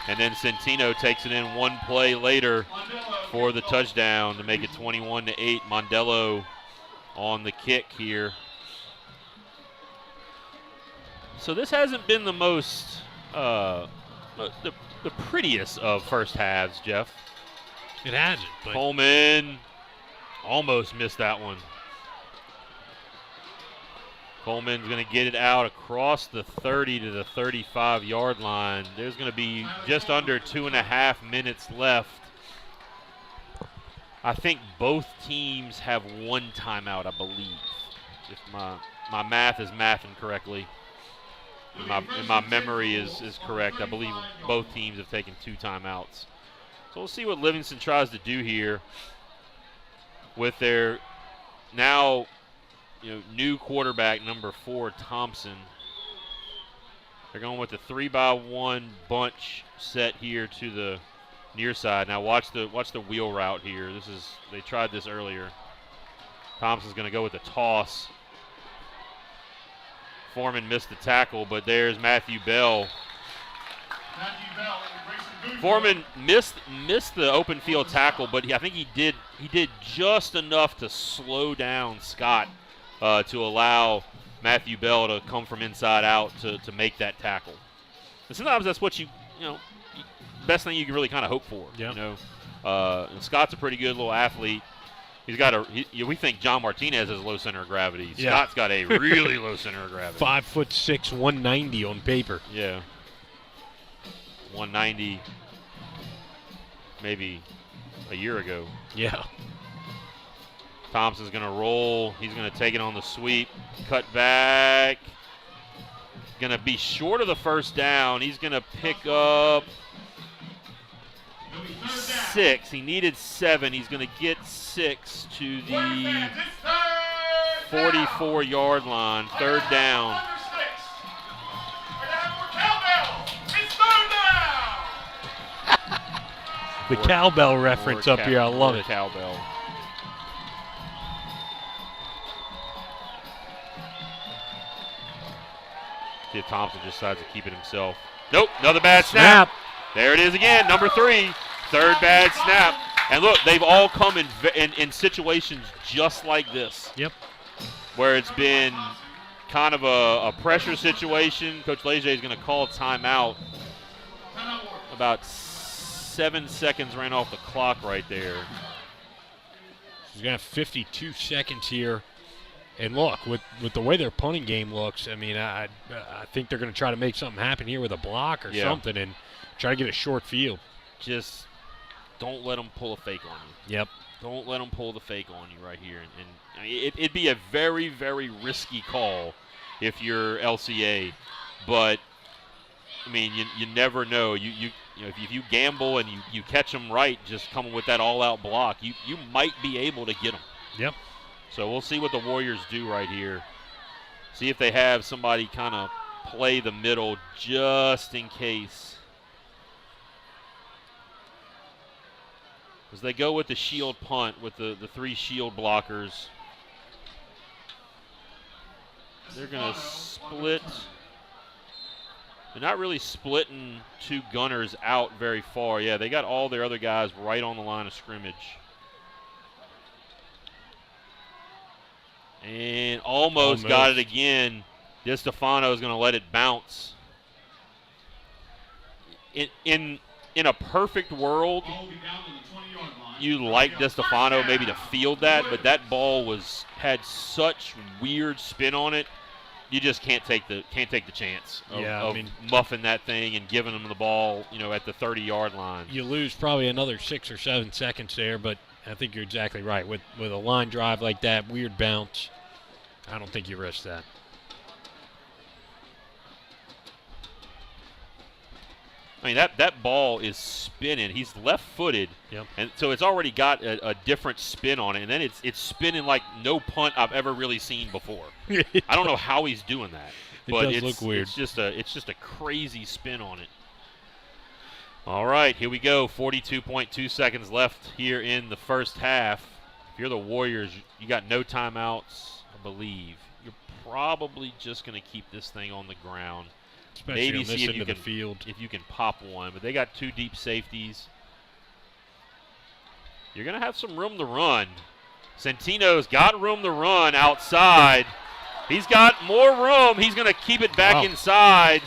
and then Centino takes it in one play later for the touchdown to make it 21-8. Mondello on the kick here. So this hasn't been the most, the prettiest of first halves, Jeff. It hasn't. But Coleman almost missed that one. Coleman's going to get it out across the 30 to the 35-yard line. There's going to be just under 2.5 minutes left. I think both teams have one timeout, I believe, if my math is mathing correctly. And my memory is correct. I believe both teams have taken 2 timeouts. So we'll see what Livingston tries to do here with their now, new quarterback, number 4, Thompson. They're going with the 3-by-1 bunch set here to the near side. Now watch the wheel route here. They tried this earlier. Thompson's going to go with the toss. Foreman missed the tackle, but there's Matthew Bell. Foreman missed the open field tackle, but I think he did just enough to slow down Scott to allow Matthew Bell to come from inside out to make that tackle. And sometimes that's what best thing you can really kind of hope for. Yep. And Scott's a pretty good little athlete. He's got we think John Martinez has a low center of gravity. Yeah. Scott's got a really low center of gravity. 5'6", 190 on paper. Yeah. 190 maybe a year ago. Yeah. Thompson's going to roll. He's going to take it on the sweep. Cut back. Going to be short of the first down. He's going to pick up 6. He needed 7. He's going to get 6 to the 44-yard line. 3rd down. The cowbell reference up here, I love it. Cowbell. See if Thompson just decides to keep it himself. Nope, another bad snap. There it is again, number 3. 3rd bad snap. And look, they've all come in situations just like this. Yep. Where it's been kind of a pressure situation. Coach Leger is going to call a timeout. About 7 seconds ran off the clock right there. He's going to have 52 seconds here. And look, with the way their punting game looks, I mean, I think they're going to try to make something happen here with a block or something and try to get a short field. Just don't let them pull a fake on you. Yep. Don't let them pull the fake on you right here. And I mean, it'd be a very, very risky call if you're LCA. But, I mean, you never know. If you gamble and you catch them right, just coming with that all-out block, you might be able to get them. Yep. So we'll see what the Warriors do right here. See if they have somebody kind of play the middle just in case. As they go with the shield punt with the 3 shield blockers. They're going to split. They're not really splitting 2 gunners out very far. Yeah, they got all their other guys right on the line of scrimmage. And almost got it again. DeStefano's going to let it bounce. In a perfect world, you like DeStefano maybe to field that, but that ball had such weird spin on it. You just can't take the chance of muffing that thing and giving them the ball, at the 30-yard line. You lose probably another 6 or 7 seconds there, but I think you're exactly right. With a line drive like that, weird bounce, I don't think you risk that. I mean, that ball is spinning. He's left-footed, and so it's already got a different spin on it, and then it's spinning like no punt I've ever really seen before. I don't know how he's doing that, but it does look weird. It's just a crazy spin on it. All right, here we go. 42.2 seconds left here in the first half. If you're the Warriors, you got no timeouts, I believe. You're probably just going to keep this thing on the ground. Especially Maybe on this see end of the field. if you can pop one. But they got 2 deep safeties. You're going to have some room to run. Centino's got room to run outside. He's got more room. He's going to keep it back inside.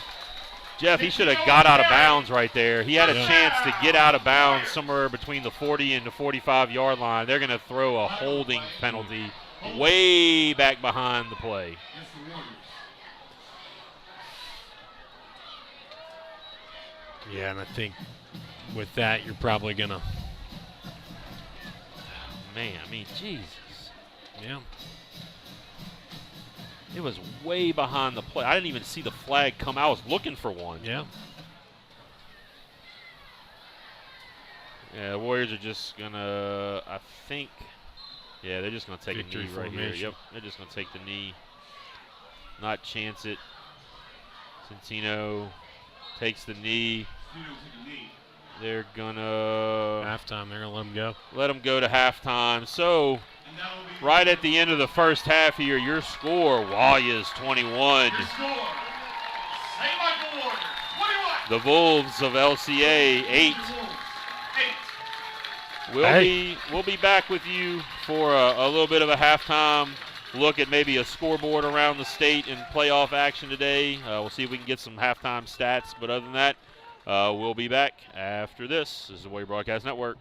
Jeff, he should have got out of bounds right there. He had a chance to get out of bounds somewhere between the 40 and the 45-yard line. They're going to throw a holding penalty way back behind the play. Yeah, and I think with that, you're probably going to. Man, I mean, Jesus. Yeah. It was way behind the play. I didn't even see the flag come out. I was looking for one. Yeah. Yeah, the Warriors are just going to, I think, they're just going to take Victory a knee right here. formation. Yep, they're just going to take the knee, not chance it. Centino takes the knee. They're going to halftime. They're going to let them go. Let them go to halftime. So, right at the end of the first half here, your score, Warriors 21. The Wolves of LCA 8. We'll be back with you for a little bit of a halftime look at maybe a scoreboard around the state and playoff action today. We'll see if we can get some halftime stats. But other than that, we'll be back after this. This is the Warrior Broadcast Network.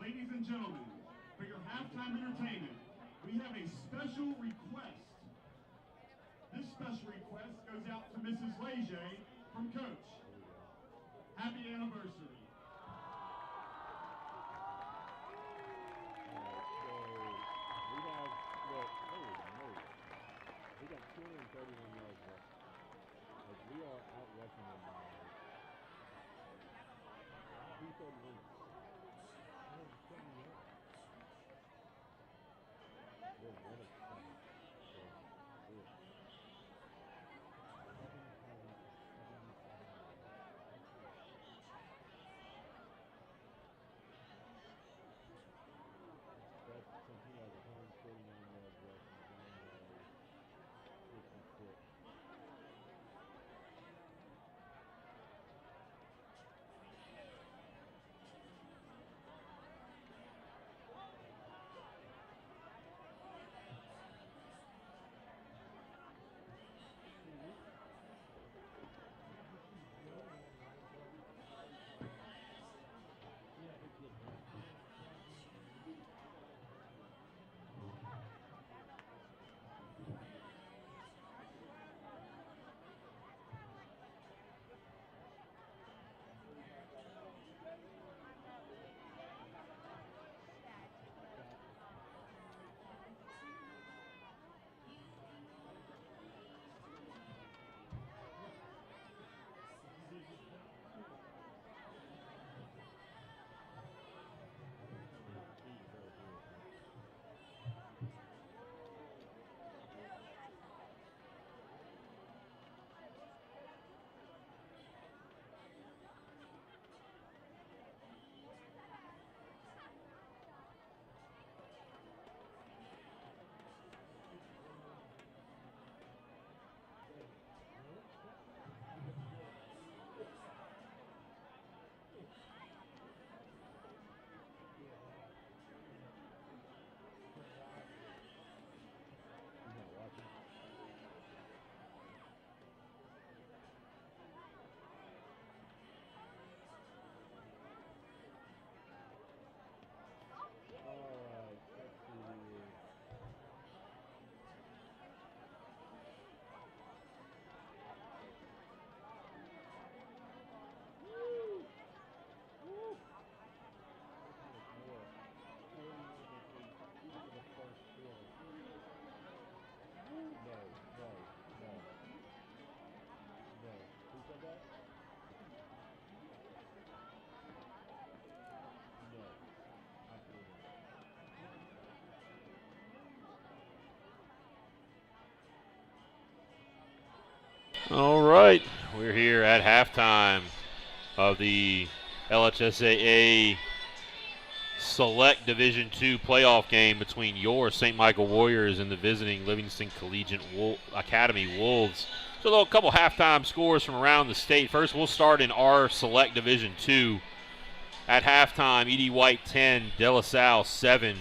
Ladies and gentlemen, for your halftime entertainment, we have a special request. This special request goes out to Mrs. Leger from Coach. Happy anniversary. We got 231 yards left. Like, we are out rushing them by 231. All right, we're here at halftime of the LHSAA Select Division II playoff game between your St. Michael Warriors and the visiting Livingston Collegiate Academy Wolves. So a couple halftime scores from around the state. First, we'll start in our Select Division II. At halftime, E.D. White 10, De La Salle 7.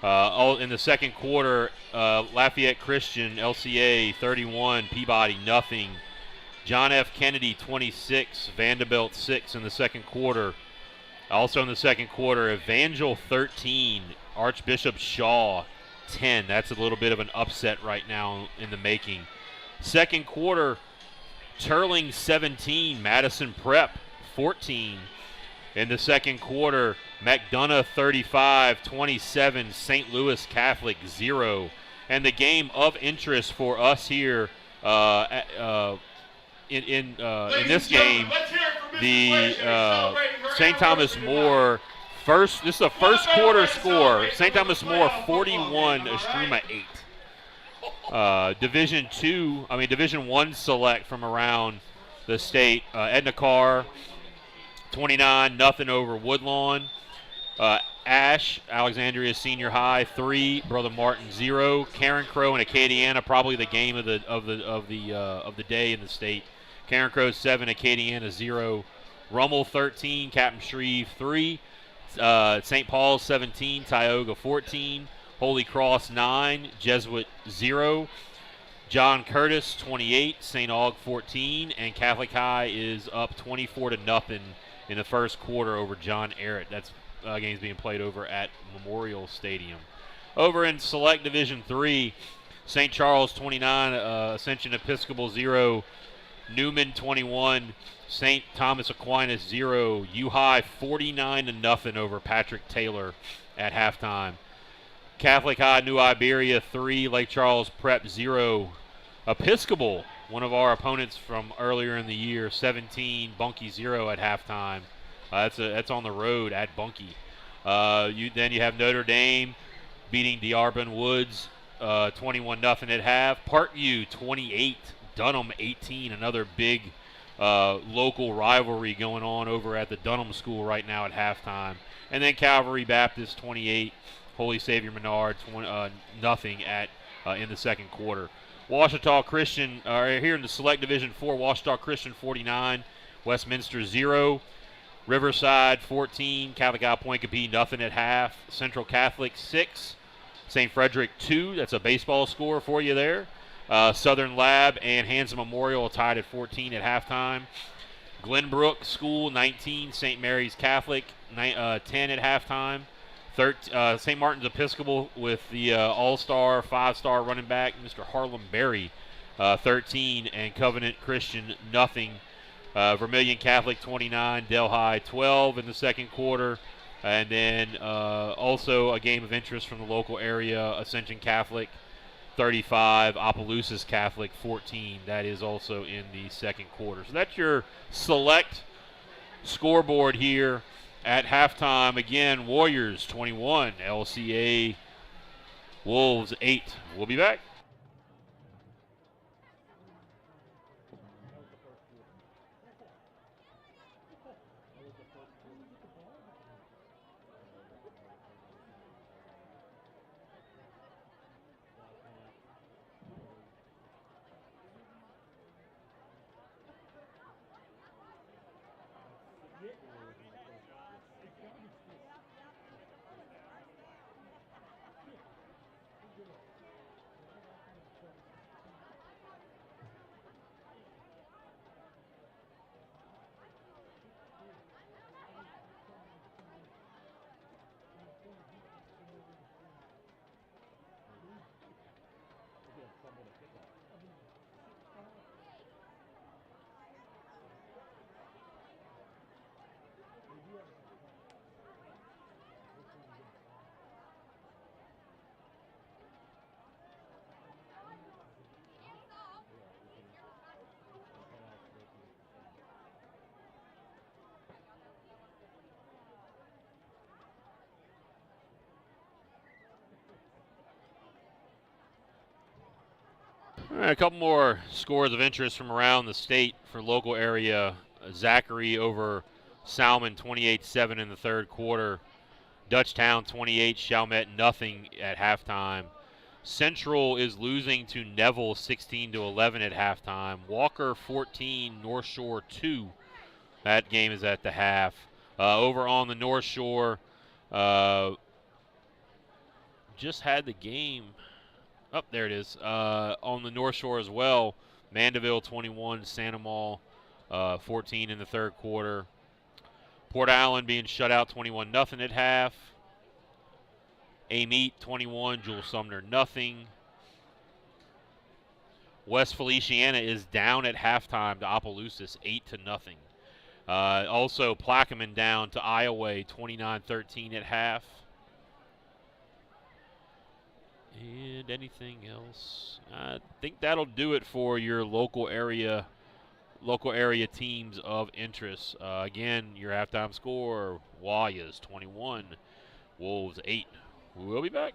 In the second quarter, Lafayette Christian, LCA 31, Peabody nothing. John F. Kennedy 26, Vanderbilt 6 in the second quarter. Also in the second quarter, Evangel 13, Archbishop Shaw 10. That's a little bit of an upset right now in the making. Second quarter, Turling 17, Madison Prep 14. In the second quarter, McDonough 35, 27, St. Louis Catholic 0. And the game of interest for us here in this game, the St. Thomas More first. This is a first quarter score. St. Thomas More 41, Estruma 8. Division 1 select from around the state. Edna Carr 29, nothing over Woodlawn. Ash, Alexandria Senior High 3, Brother Martin 0. Karen Crow and Acadiana, probably the game of the day in the state. Karen Crow 7, Acadiana 0. Rummel 13, Captain Shreve 3. St. Paul's 17, Tioga 14. Holy Cross 9, Jesuit 0. John Curtis 28, St. Aug 14, and Catholic High is up 24-0 in the first quarter over John Ehret. That's game's being played over at Memorial Stadium. Over in Select Division 3, St. Charles 29, Ascension Episcopal 0, Newman 21, St. Thomas Aquinas 0, U-High 49-0 over Patrick Taylor at halftime. Catholic High New Iberia 3, Lake Charles Prep 0. Episcopal, one of our opponents from earlier in the year, 17, Bunkie 0 at halftime. That's on the road at Bunkie. Then you have Notre Dame beating D'Arbin Woods 21-0 at half. Parkview 28, Dunham 18. Another big local rivalry going on over at the Dunham School right now at halftime. And then Calvary Baptist 28, Holy Savior Menard nothing at in the second quarter. Washita Christian here in the Select Division 4. Washita Christian 49, Westminster 0. Riverside 14, Catholic High Point Capee nothing at half. Central Catholic 6, St. Frederick 2. That's a baseball score for you there. Southern Lab and Hanson Memorial tied at 14 at halftime. Glenbrook School 19, St. Mary's Catholic 10 at halftime. St. Martin's Episcopal with the all-star, 5-star running back, Mr. Harlem Berry, 13, and Covenant Christian nothing. Vermilion Catholic 29, Delhi 12 in the second quarter. And then also a game of interest from the local area, Ascension Catholic 35, Opelousas Catholic 14. That is also in the second quarter. So that's your select scoreboard here at halftime. Again, Warriors 21, LCA Wolves 8. We'll be back. All right, a couple more scores of interest from around the state for local area. Zachary over Salmon 28-7 in the third quarter. Dutchtown 28, Chalmette nothing at halftime. Central is losing to Neville 16-11 at halftime. Walker 14, North Shore 2. That game is at the half. Over on the North Shore, just had the game. Oh, there it is. On the North Shore as well, Mandeville 21, Sandomal 14 in the third quarter. Port Allen being shut out 21-0 at half. Amite 21, Jewel Sumner nothing. West Feliciana is down at halftime to Opelousas 8-0. Also, Plaquemine down to Iowa 29-13 at half. And anything else? I think that'll do it for your local area teams of interest. Again, your halftime score: Wayas 21, Wolves 8. We'll be back.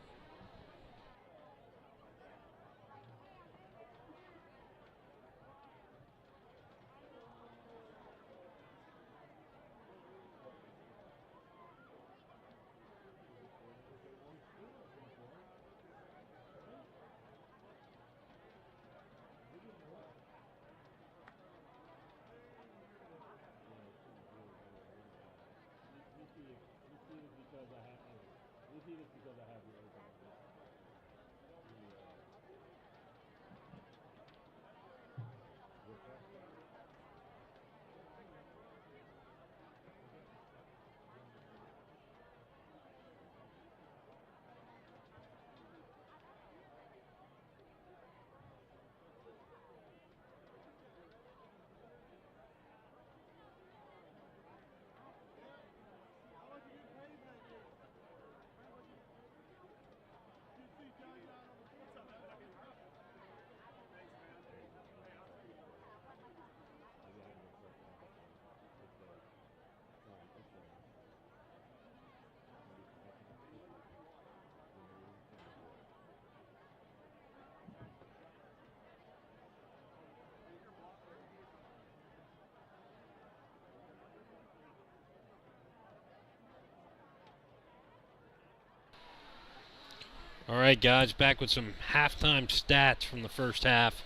All right, guys, back with some halftime stats from the first half.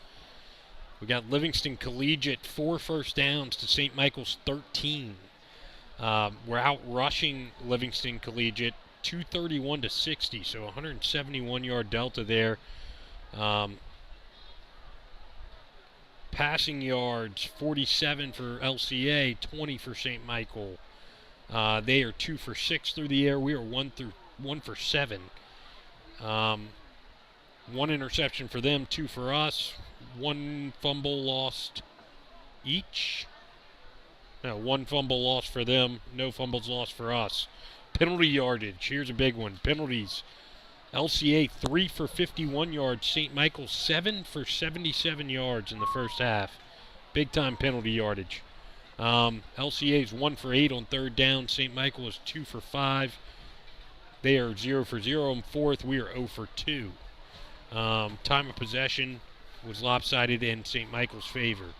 We got Livingston Collegiate 4 first downs to St. Michael's 13. We're out rushing Livingston Collegiate 231-60, so 171-yard delta there. Passing yards 47 for LCA, 20 for St. Michael. They are 2 for 6 through the air. We are 1 for 7. 1 interception for them, 2 for us. 1 fumble lost each. No, 1 fumble lost for them, no fumbles lost for us. Penalty yardage, here's a big one. Penalties. LCA 3 for 51 yards. St. Michael 7 for 77 yards in the first half. Big time penalty yardage. LCA is 1 for 8 on third down. St. Michael is 2 for 5. They are 0 for 0 on fourth. We are 0 for 2. Time of possession was lopsided in St. Michael's favor.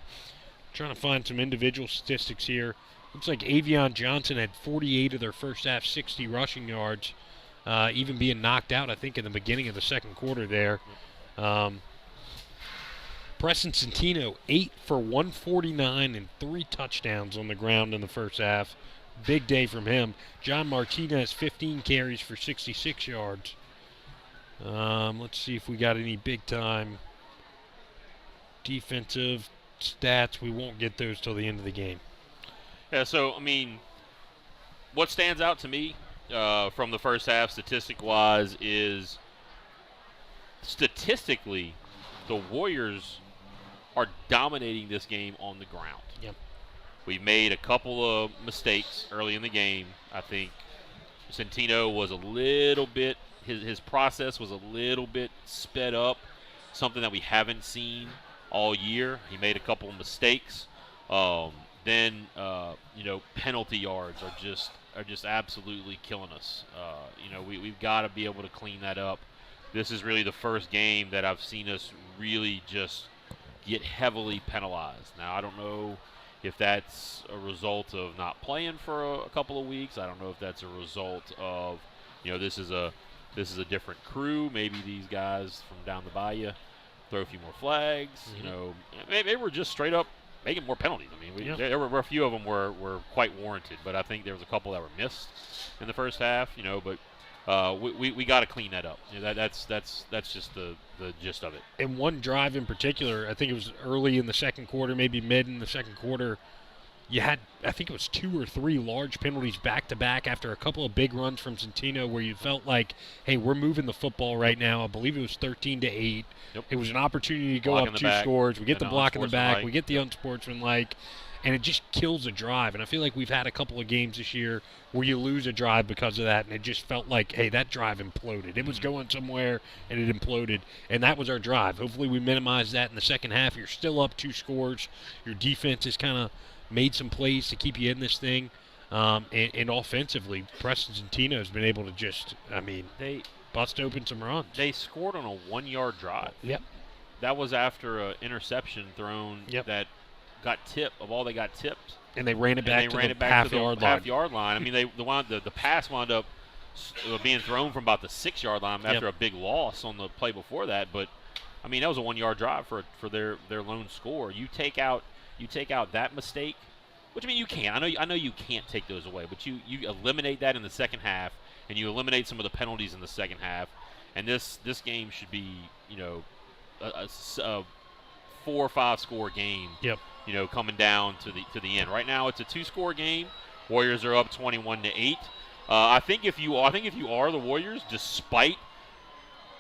Trying to find some individual statistics here. Looks like Avion Johnson had 48 of their first half 60 rushing yards, even being knocked out, I think, in the beginning of the second quarter there. Preston Centino, 8 for 149 and 3 touchdowns on the ground in the first half. Big day from him. John Martinez, 15 carries for 66 yards. Let's see if we got any big-time defensive stats. We won't get those till the end of the game. Yeah, so, I mean, what stands out to me from the first half statistic-wise is statistically the Warriors are dominating this game on the ground. Yep. We made a couple of mistakes early in the game. I think Centino was a little bit, his process was a little bit sped up, something that we haven't seen all year. He made a couple of mistakes. Then penalty yards are just absolutely killing us. We've got to be able to clean that up. this is really the first game that I've seen us really just get heavily penalized. Now, I don't know if that's a result of not playing for a couple of weeks. I don't know if that's a result of, this is a different crew. Maybe these guys from down the bayou throw a few more flags. Maybe we're just straight up making more penalties. I mean, there were a few of them were quite warranted, but I think there was a couple that were missed in the first half. But we got to clean that up. That's just the gist of it. And one drive in particular, I think it was early in the second quarter, maybe mid in the second quarter, you had, I think it was 2 or 3 large penalties back-to-back after a couple of big runs from Centino where you felt like, hey, we're moving the football right now. I believe it was 13-8. Yep. It was an opportunity to go Block up in the 2 back, scores. We get the block in the back. unsportsmanlike. We get the unsportsmanlike. And it just kills a drive. And I feel like we've had a couple of games this year where you lose a drive because of that, and it just felt like, hey, that drive imploded. It was going somewhere, and it imploded. And that was our drive. Hopefully we minimize that in the second half. You're still up 2 scores. Your defense has kind of made some plays to keep you in this thing. And offensively, Preston Centino has been able to just, they bust open some runs. They scored on a 1-yard drive. Yep. That was after an interception thrown that got tipped. They got tipped. And they ran it back to the half-yard line. I mean, the pass wound up being thrown from about the 6-yard line after a big loss on the play before that. But I mean, that was a 1-yard drive for their lone score. You take out that mistake, which I mean you can't. I know you can't take those away, but you eliminate that in the second half, and you eliminate some of the penalties in the second half. And this game should be a 4 or 5 score game. Yep. Coming down to the end. Right now, it's a 2-score game. Warriors are up 21-8. I think if you are the Warriors, despite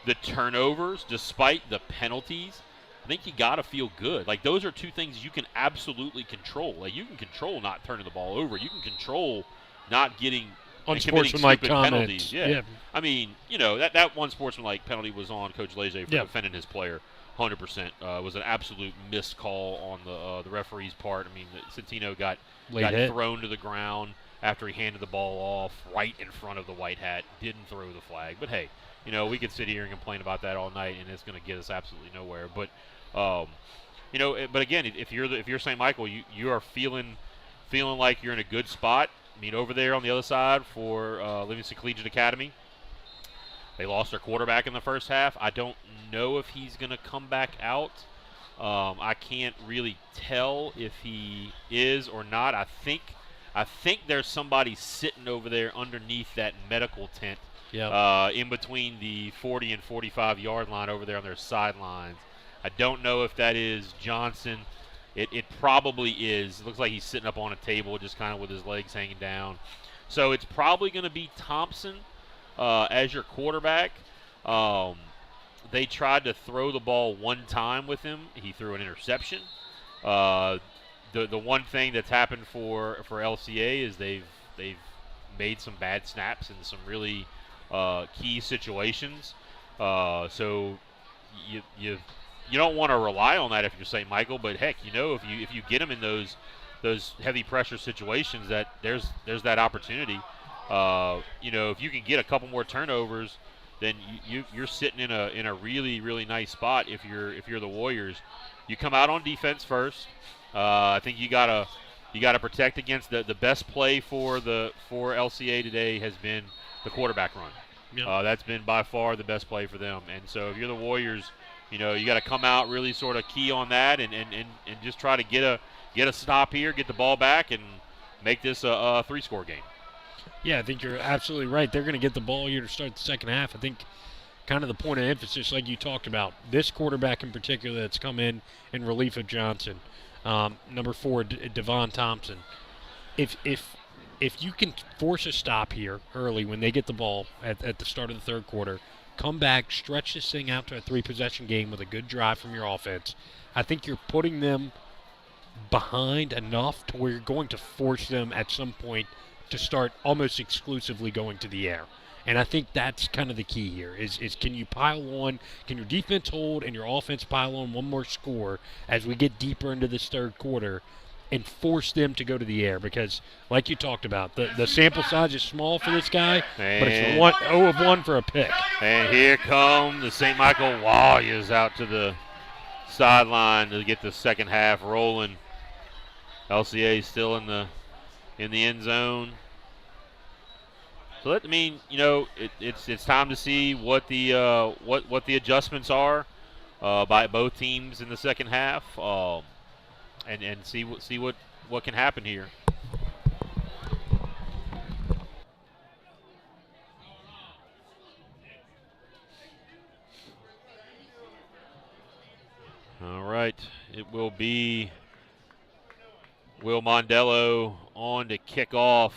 the turnovers, despite the penalties, I think you got to feel good. Like, those are 2 things you can absolutely control. Like, you can control not turning the ball over. You can control not getting unsportsmanlike stupid penalties. Yeah. I mean, that one sportsmanlike penalty was on Coach Leger for defending his player. 100%. Was an absolute missed call on the referee's part. I mean, Centino got thrown to the ground after he handed the ball off right in front of the white hat. Didn't throw the flag. But hey, we could sit here and complain about that all night, and it's going to get us absolutely nowhere. But but again, if you're St. Michael, you are feeling like you're in a good spot. I mean, over there on the other side for Livingston Collegiate Academy, they lost their quarterback in the first half. I don't know if he's going to come back out. I can't really tell if he is or not. I think there's somebody sitting over there underneath that medical tent, in between the 40 and 45-yard line over there on their sidelines. I don't know if that is Johnson. It probably is. It looks like he's sitting up on a table just kind of with his legs hanging down. So it's probably going to be Thompson as your quarterback. They tried to throw the ball one time with him. He threw an interception. The one thing that's happened for LCA is they've made some bad snaps in some really key situations. So you don't want to rely on that if you're St. Michael, but heck, if you get them in those heavy pressure situations, that there's that opportunity. If you can get a couple more turnovers, then you're sitting in a really, really nice spot if you're the Warriors. You come out on defense first. I think you gotta protect against the best play for LCA today has been the quarterback run. Yep. That's been by far the best play for them. And so if you're the Warriors, you got to come out really sort of key on that and just try to get a stop here, get the ball back, and make this a 3-score game. Yeah, I think you're absolutely right. They're going to get the ball here to start the second half. I think kind of the point of emphasis, like you talked about, this quarterback in particular that's come in relief of Johnson, number 4, Devon Thompson. If you can force a stop here early when they get the ball at the start of the third quarter, come back, stretch this thing out to a 3-possession game with a good drive from your offense, I think you're putting them behind enough to where you're going to force them at some point to start almost exclusively going to the air. And I think that's kind of the key here is can you pile on, can your defense hold and your offense pile on one more score as we get deeper into this third quarter and force them to go to the air because, like you talked about, the sample size is small for this guy, but it's 0 of 1 for a pick. And here come the St. Michael Warriors out to the sideline to get the second half rolling. LCA still in the end zone. So it's time to see what the what the adjustments are by both teams in the second half, and see what can happen here. All right, it will be Will Mondello on to kick off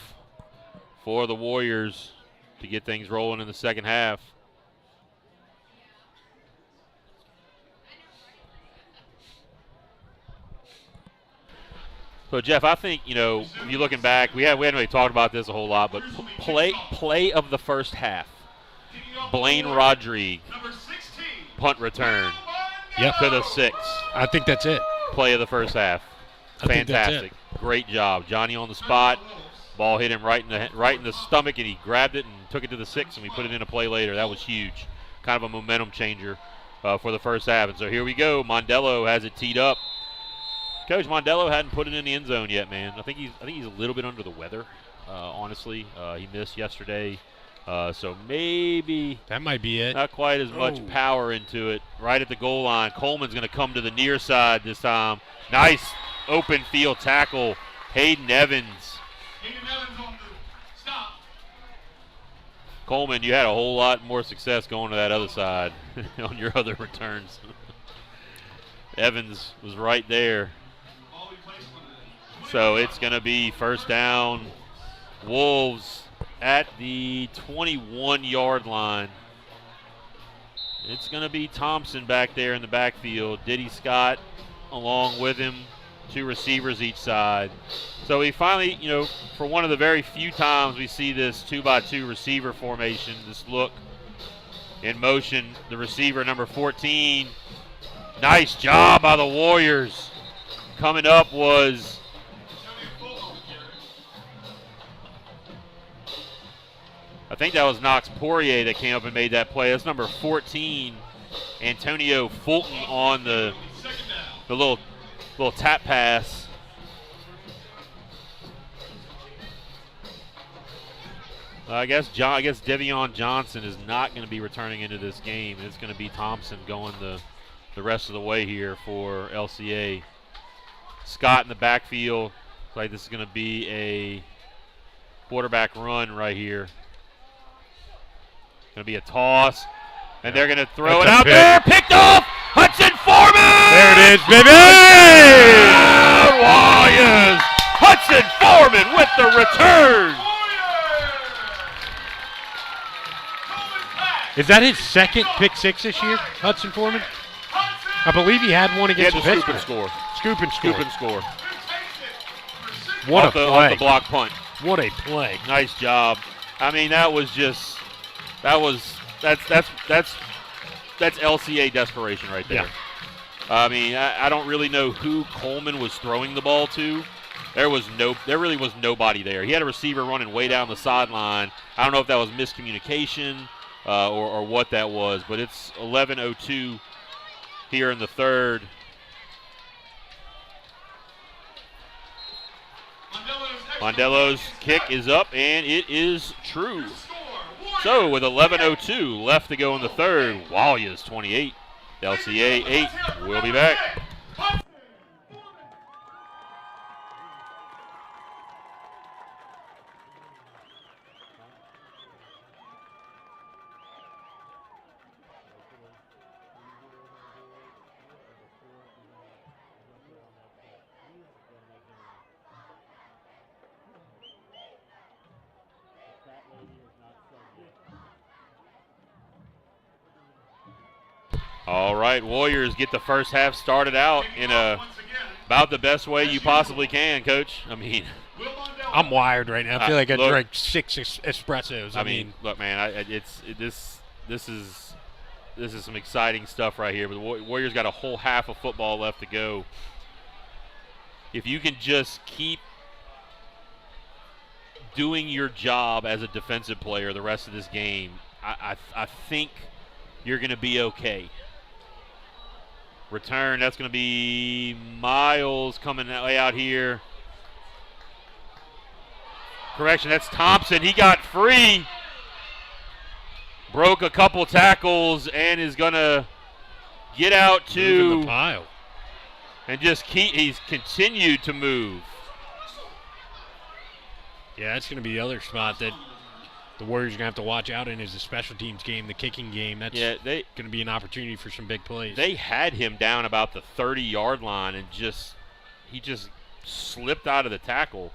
for the Warriors to get things rolling in the second half. So, Jeff, I think, if you're looking back, we hadn't really talked about this a whole lot, but play of the first half. Blaine Rodrigue, punt return to the 6. I think that's it. Play of the first half. Fantastic. Great job. Johnny on the spot. Ball hit him right in the stomach, and he grabbed it and took it to the 6, and we put it in a play later. That was huge. Kind of a momentum changer for the first half. And so here we go. Mondello has it teed up. Coach, Mondello hadn't put it in the end zone yet, man. I think he's a little bit under the weather, honestly. He missed yesterday, so maybe that might be it. Not quite as much power into it. Right at the goal line, Coleman's going to come to the near side this time. Nice open field tackle, Hayden Evans. On the stop. Coleman, you had a whole lot more success going to that other side on your other returns. Evans was right there. So it's going to be first down. Wolves at the 21-yard line. It's going to be Thompson back there in the backfield. Diddy Scott along with him. 2 receivers each side. So we finally, for one of the very few times we see this 2x2 receiver formation, this look in motion, the receiver number 14. Nice job by the Warriors. Coming up was I think that was Knox Poirier that came up and made that play. That's number 14, Antonio Fulton on the little tap pass. I guess Devion Johnson is not going to be returning into this game. It's going to be Thompson going the rest of the way here for LCA. Scott in the backfield. Looks like this is going to be a quarterback run right here. Going to be a toss, and they're going to throw it out there. Picked off. Hudson Foreman. There it is, baby. Warriors. Hudson Foreman with the return. Is that his second pick 6 this year, Hudson Foreman? I believe he had one against Pittsburgh. Scoop and score. What off a play. Off the block punt. What a play. Nice job. I mean, that's LCA desperation right there. Yeah. I mean, I don't really know who Coleman was throwing the ball to. There really was nobody there. He had a receiver running way down the sideline. I don't know if that was miscommunication or what that was, but it's 11:02 here in the third. Mondello's kick is up, and it is true. So with 11:02 left to go in the third, Warriors 28, LCA 8. We'll be back. All right, Warriors get the first half started out in about the best way you possibly can, Coach. I mean, I'm wired right now. I feel like I drank 6 espressos. I mean, look, man, this is some exciting stuff right here. But the Warriors got a whole half of football left to go. if you can just keep doing your job as a defensive player the rest of this game, I think you're going to be okay. Return, that's going to be Miles coming way out here. Correction, that's Thompson. He got free. Broke a couple tackles and is going to get out Moving to the pile. and just he's continued to move. Yeah, that's going to be the other spot that the Warriors are going to have to watch out in is the special teams game, the kicking game. That's going to be an opportunity for some big plays. They had him down about the 30-yard line and he just slipped out of the tackle.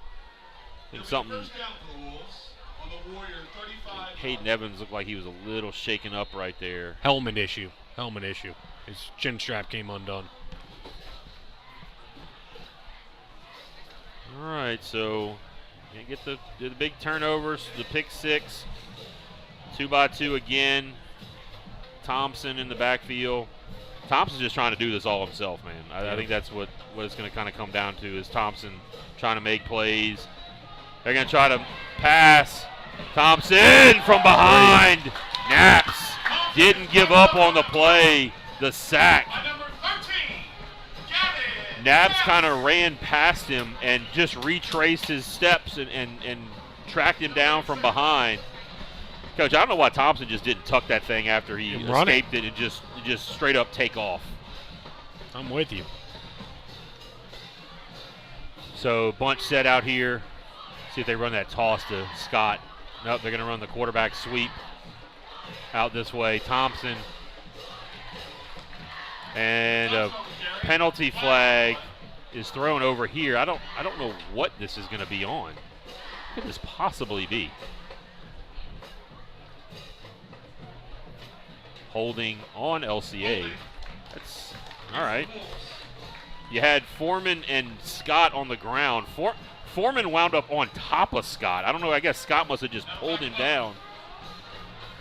I think something. Hayden Evans looked like he was a little shaken up right there. Helmet issue. His chin strap came undone. All right, so you get the big turnovers, the pick six, 2x2 again. Thompson in the backfield. Thompson's just trying to do this all himself, man. I think that's what it's going to kind of come down to is Thompson trying to make plays. They're going to try to pass. Thompson from behind. Naps didn't give up on the play. The sack. Naps kind of ran past him and just retraced his steps and tracked him down from behind. Coach, I don't know why Thompson just didn't tuck that thing after he escaped it and just straight up take off. I'm with you. So bunch set out here. See if they run that toss to Scott. Nope, they're going to run the quarterback sweep out this way. Thompson. And a penalty flag is thrown over here. I don't know what this is going to be on. What could this possibly be? Holding on LCA. That's all right. You had Foreman and Scott on the ground. Foreman wound up on top of Scott. I don't know. I guess Scott must have just pulled him down.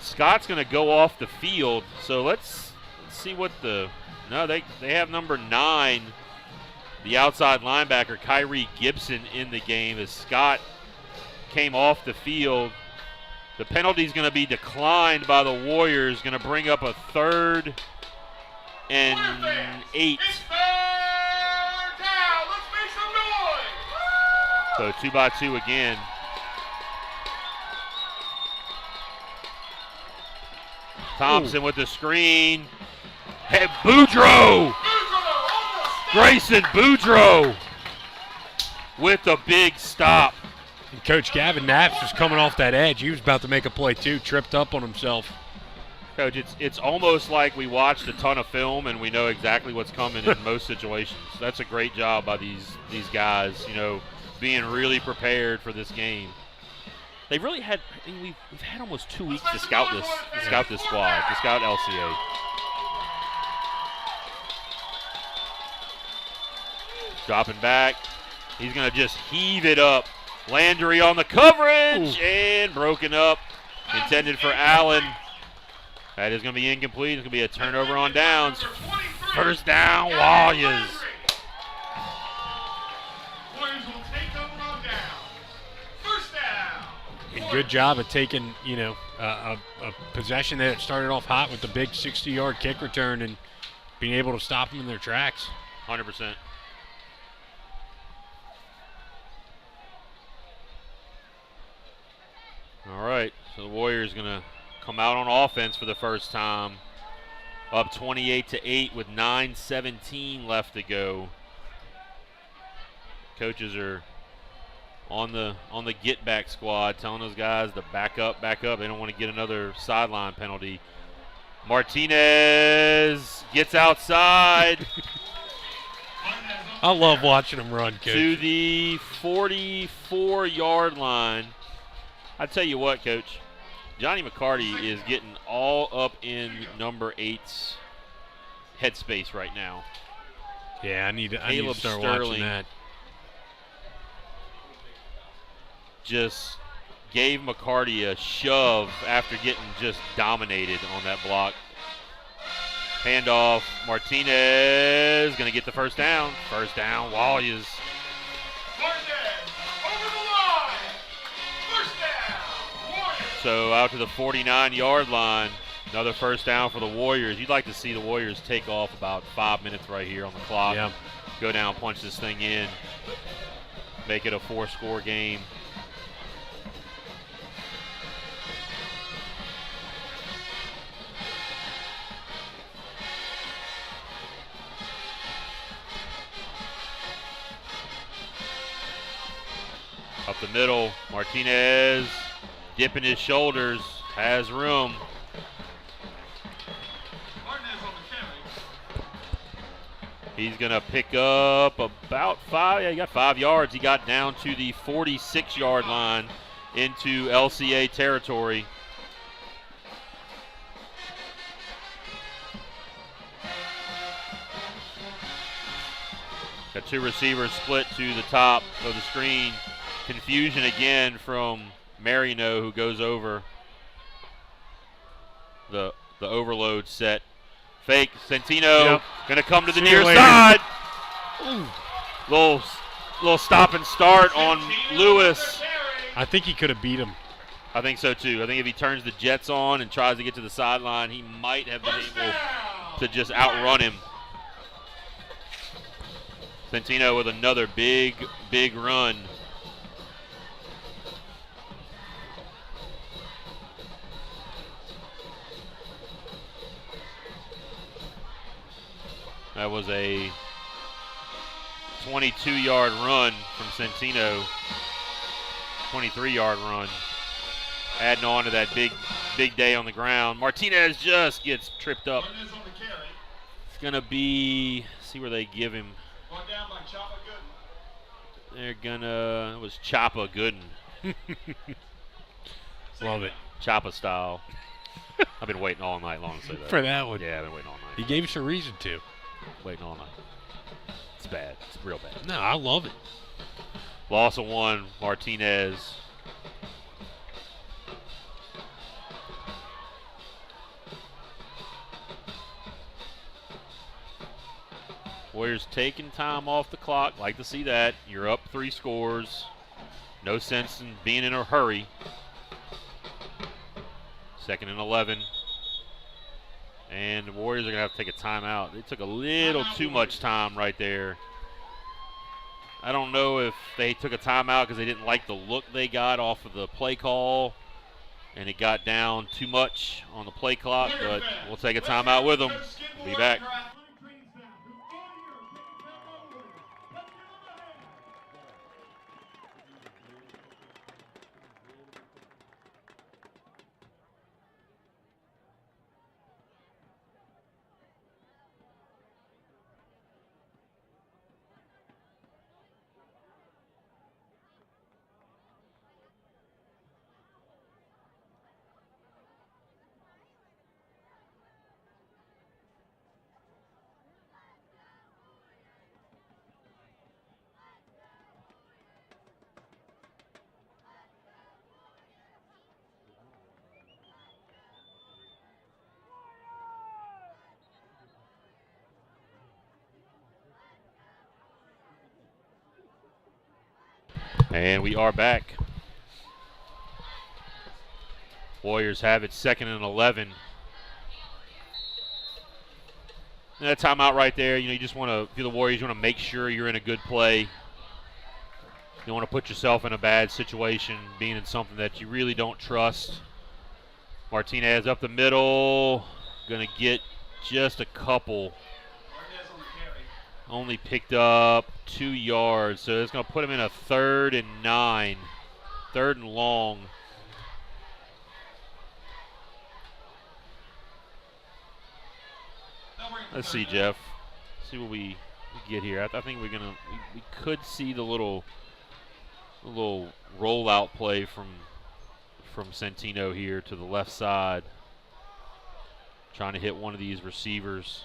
Scott's going to go off the field. So let's see what the – no, they have number 9, the outside linebacker, Kyrie Gibson, in the game as Scott came off the field. The penalty is going to be declined by the Warriors. Going to bring up a 3rd and 8. So 2x2 again. Thompson with the screen. Hey, Boudreaux! Grayson Boudreaux with the big stop. And Coach Gavin Naps was coming off that edge. He was about to make a play too, tripped up on himself. Coach, it's almost like we watched a ton of film and we know exactly what's coming in most situations. That's a great job by these guys, being really prepared for this game. They really had. I mean, we've had almost 2 weeks to scout this squad, to scout LCA. Dropping back, he's gonna just heave it up. Landry on the coverage and broken up. Intended for Allen. That is gonna be incomplete. It's gonna be a turnover on downs. First down, Warriors. And good job of taking, a possession that started off hot with the big 60-yard kick return and being able to stop them in their tracks. 100%. All right, so the Warriors going to come out on offense for the first time. Up 28-8 with 9:17 left to go. Coaches are on the get back squad, telling those guys to back up. They don't want to get another sideline penalty. Martinez gets outside. I love watching him run, Coach. To the 44-yard line. I tell you what, Coach, Johnny McCarty is getting all up in number 8's headspace right now. Yeah, I need to start Sterling watching that. Just gave McCarty a shove after getting just dominated on that block. Handoff, Martinez going to get the first down. First down, Warriors. So out to the 49-yard line. Another first down for the Warriors. You'd like to see the Warriors take off about 5 minutes right here on the clock. Yeah. Go down, punch this thing in, make it a 4-score game. Up the middle, Martinez dipping his shoulders, has room. He's going to pick up about 5. Yeah, he got 5 yards. He got down to the 46-yard line into LCA territory. Got 2 receivers split to the top of the screen. Confusion again from Marino, who goes over the overload set. Fake, Centino, going to come to the near side. Little stop and start on Lewis. I think he could have beat him. I think so too. I think if he turns the jets on and tries to get to the sideline, he might have been able to just outrun him. Centino with another big run. That was a 22-yard run from Centino. 23-yard run. Adding on to that big day on the ground. Martinez just gets tripped up. It's going to be, see where they give him. They're going to, it was Choppa Gooden. Love it. Choppa style. I've been waiting all night long to say that. For that one. Yeah, I've been waiting all night. He gave us a reason to. Waiting all night. It's bad. It's real bad. No, I love it. Loss of 1, Martinez. Warriors taking time off the clock. Like to see that. You're up 3 scores. No sense in being in a hurry. 2nd and 11. And the Warriors are going to have to take a timeout. They took a little too much time right there. I don't know if they took a timeout because they didn't like the look they got off of the play call and it got down too much on the play clock, but we'll take a timeout with them. Be back. And we are back. Warriors have it 2nd and 11. And that timeout right there, you just want to, if you're the Warriors, you want to make sure you're in a good play. You don't want to put yourself in a bad situation, being in something that you really don't trust. Martinez up the middle, going to get just a couple. Only picked up 2 yards, so it's going to put him in a 3rd and 9, 3rd and long. Let's see, Jeff. See what we get here. I think we could see the little rollout play from Centino here to the left side, trying to hit one of these receivers.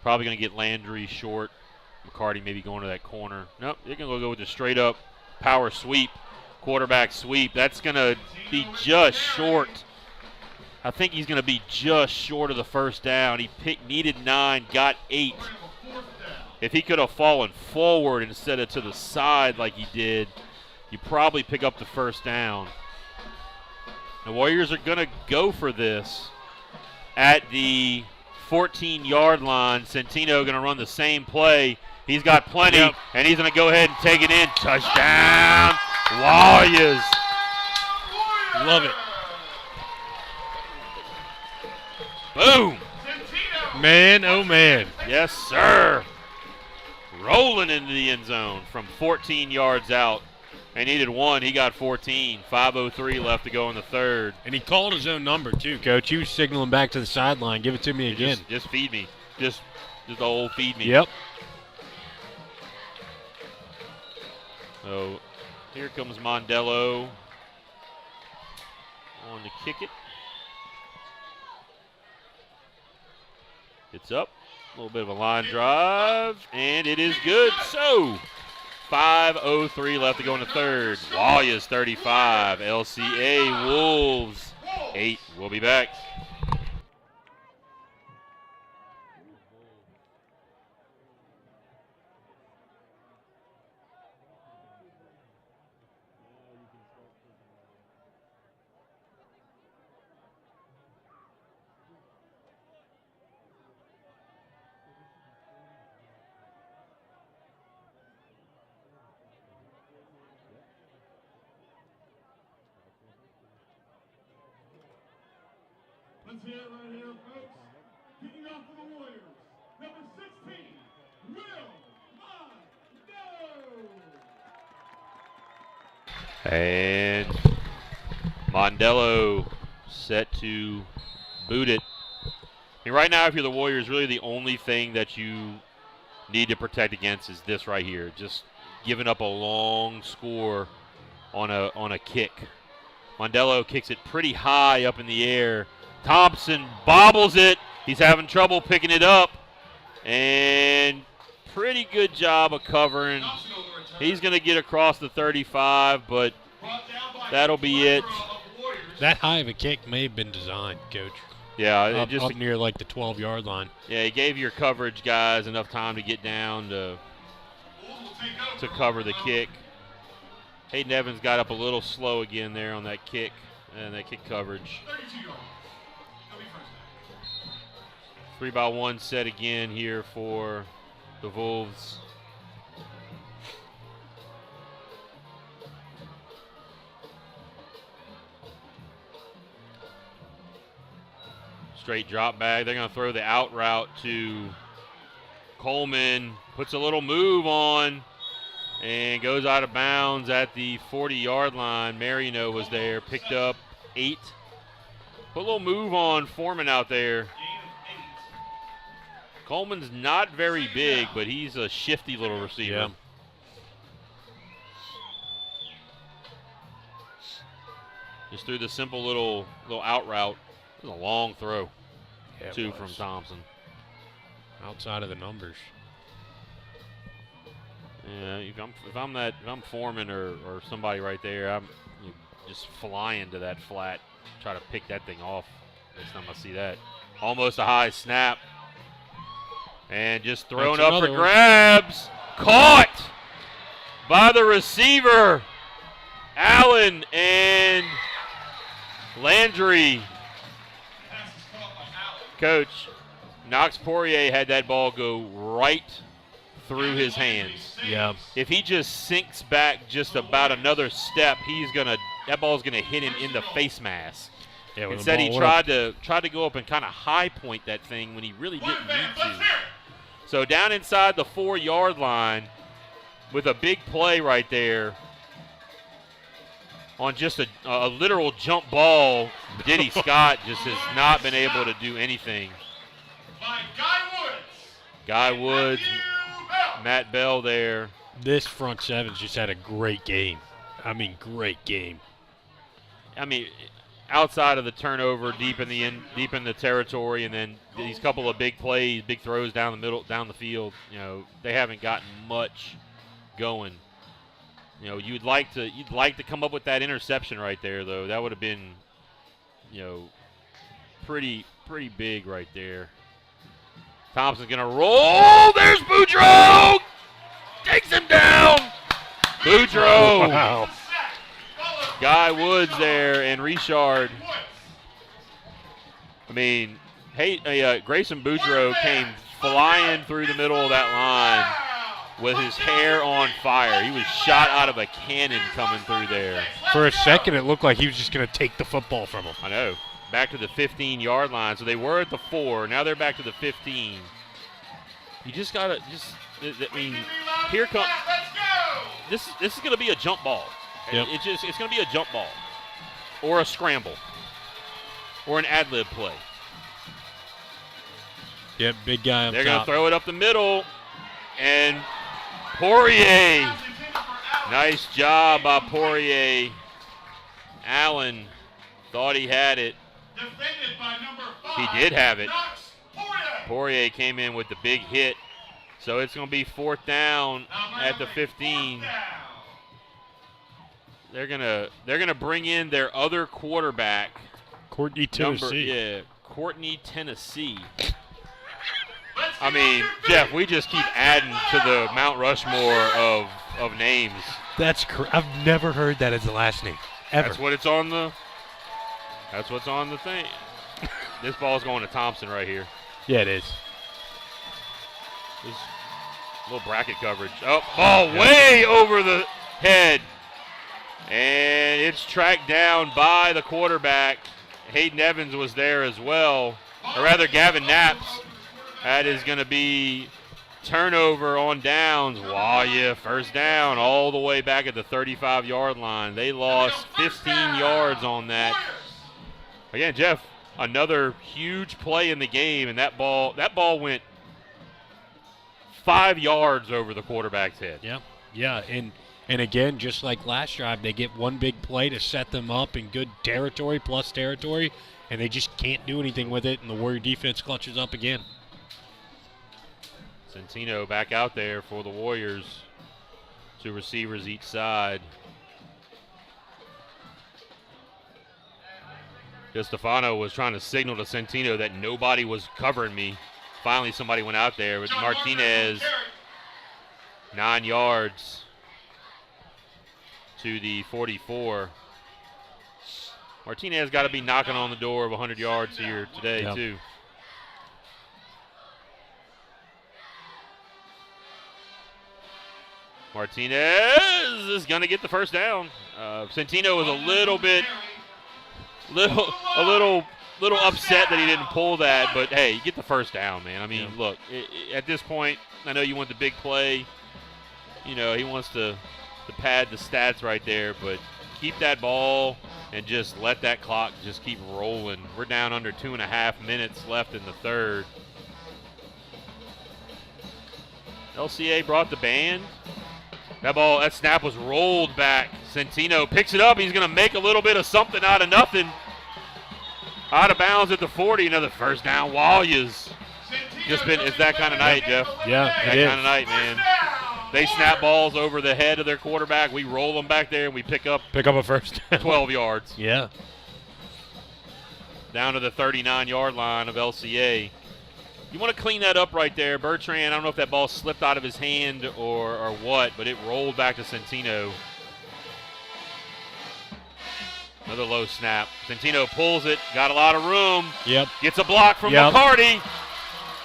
Probably going to get Landry short. McCarty maybe going to that corner. Nope, they're going to go with the straight up power sweep, quarterback sweep. That's going to be just short. I think he's going to be just short of the first down. He needed 9, got 8. If he could have fallen forward instead of to the side like he did, you probably pick up the first down. The Warriors are going to go for this at the 14-yard line. Centino going to run the same play. He's got plenty, and he's going to go ahead and take it in. Touchdown, Warriors. Love it. Boom. Man, oh man. Yes, sir. Rolling into the end zone from 14 yards out. They needed one. He got 14. 5:03 left to go in the third. And he called his own number, too, Coach. He was signaling back to the sideline. Give it to me again. Just feed me. Just the whole feed me. Yep. So here comes Mondello on to kick it. It's up. A little bit of a line drive, and it is good. So 5:03 left to go in the third. Warriors 35, LCA Wolves 8. We'll be back. Let's hear it right here, folks. Kicking off for the Warriors, number 16, Will Mondello. And Mondello set to boot it. I mean, right now, if you're the Warriors, really the only thing that you need to protect against is this right here. Just giving up a long score on a kick. Mondello kicks it pretty high up in the air. Thompson bobbles it. He's having trouble picking it up. And pretty good job of covering. He's going to get across the 35, but that'll be it. That high of a kick may have been designed, Coach. Yeah, up near like the 12-yard line. Yeah, he gave your coverage guys enough time to get down to cover the kick. Hayden Evans got up a little slow again there on that kick and that kick coverage. 3-by-1 set again here for the Wolves. Straight drop back. They're going to throw the out route to Coleman. Puts a little move on and goes out of bounds at the 40-yard line. Marino was there, picked up 8. Put a little move on Foreman out there. Coleman's not very big, but he's a shifty little receiver. Yeah. Just threw the simple little out route. It was a long throw, Yeah, too, from Thompson. Outside of the numbers. Yeah, if I'm Foreman or somebody right there, I'm just flying to that flat, try to pick that thing off. Next time I see that, almost a high snap, and just thrown That's up for another one. grabs, caught by the receiver, Allen, and Landry. Coach, Knox Poirier had that ball go right through his hands. Yeah. If he just sinks back just about another step, that ball's gonna hit him in the face mask. Yeah, when the Instead, he ball went tried to go up and kind of high point that thing when he really didn't need to. So down inside the 4-yard line with a big play right there on just a literal jump ball, Diddy Scott just has not been able to do anything. By Guy Woods. Guy Woods, Matt Bell there. This front seven's just had a great game. I mean, great game. I mean, outside of the turnover, deep in the territory, and then these couple of big plays, big throws down the field. You know, they haven't gotten much going. You know, you'd like to come up with that interception right there, though. That would have been, pretty big right there. Thompson's gonna roll. There's Boudreaux. Takes him down. Boudreaux. Wow. Guy Woods there and Richard. I mean, Grayson Boudreaux came flying through the middle of that line with his hair on fire. He was shot out of a cannon coming through there. For a second, it looked like he was just going to take the football from him. I know. Back to the 15-yard line. So they were at the 4. Now they're back to the 15. You just got to here comes – this is going to be a jump ball. Yep. It's going to be a jump ball or a scramble or an ad-lib play. Yep, big guy up They're top. going to throw it up the middle, and Poirier. Nice job by Poirier. Allen thought he had it. He did have it. Poirier came in with the big hit. So it's going to be 4th down at the 15. They're gonna bring in their other quarterback. Courtney, Tennessee. Courtney, Tennessee. I mean, Jeff, we just keep adding to the Mount Rushmore of names. I've never heard that as the last name ever. That's what's on the thing. This ball's going to Thompson right here. Yeah, it is. This little bracket coverage. Oh, ball way over the head. And it's tracked down by the quarterback. Hayden Evans was there as well. Or rather, Gavin Knaps. That is going to be turnover on downs. First down all the way back at the 35-yard line. They lost 15 yards on that. Again, Jeff, another huge play in the game, and that ball went 5 yards over the quarterback's head. Yeah, and again, just like last drive, they get one big play to set them up in good territory, plus territory, and they just can't do anything with it, and the Warrior defense clutches up again. Centino back out there for the Warriors. 2 receivers each side. DeStefano was trying to signal to Centino that nobody was covering me. Finally, somebody went out there with Martinez. 9 yards to the 44. Martinez got to be knocking on the door of 100 yards here today, too. Martinez is going to get the first down. Centino was a little upset that he didn't pull that, but hey, you get the first down, man. I mean, look, at this point, I know you want the big play. You know, he wants to pad the stats right there, but keep that ball and just let that clock just keep rolling. We're down under 2.5 minutes left in the third. LCA brought the band. That snap was rolled back. Centino picks it up. He's going to make a little bit of something out of nothing. Out of bounds at the 40. Another first down. It's that kind of night, Jeff. Yeah, that kind of night, man. They snap balls over the head of their quarterback. We roll them back there, and we pick up a first down. 12 yards. Yeah. Down to the 39-yard line of LCA. You want to clean that up right there. Bertrand, I don't know if that ball slipped out of his hand or what, but it rolled back to Centino. Another low snap. Centino pulls it, got a lot of room. Yep. Gets a block from McCarty.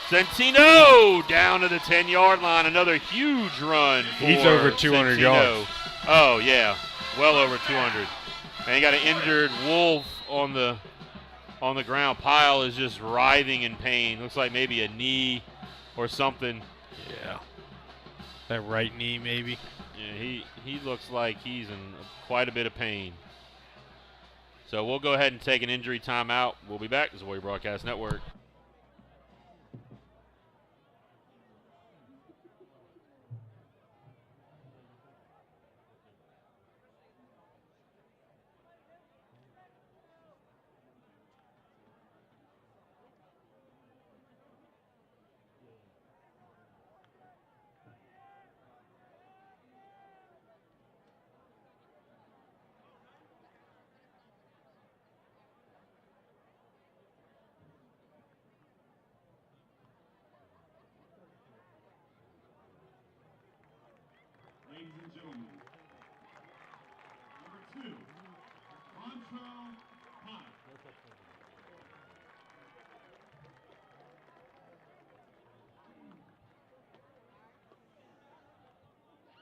Centino down to the 10-yard line. Another huge run for He's over 200 Centino. yards. Oh, yeah. Well over 200. And he got an injured Wolf on the ground. Pyle is just writhing in pain. Looks like maybe a knee or something. Yeah. That right knee, maybe. Yeah, he looks like he's in quite a bit of pain. So we'll go ahead and take an injury timeout. We'll be back. This is Warrior Broadcast Network.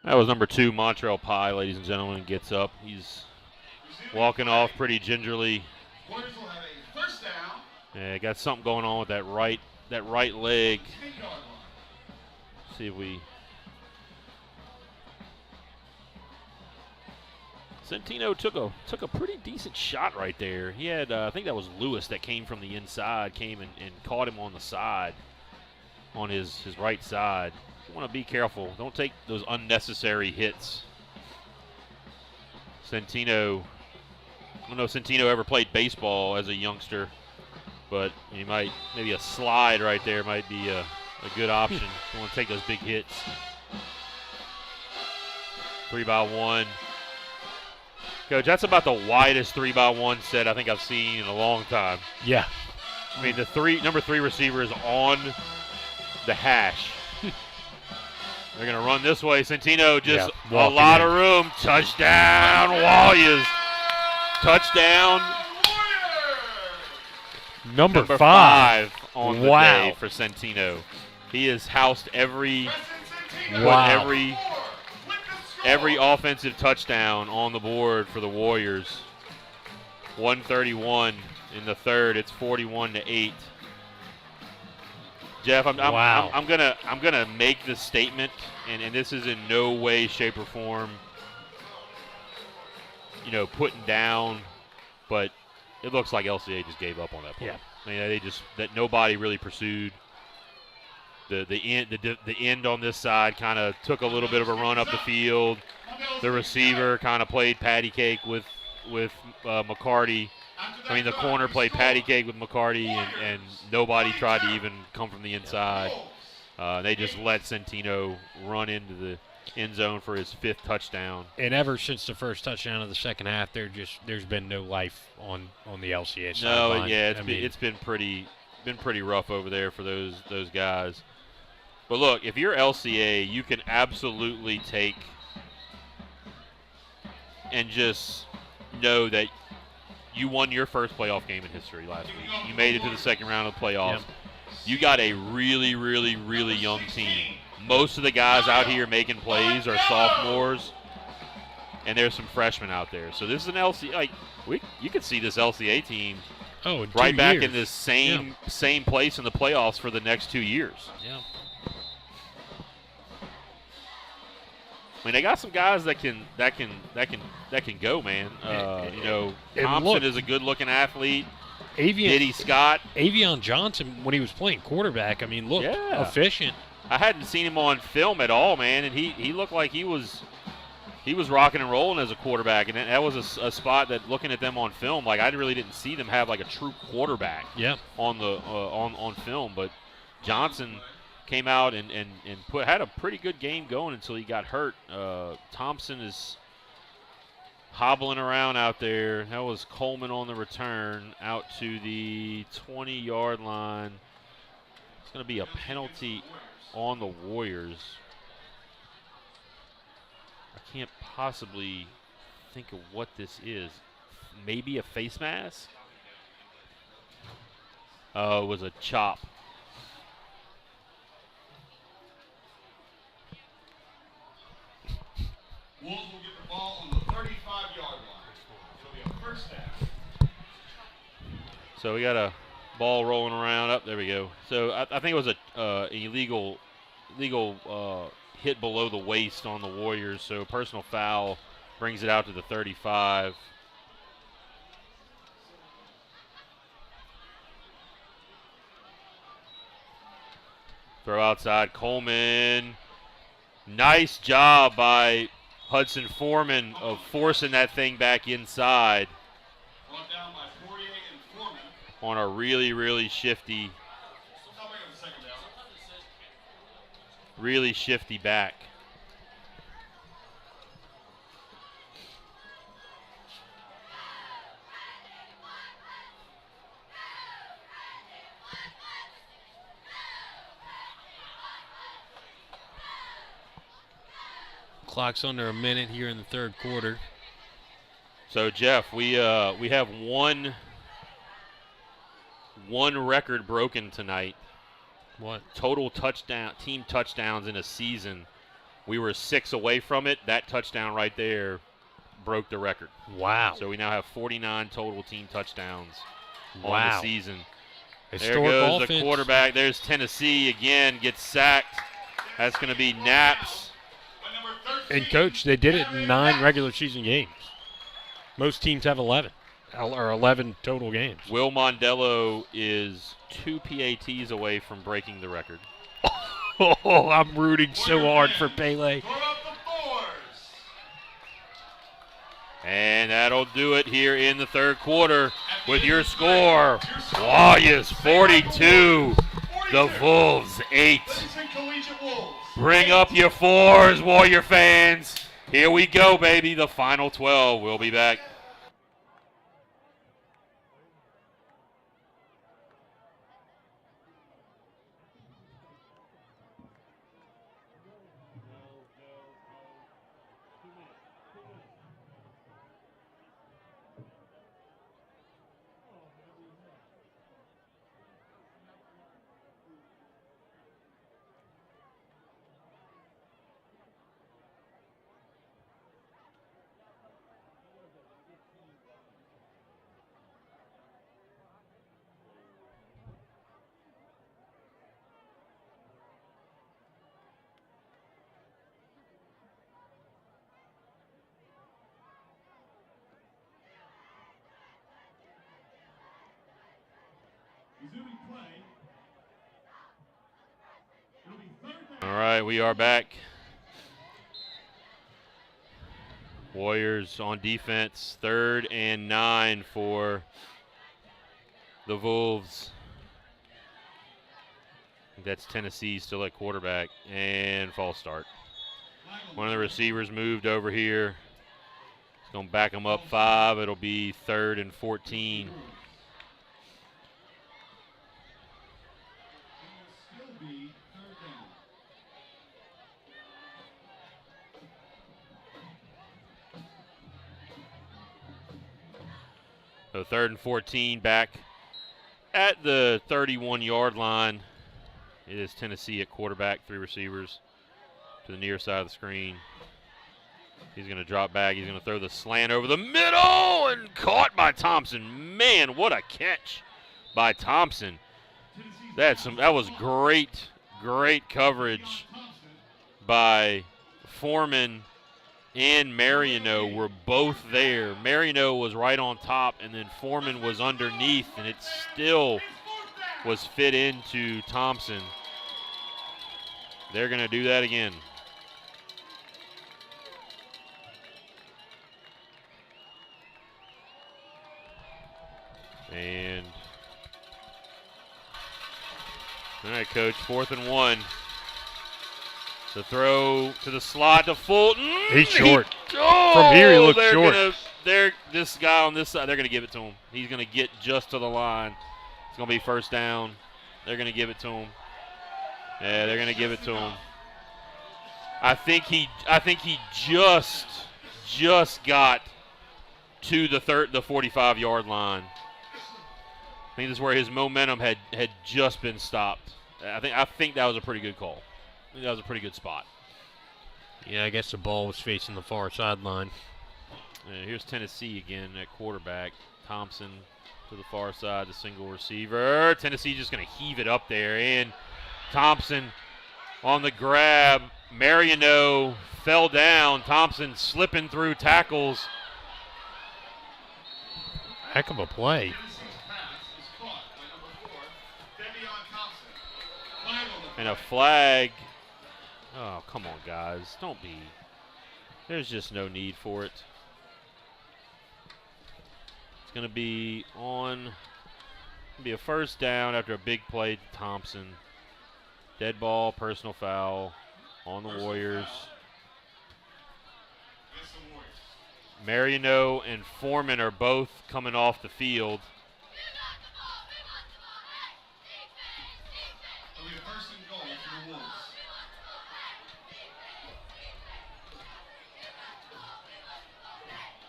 That was number 2, Montrell Pye, ladies and gentlemen, gets up. He's walking off pretty gingerly. Warriors will have a first down. Yeah, got something going on with that right leg. 10-yard line. See if we. Centino took a pretty decent shot right there. He had, I think that was Lewis that came from the inside, came and caught him on the side, on his right side. You want to be careful. Don't take those unnecessary hits. Centino, I don't know if Centino ever played baseball as a youngster, but maybe a slide right there might be a good option. Don't want to take those big hits. 3-by-1. Coach, that's about the widest 3-by-1 set I think I've seen in a long time. Yeah. I mean, the number 3 receiver is on the hash. They're going to run this way. Centino just a lot of room. Touchdown, Warriors. Touchdown. Number 5 on the day for Centino. He has housed every offensive touchdown on the board for the Warriors. 131 in the third. It's 41-8. Jeff, I'm gonna make this statement, and this is in no way, shape, or form, putting down, but it looks like LCA just gave up on that play. Yeah. I mean, that nobody really pursued. The end on this side kind of took a little bit of a run up the field. The receiver kind of played patty cake with McCarty. I mean, the corner played patty cake with McCarty, and nobody tried to even come from the inside. They just let Centino run into the end zone for his 5th touchdown. And ever since the first touchdown of the second half, there's been no life on the LCA side. No, yeah, it's been pretty rough over there for those guys. But look, if you're LCA, you can absolutely take and just know that you won your first playoff game in history last week. You made it to the second round of the playoffs. Yep. You got a really, really, really young team. Most of the guys out here making plays are sophomores, and there's some freshmen out there. So this is an LCA. You could see this LCA team right back in this same place in the playoffs for the next 2 years. Yeah. I mean, they got some guys that can go, man. Thompson is a good-looking athlete. Diddy Scott, Avion Johnson, when he was playing quarterback, I mean, looked efficient. I hadn't seen him on film at all, man, and he looked like he was rocking and rolling as a quarterback, and that was a spot that, looking at them on film, I really didn't see them have a true quarterback. On the on film, but Johnson came out and had a pretty good game going until he got hurt. Thompson is hobbling around out there. That was Coleman on the return out to the 20-yard line. It's going to be a penalty on the Warriors. I can't possibly think of what this is. Maybe a face mask? Oh, it was a chop. Wolves will get the ball on the 35-yard line. It'll be a first down. So we got a ball rolling around. Up there we go. So I think it was a illegal hit below the waist on the Warriors. So personal foul brings it out to the 35. Throw outside. Coleman. Nice job by Hudson Foreman of forcing that thing back inside. Brought down by 48 and Foreman. On a really, really shifty back. Clock's under a minute here in the third quarter. So Jeff, we have one record broken tonight. What? Total team touchdowns in a season. We were 6 away from it. That touchdown right there broke the record. Wow. So we now have 49 total team touchdowns on Wow. the season. Historic there goes offense. the quarterback. There's Tennessee again, gets sacked. That's going to be Naps. And, Coach, they did it in 9 regular season games. Most teams have 11, or 11 total games. Will Mondello is 2 PATs away from breaking the record. Oh, I'm rooting so hard for Pele. And that'll do it here in the third quarter with your score. Warriors 42, the Wolves 8. Bring up your 4s, Warrior fans. Here we go, baby. The final 12. We'll be back. Resuming play. It'll be third down. All right, we are back. Warriors on defense, 3rd and 9 for the Wolves. That's Tennessee still at quarterback, and false start. One of the receivers moved over here. It's going to back them up 5. It'll be 3rd and 14. So 3rd and 14 back at the 31-yard line. It is Tennessee at quarterback, 3 receivers to the near side of the screen. He's going to drop back. He's going to throw the slant over the middle and caught by Thompson. Man, what a catch by Thompson. That was great coverage by Foreman and Marino were both there. Marino was right on top, and then Foreman was underneath, and it still was fit into Thompson. They're going to do that again. And all right, Coach, 4th and 1. The throw to the slot to Fulton. He's short. From here, he looks short. This guy on this side, they're going to give it to him. He's going to get just to the line. It's going to be 1st down. They're going to give it to him. Yeah, they're going to give it to him. I think he just got to the 45-yard line. I think this is where his momentum had just been stopped. I think that was a pretty good call. I think that was a pretty good spot. Yeah, I guess the ball was facing the far sideline. Here's Tennessee again at quarterback. Thompson to the far side, the single receiver. Tennessee just going to heave it up there. And Thompson on the grab. Marino fell down. Thompson slipping through tackles. Heck of a play. And a flag. Oh, come on, guys. Don't be. There's just no need for it. It's going to be a 1st down after a big play to Thompson. Dead ball, personal foul on the Warriors. Marino and Foreman are both coming off the field.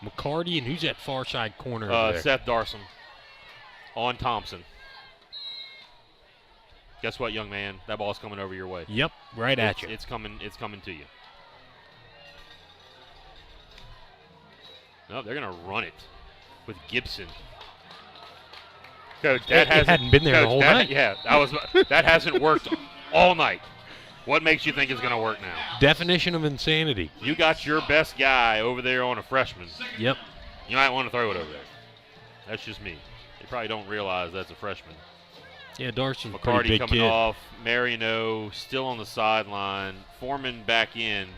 McCarty, and who's that far side corner over there? Seth Darson on Thompson. Guess what, young man? That ball's coming over your way. Yep, right at you. It's coming to you. No, they're going to run it with Gibson. Coach, It hadn't been there the whole night. Yeah, that hasn't worked all night. What makes you think it's going to work now? Definition of insanity. You got your best guy over there on a freshman. Yep. You might want to throw it over there. That's just me. They probably don't realize that's a freshman. Yeah, Darcy's a pretty McCarty big coming kid. off. Marino still on the sideline. Foreman back in.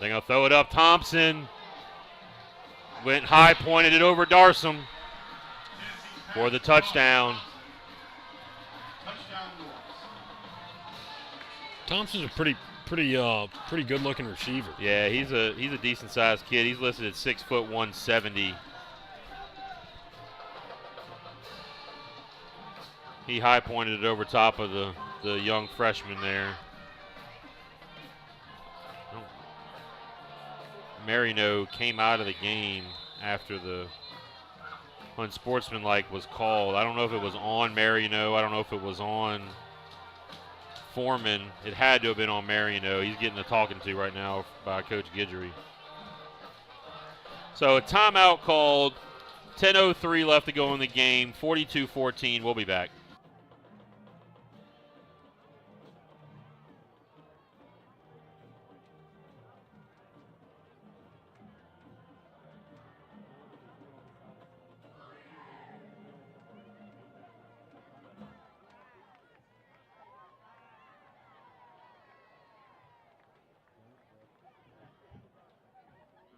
They're going to throw it up. Thompson went high, pointed it over Darsom for the touchdown. Thompson's a pretty good-looking receiver. Yeah, he's a decent-sized kid. He's listed at 6 foot 170. He high pointed it over top of the young freshman there. Marino came out of the game after the unsportsmanlike was called. I don't know if it was on Marino. I don't know if it was on Foreman. It had to have been on Marino. He's getting a talking to right now by Coach Guidry. So a timeout called. 10:03 left to go in the game. 42-14. We'll be back.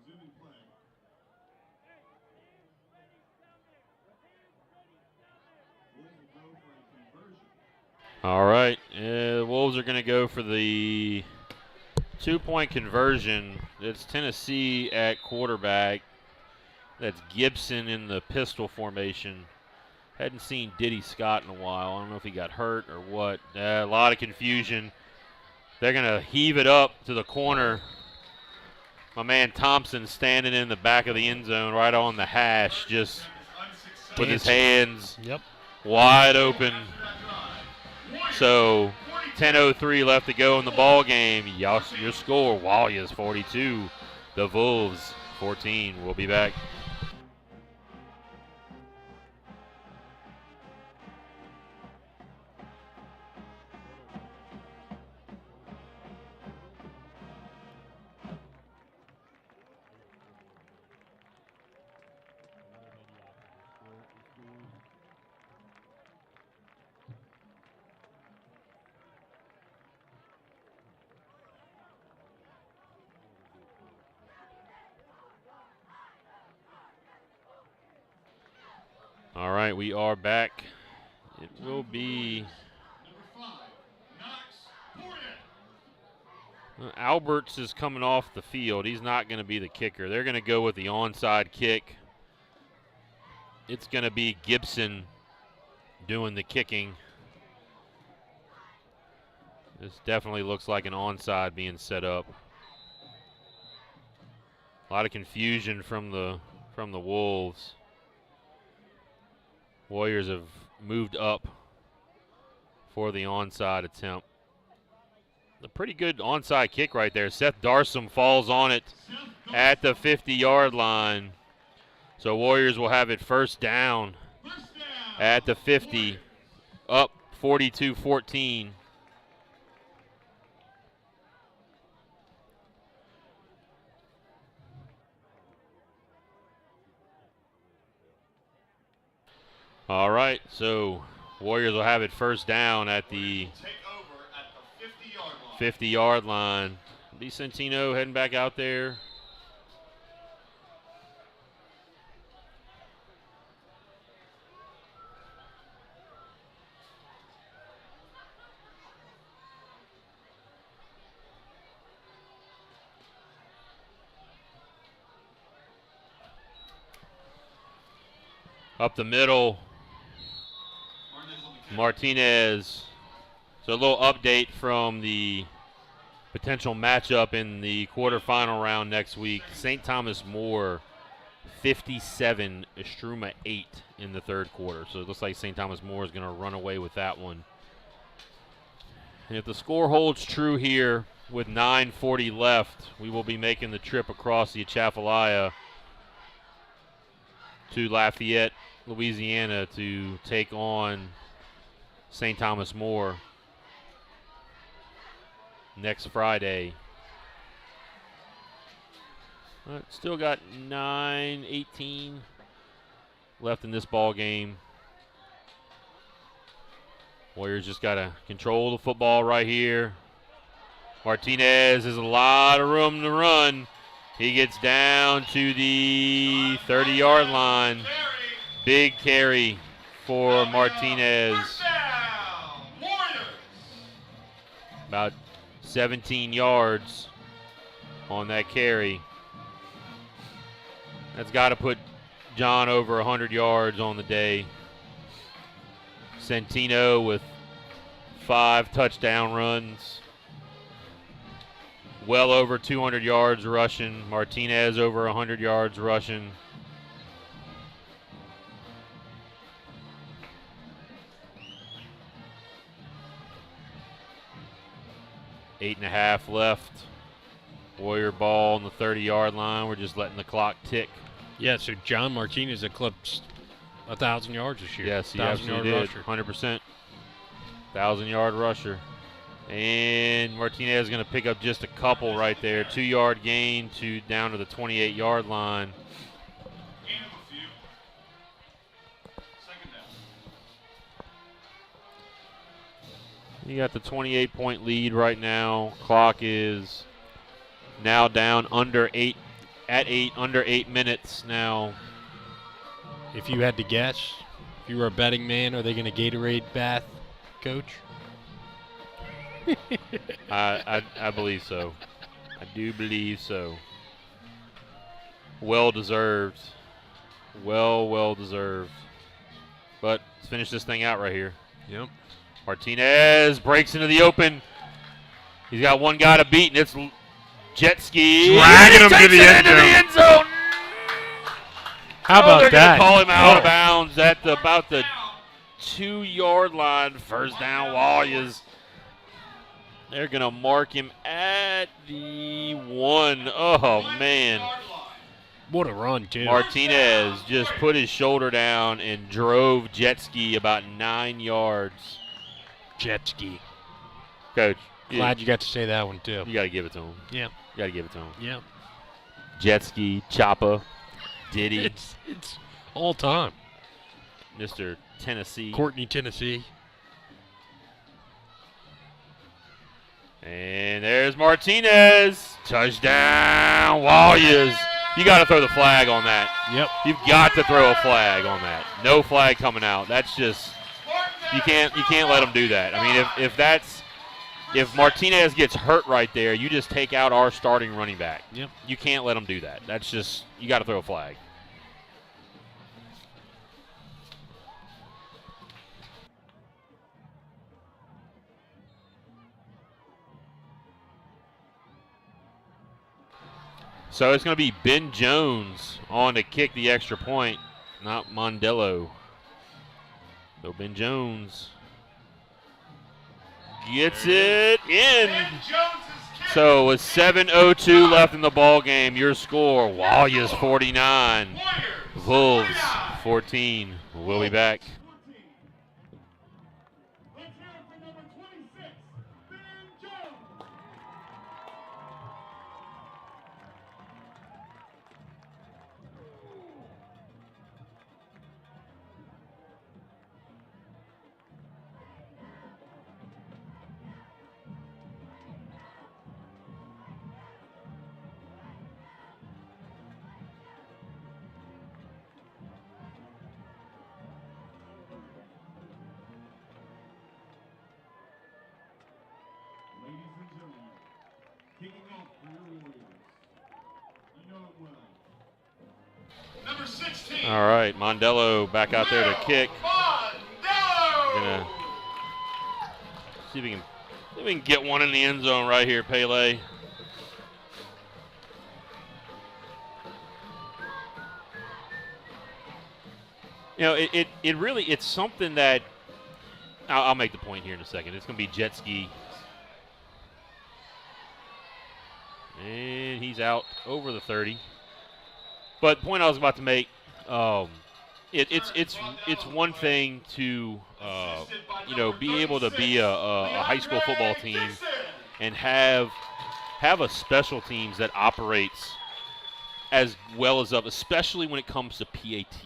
Resuming play. Wolves will go for a conversion. All right. Wolves are going to go for the 2-point conversion. It's Tennessee at quarterback. That's Gibson in the pistol formation. Hadn't seen Diddy Scott in a while. I don't know if he got hurt or what. A lot of confusion. They're going to heave it up to the corner. My man Thompson standing in the back of the end zone right on the hash, just with his hands wide open. So 10:03 left to go in the ball game. Your score, Warriors 42, the Wolves 14. We'll be back. All right, we are back. It will be Alberts is coming off the field. He's not going to be the kicker. They're going to go with the onside kick. It's going to be Gibson doing the kicking. This definitely looks like an onside being set up. A lot of confusion from the Wolves. Warriors have moved up for the onside attempt. A pretty good onside kick right there. Seth Darsom falls on it at the 50-yard line. So Warriors will have it first down at the 50, up 42-14. All right, so Warriors will have it first down at the 50-yard line. DeCentino heading back out there. Up the middle. Martinez. So a little update from the potential matchup in the quarterfinal round next week. St. Thomas More 57, Estruma 8 in the third quarter. So it looks like St. Thomas More is going to run away with that one. And if the score holds true here with 9:40 left, we will be making the trip across the Atchafalaya to Lafayette, Louisiana to take on St. Thomas More next Friday. Still got 9:18 left in this ball game. Warriors just got to control the football right here. Martinez has a lot of room to run. He gets down to the 30-yard line. Big carry for Martinez. About 17 yards on that carry. That's got to put John over 100 yards on the day. Centino with 5 touchdown runs. Well over 200 yards rushing. Martinez over 100 yards rushing. Eight and a half left. Warrior ball on the 30-yard line. We're just letting the clock tick. Yeah, so John Martinez eclipsed 1,000 yards this year. Yes, he absolutely did. 100%. 1,000-yard rusher. And Martinez is going to pick up just a couple right there. 2-yard gain to down to the 28-yard line. You got the 28-point lead right now. Clock is now down under 8 minutes now. If you had to guess, if you were a betting man, are they going to Gatorade bath, Coach? I believe so. I do believe so. Well deserved. Well deserved. But let's finish this thing out right here. Yep. Martinez breaks into the open. He's got one guy to beat, and it's jet ski. Dragging him to the end zone. How about that? They're going to call him out of bounds at about the 2-yard line. First down, Warriors. They're going to mark him at the 1. Oh, man. What a run, too. Martinez just put his shoulder down and drove jet ski about 9 yards. Jet ski. Coach. Glad you got to say that one, too. You got to give it to him. Yeah. You got to give it to him. Yeah. Jet ski, Choppa, Diddy. It's all time. Mr. Tennessee. Courtney, Tennessee. And there's Martinez. Touchdown, Warriors. You got to throw the flag on that. Yep. You've got to throw a flag on that. No flag coming out. That's just you can't let them do that. I mean, if Martinez gets hurt right there, you just take out our starting running back. Yep. You can't let them do that. That's just you got to throw a flag. So it's going to be Ben Jones on to kick the extra point, not Mondello. So Ben Jones gets it in. So with 7:02 left in the ball game, your score, Warriors 49, Wolves 14. We'll be back. Let's hear it for number 26, Ben Jones. Ladies and gentlemen, kicking off for your Warriors. You know it well. Number 16. All right, Mondello back out there to kick. Mondello! Gonna see if he can See if we can get one in the end zone right here, Pele. You know, it really, it's something that, I'll make the point here in a second. It's going to be jet ski. And he's out over the 30. But the point I was about to make, it's one thing to, be able to be a high school football team and have a special teams that operates as well as especially when it comes to PATs.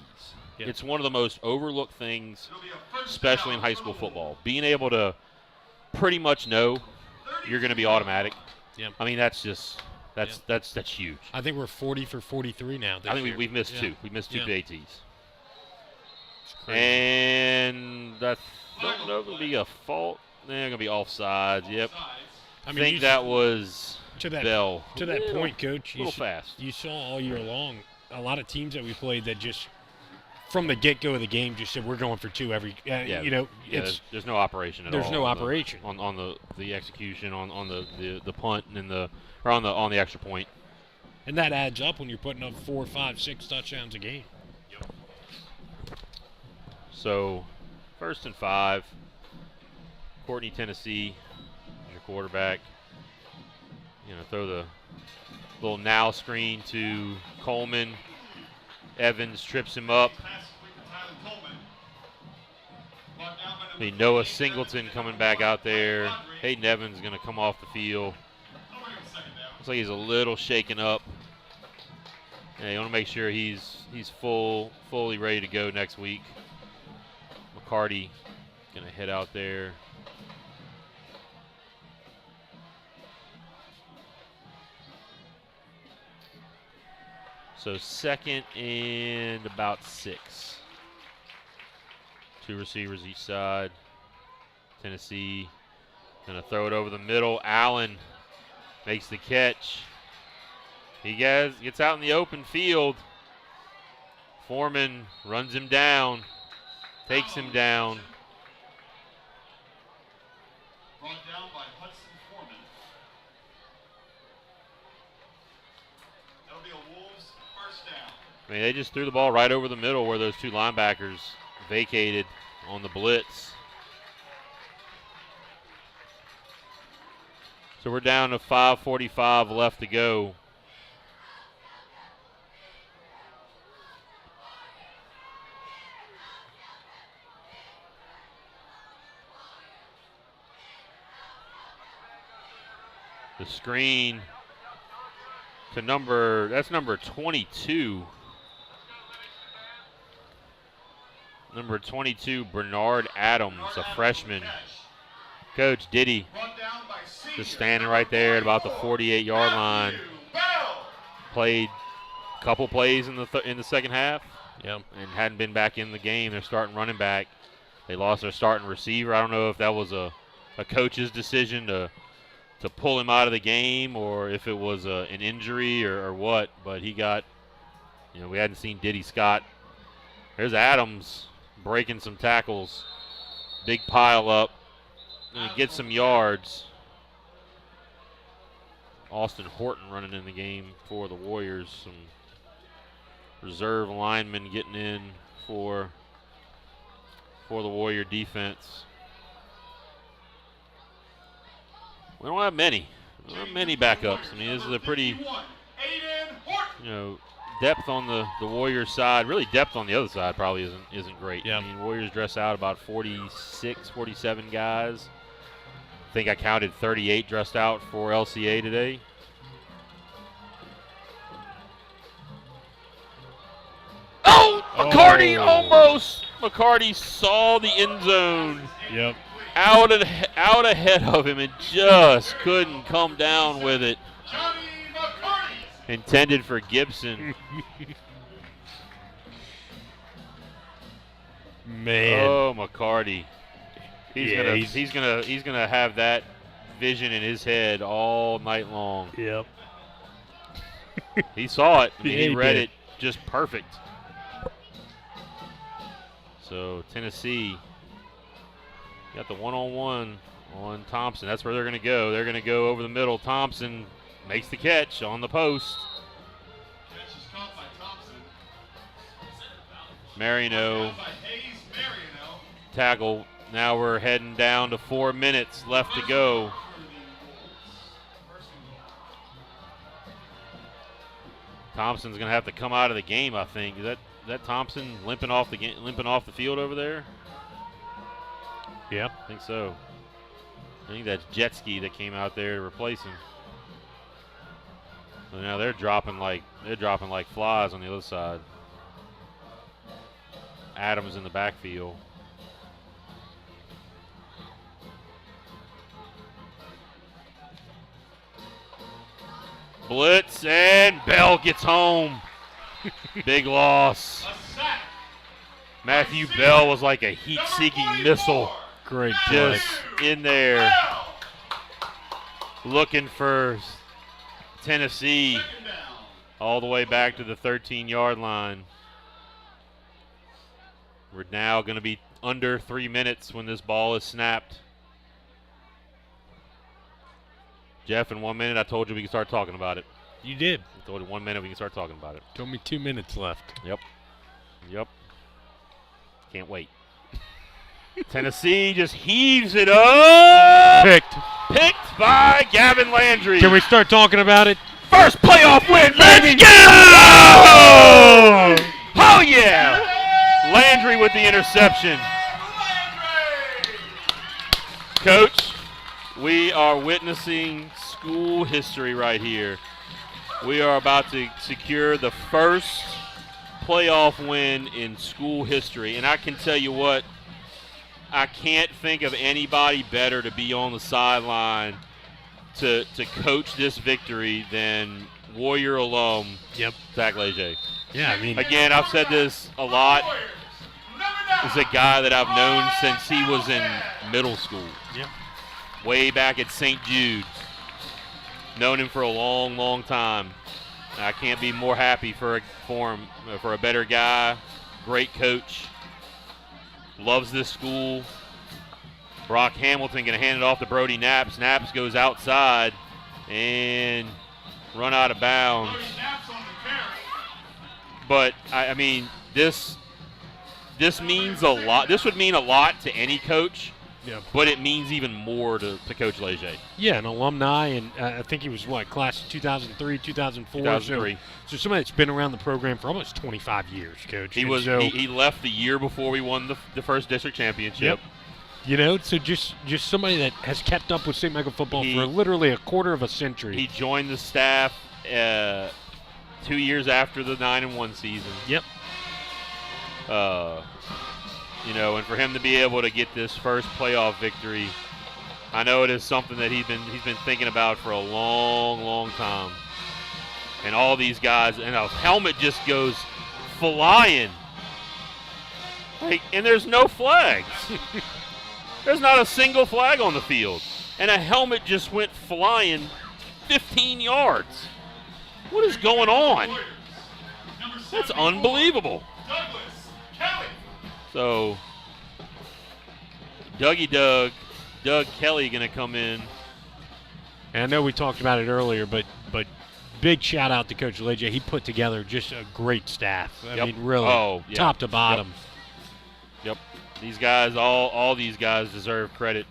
Yep. It's one of the most overlooked things, especially in high school football. Being able to pretty much know you're going to be automatic. Yep. I mean, that's huge. I think we're 40 for 43 now. I think we've missed two. We missed two PATs. Crazy. And that's going to be a fault. They're going to be offsides. Yep. I think that was Bell. To that point, Coach. A little fast. You saw all year long a lot of teams that we played that just from the get-go of the game just said we're going for two every. There's no operation at all. There's no operation on the execution on the punt and on the extra point. And that adds up when you're putting up 4, 5, 6 touchdowns a game. Yep. So, 1st and 5. Courtney, Tennessee, your quarterback. Throw the little now screen to Coleman. Evans trips him up. Noah Singleton coming back out there. Hayden Evans going to come off the field. Looks like he's a little shaken up. Yeah, you want to make sure he's fully ready to go next week. McCarty going to head out there. So 2nd and about 6. 2 receivers each side. Tennessee going to throw it over the middle. Allen makes the catch. He gets out in the open field. Foreman runs him down, takes him down. Brought down by Hudson Foreman. That'll be a Wolves first down. I mean, they just threw the ball right over the middle where those 2 linebackers vacated on the blitz. So we're down to 5:45 left to go. The screen to number 22. Number 22, Bernard Adams, a freshman. Coach Diddy just standing right there at about the 48-yard line. Played a couple plays in the second half. Yep. And hadn't been back in the game. They're starting running back. They lost their starting receiver. I don't know if that was a coach's decision to pull him out of the game or if it was an injury or what. But he got, we hadn't seen Diddy Scott. There's Adams breaking some tackles. Big pile up. Gonna get some yards. Austin Horton running in the game for the Warriors. Some reserve linemen getting in for the Warrior defense. We don't have many. We don't have many backups. I mean, this is a pretty, depth on the Warriors side. Really, depth on the other side probably isn't great. Yeah. I mean, Warriors dress out about 46, 47 guys. I think I counted 38 dressed out for LCA today. Oh, McCarty almost. McCarty saw the end zone. Yep. Out ahead of him and just couldn't come down with it. Intended for Gibson. Man. Oh, McCarty. He's gonna have that vision in his head all night long. Yep. He saw it. I mean, Yeah, he read did. it just perfect. So Tennessee got the one-on-one on Thompson. That's where they're going to go. They're going to go over the middle. Thompson makes the catch on the post. Catch is caught by Thompson. Marino By Hayes Marino. tackle. Now we're heading down to 4 minutes left to go. Thompson's going to have to come out of the game, I think. Is that Thompson limping off the field over there? Yeah. I think so. I think that's Jet Ski that came out there to replace him. So now they're dropping like flies on the other side. Adams in the backfield. Blitz, and Bell gets home. Big loss. A sack. Matthew Bell was like a heat-seeking missile. Great play. Just in there looking for Tennessee Second down. all the way back to the 13-yard line. We're now going to be under 3 minutes when this ball is snapped. Jeff, in 1 minute, I told you we could start talking about it. You did. I told you 1 minute we can start talking about it. Told me 2 minutes left. Yep. Can't wait. Tennessee just heaves it up. Picked by Gavin Landry. Can we start talking about it? First playoff win, baby! Go! Oh, yeah! Landry with the interception. Coach, we are witnessing school history right here. We are about to secure the first playoff win in school history. And I can tell you what, I can't think of anybody better to be on the sideline to coach this victory than Warrior alum Zach Leger. Yeah, I mean, Again, I've said this a lot. He's a guy that I've known since he was in middle school. Yep. Way back at St. Jude's. Known him for a long, long time. I can't be more happy for him, for a better guy, great coach, loves this school. Brock Hamilton going to hand it off to Brody Knapp. Knapp goes outside and run out of bounds. But, I mean, this means a lot. This would mean a lot to any coach. Yeah. But it means even more to Coach Leger. Yeah, an alumni, and I think he was, class of 2003, 2004? 2003. So somebody that's been around the program for almost 25 years, Coach. He was. He left the year before we won the first district championship. Yep. You know, so just somebody that has kept up with St. Michael football for literally a quarter of a century. He joined the staff 2 years after the 9-1 season. Yep. You know, and for him to be able to get this first playoff victory, I know it is something that he's been thinking about for a long, long time. And all these guys, and a helmet just goes flying. And there's no flags. There's not a single flag on the field. And a helmet just went flying 15 yards. What is going on? That's unbelievable. So, Doug Kelly going to come in. And I know we talked about it earlier, but big shout out to Coach Leger. He put together just a great staff. I mean, really, top to bottom. Yep. These guys, all these guys deserve credit.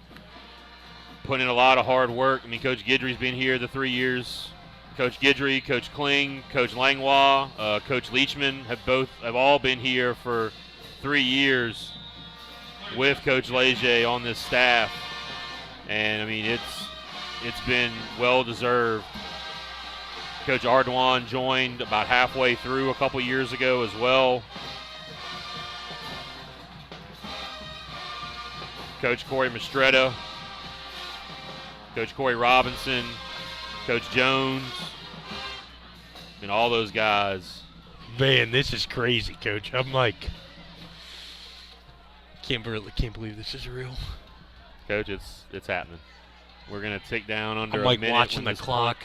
Put in a lot of hard work. I mean, Coach Guidry's been here the 3 years. Coach Guidry, Coach Kling, Coach Langlois, Coach Leachman have all been here for 3 years with Coach Leger on this staff. And I mean, it's been well deserved. Coach Ardoin joined about halfway through a couple years ago as well. Coach Corey Mastretta, Coach Corey Robinson, Coach Jones, and all those guys. Man, this is crazy, Coach. I'm like, can't believe this is real. Coach, it's happening. We're gonna tick down under I'm like a minute. watching the clock.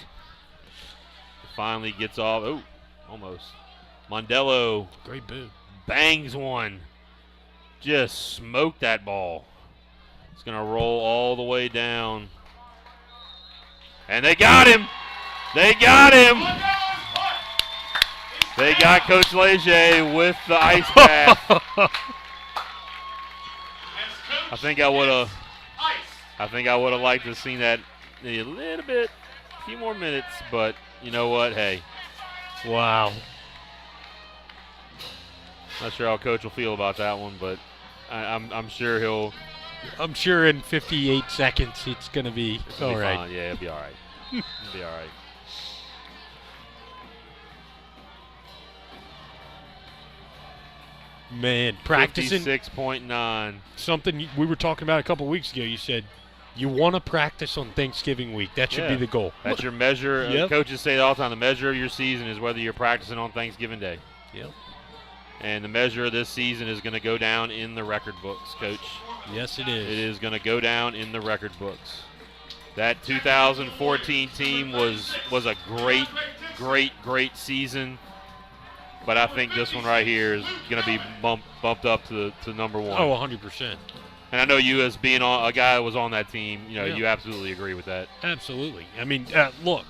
Finally gets off. Oh, almost. Mondello Great boot. bangs one. Just smoked that ball. It's going to roll all the way down. And they got him. They got him. They got Coach Leger with the ice bath. I think I would have liked to have seen that a little bit, a few more minutes, but you know what? Hey. Wow. Not sure how Coach will feel about that one, but I'm sure he'll. I'm sure in 58 seconds it's going to be all right. Fine. Yeah, it'll be all right. It'll be all right. Man, practicing 56.9. something we were talking about a couple weeks ago. You said you want to practice on Thanksgiving week. That should be the goal. That's your measure. Yep. Coaches say it all the time. The measure of your season is whether you're practicing on Thanksgiving Day. Yep. And the measure of this season is going to go down in the record books, Coach. Yes, it is. It is going to go down in the record books. That 2014 team was a great season. But I think this one right here is going to be bumped up to number one. Oh, 100%. And I know you, as being a guy that was on that team, you absolutely agree with that. Absolutely. I mean, look,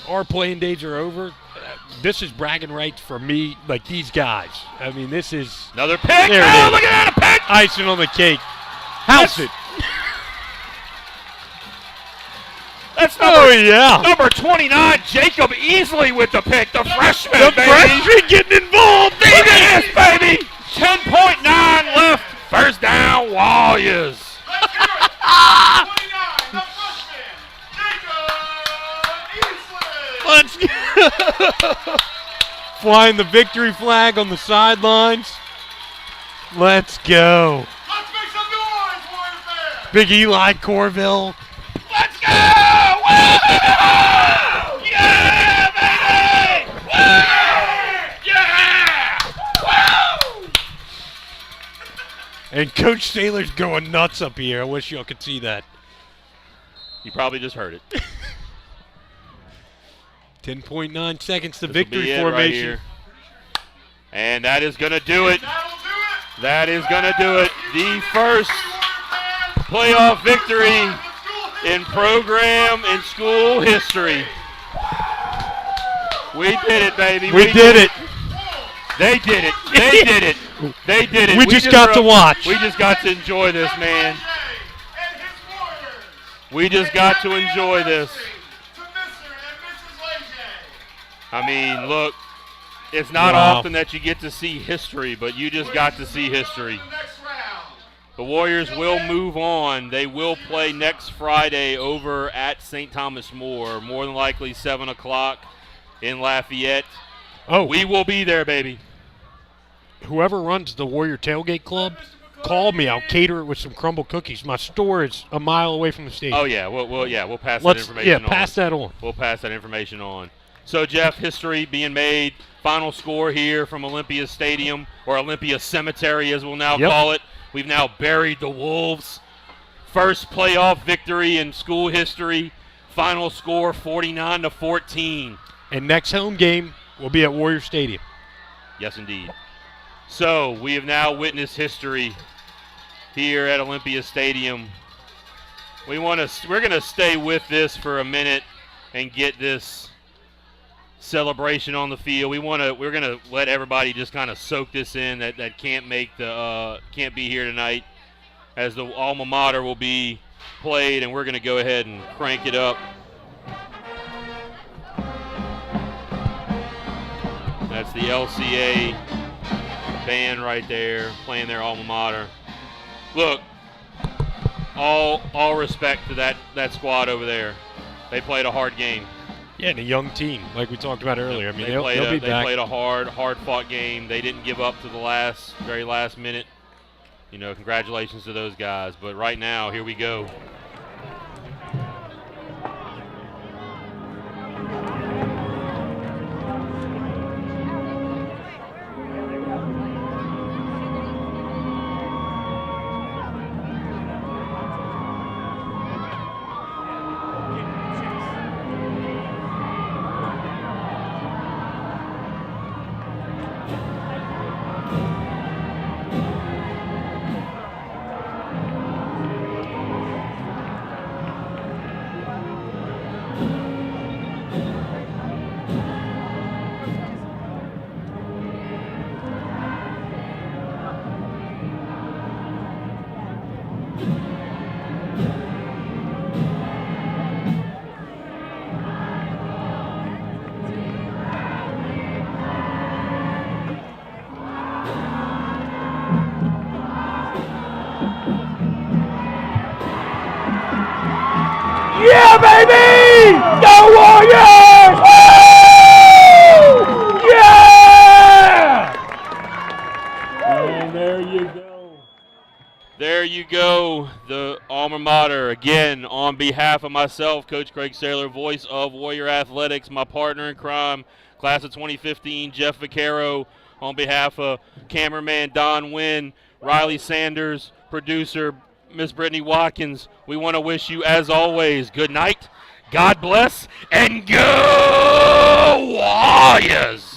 our playing days are over. This is bragging rights for me, like these guys. I mean, this is another pick. There it is. Look at that, a pick! Icing on the cake. House it. That's number 29, Jacob Easley with the pick, the freshman, The baby. freshman getting involved, Look baby. at this, baby. 10.9 left. First down, Warriors. Let's hear it. 29, the freshman, Jacob Easley. Let's go. Flying the victory flag on the sidelines. Let's go. Let's make some noise, Warrior fans. Big Eli Corville. Let's go! Woo! Yeah, baby! Woo! Yeah! Woo! And Coach Saylor's going nuts up here. I wish y'all could see that. You probably just heard it. 10.9 seconds to This will be victory it right formation. here. And that is going to do it. That'll do it. That is going to do it. The first playoff victory in program and school history. We did it, baby. We did it. They did it. They did it. They did it. We just got to watch. We just got to enjoy this, man. We just got to enjoy this. I mean, look, it's not often that you get to see history, but you just got to see history. The Warriors will move on. They will play next Friday over at St. Thomas More than likely 7 o'clock in Lafayette. Oh, We will be there, baby. whoever runs the Warrior Tailgate Club, call me. I'll cater it with some crumble cookies. My store is a mile away from the stadium. Oh, yeah, we'll pass that information on. Pass that on. We'll pass that information on. So, Jeff, history being made. Final score here from Olympia Stadium, or Olympia Cemetery as we'll now call it. We've now buried the Wolves. First playoff victory in school history. Final score 49-14. And next home game will be at Warrior Stadium. Yes, indeed. So we have now witnessed history here at Olympia Stadium. We're going to stay with this for a minute and get this celebration on the field. We're going to let everybody just kind of soak this in that can't be here tonight, as the alma mater will be played, and we're going to go ahead and crank it up. That's the LCA band right there playing their alma mater. Look, all respect to that squad over there. They played a hard game. Yeah, and a young team, like we talked about earlier. I mean, they'll be they back. played a hard-fought game. They didn't give up to the very last minute. Congratulations to those guys. But right now, here we go. baby! Go Warriors! Woo! Yeah! And there you go. There you go, the alma mater. Again, on behalf of myself, Coach Craig Saylor, voice of Warrior Athletics, my partner in crime, class of 2015, Jeff Vaccaro, on behalf of cameraman Don Wynn, Riley Sanders, producer Miss Brittany Watkins, we want to wish you, as always, good night, God bless, and go Warriors!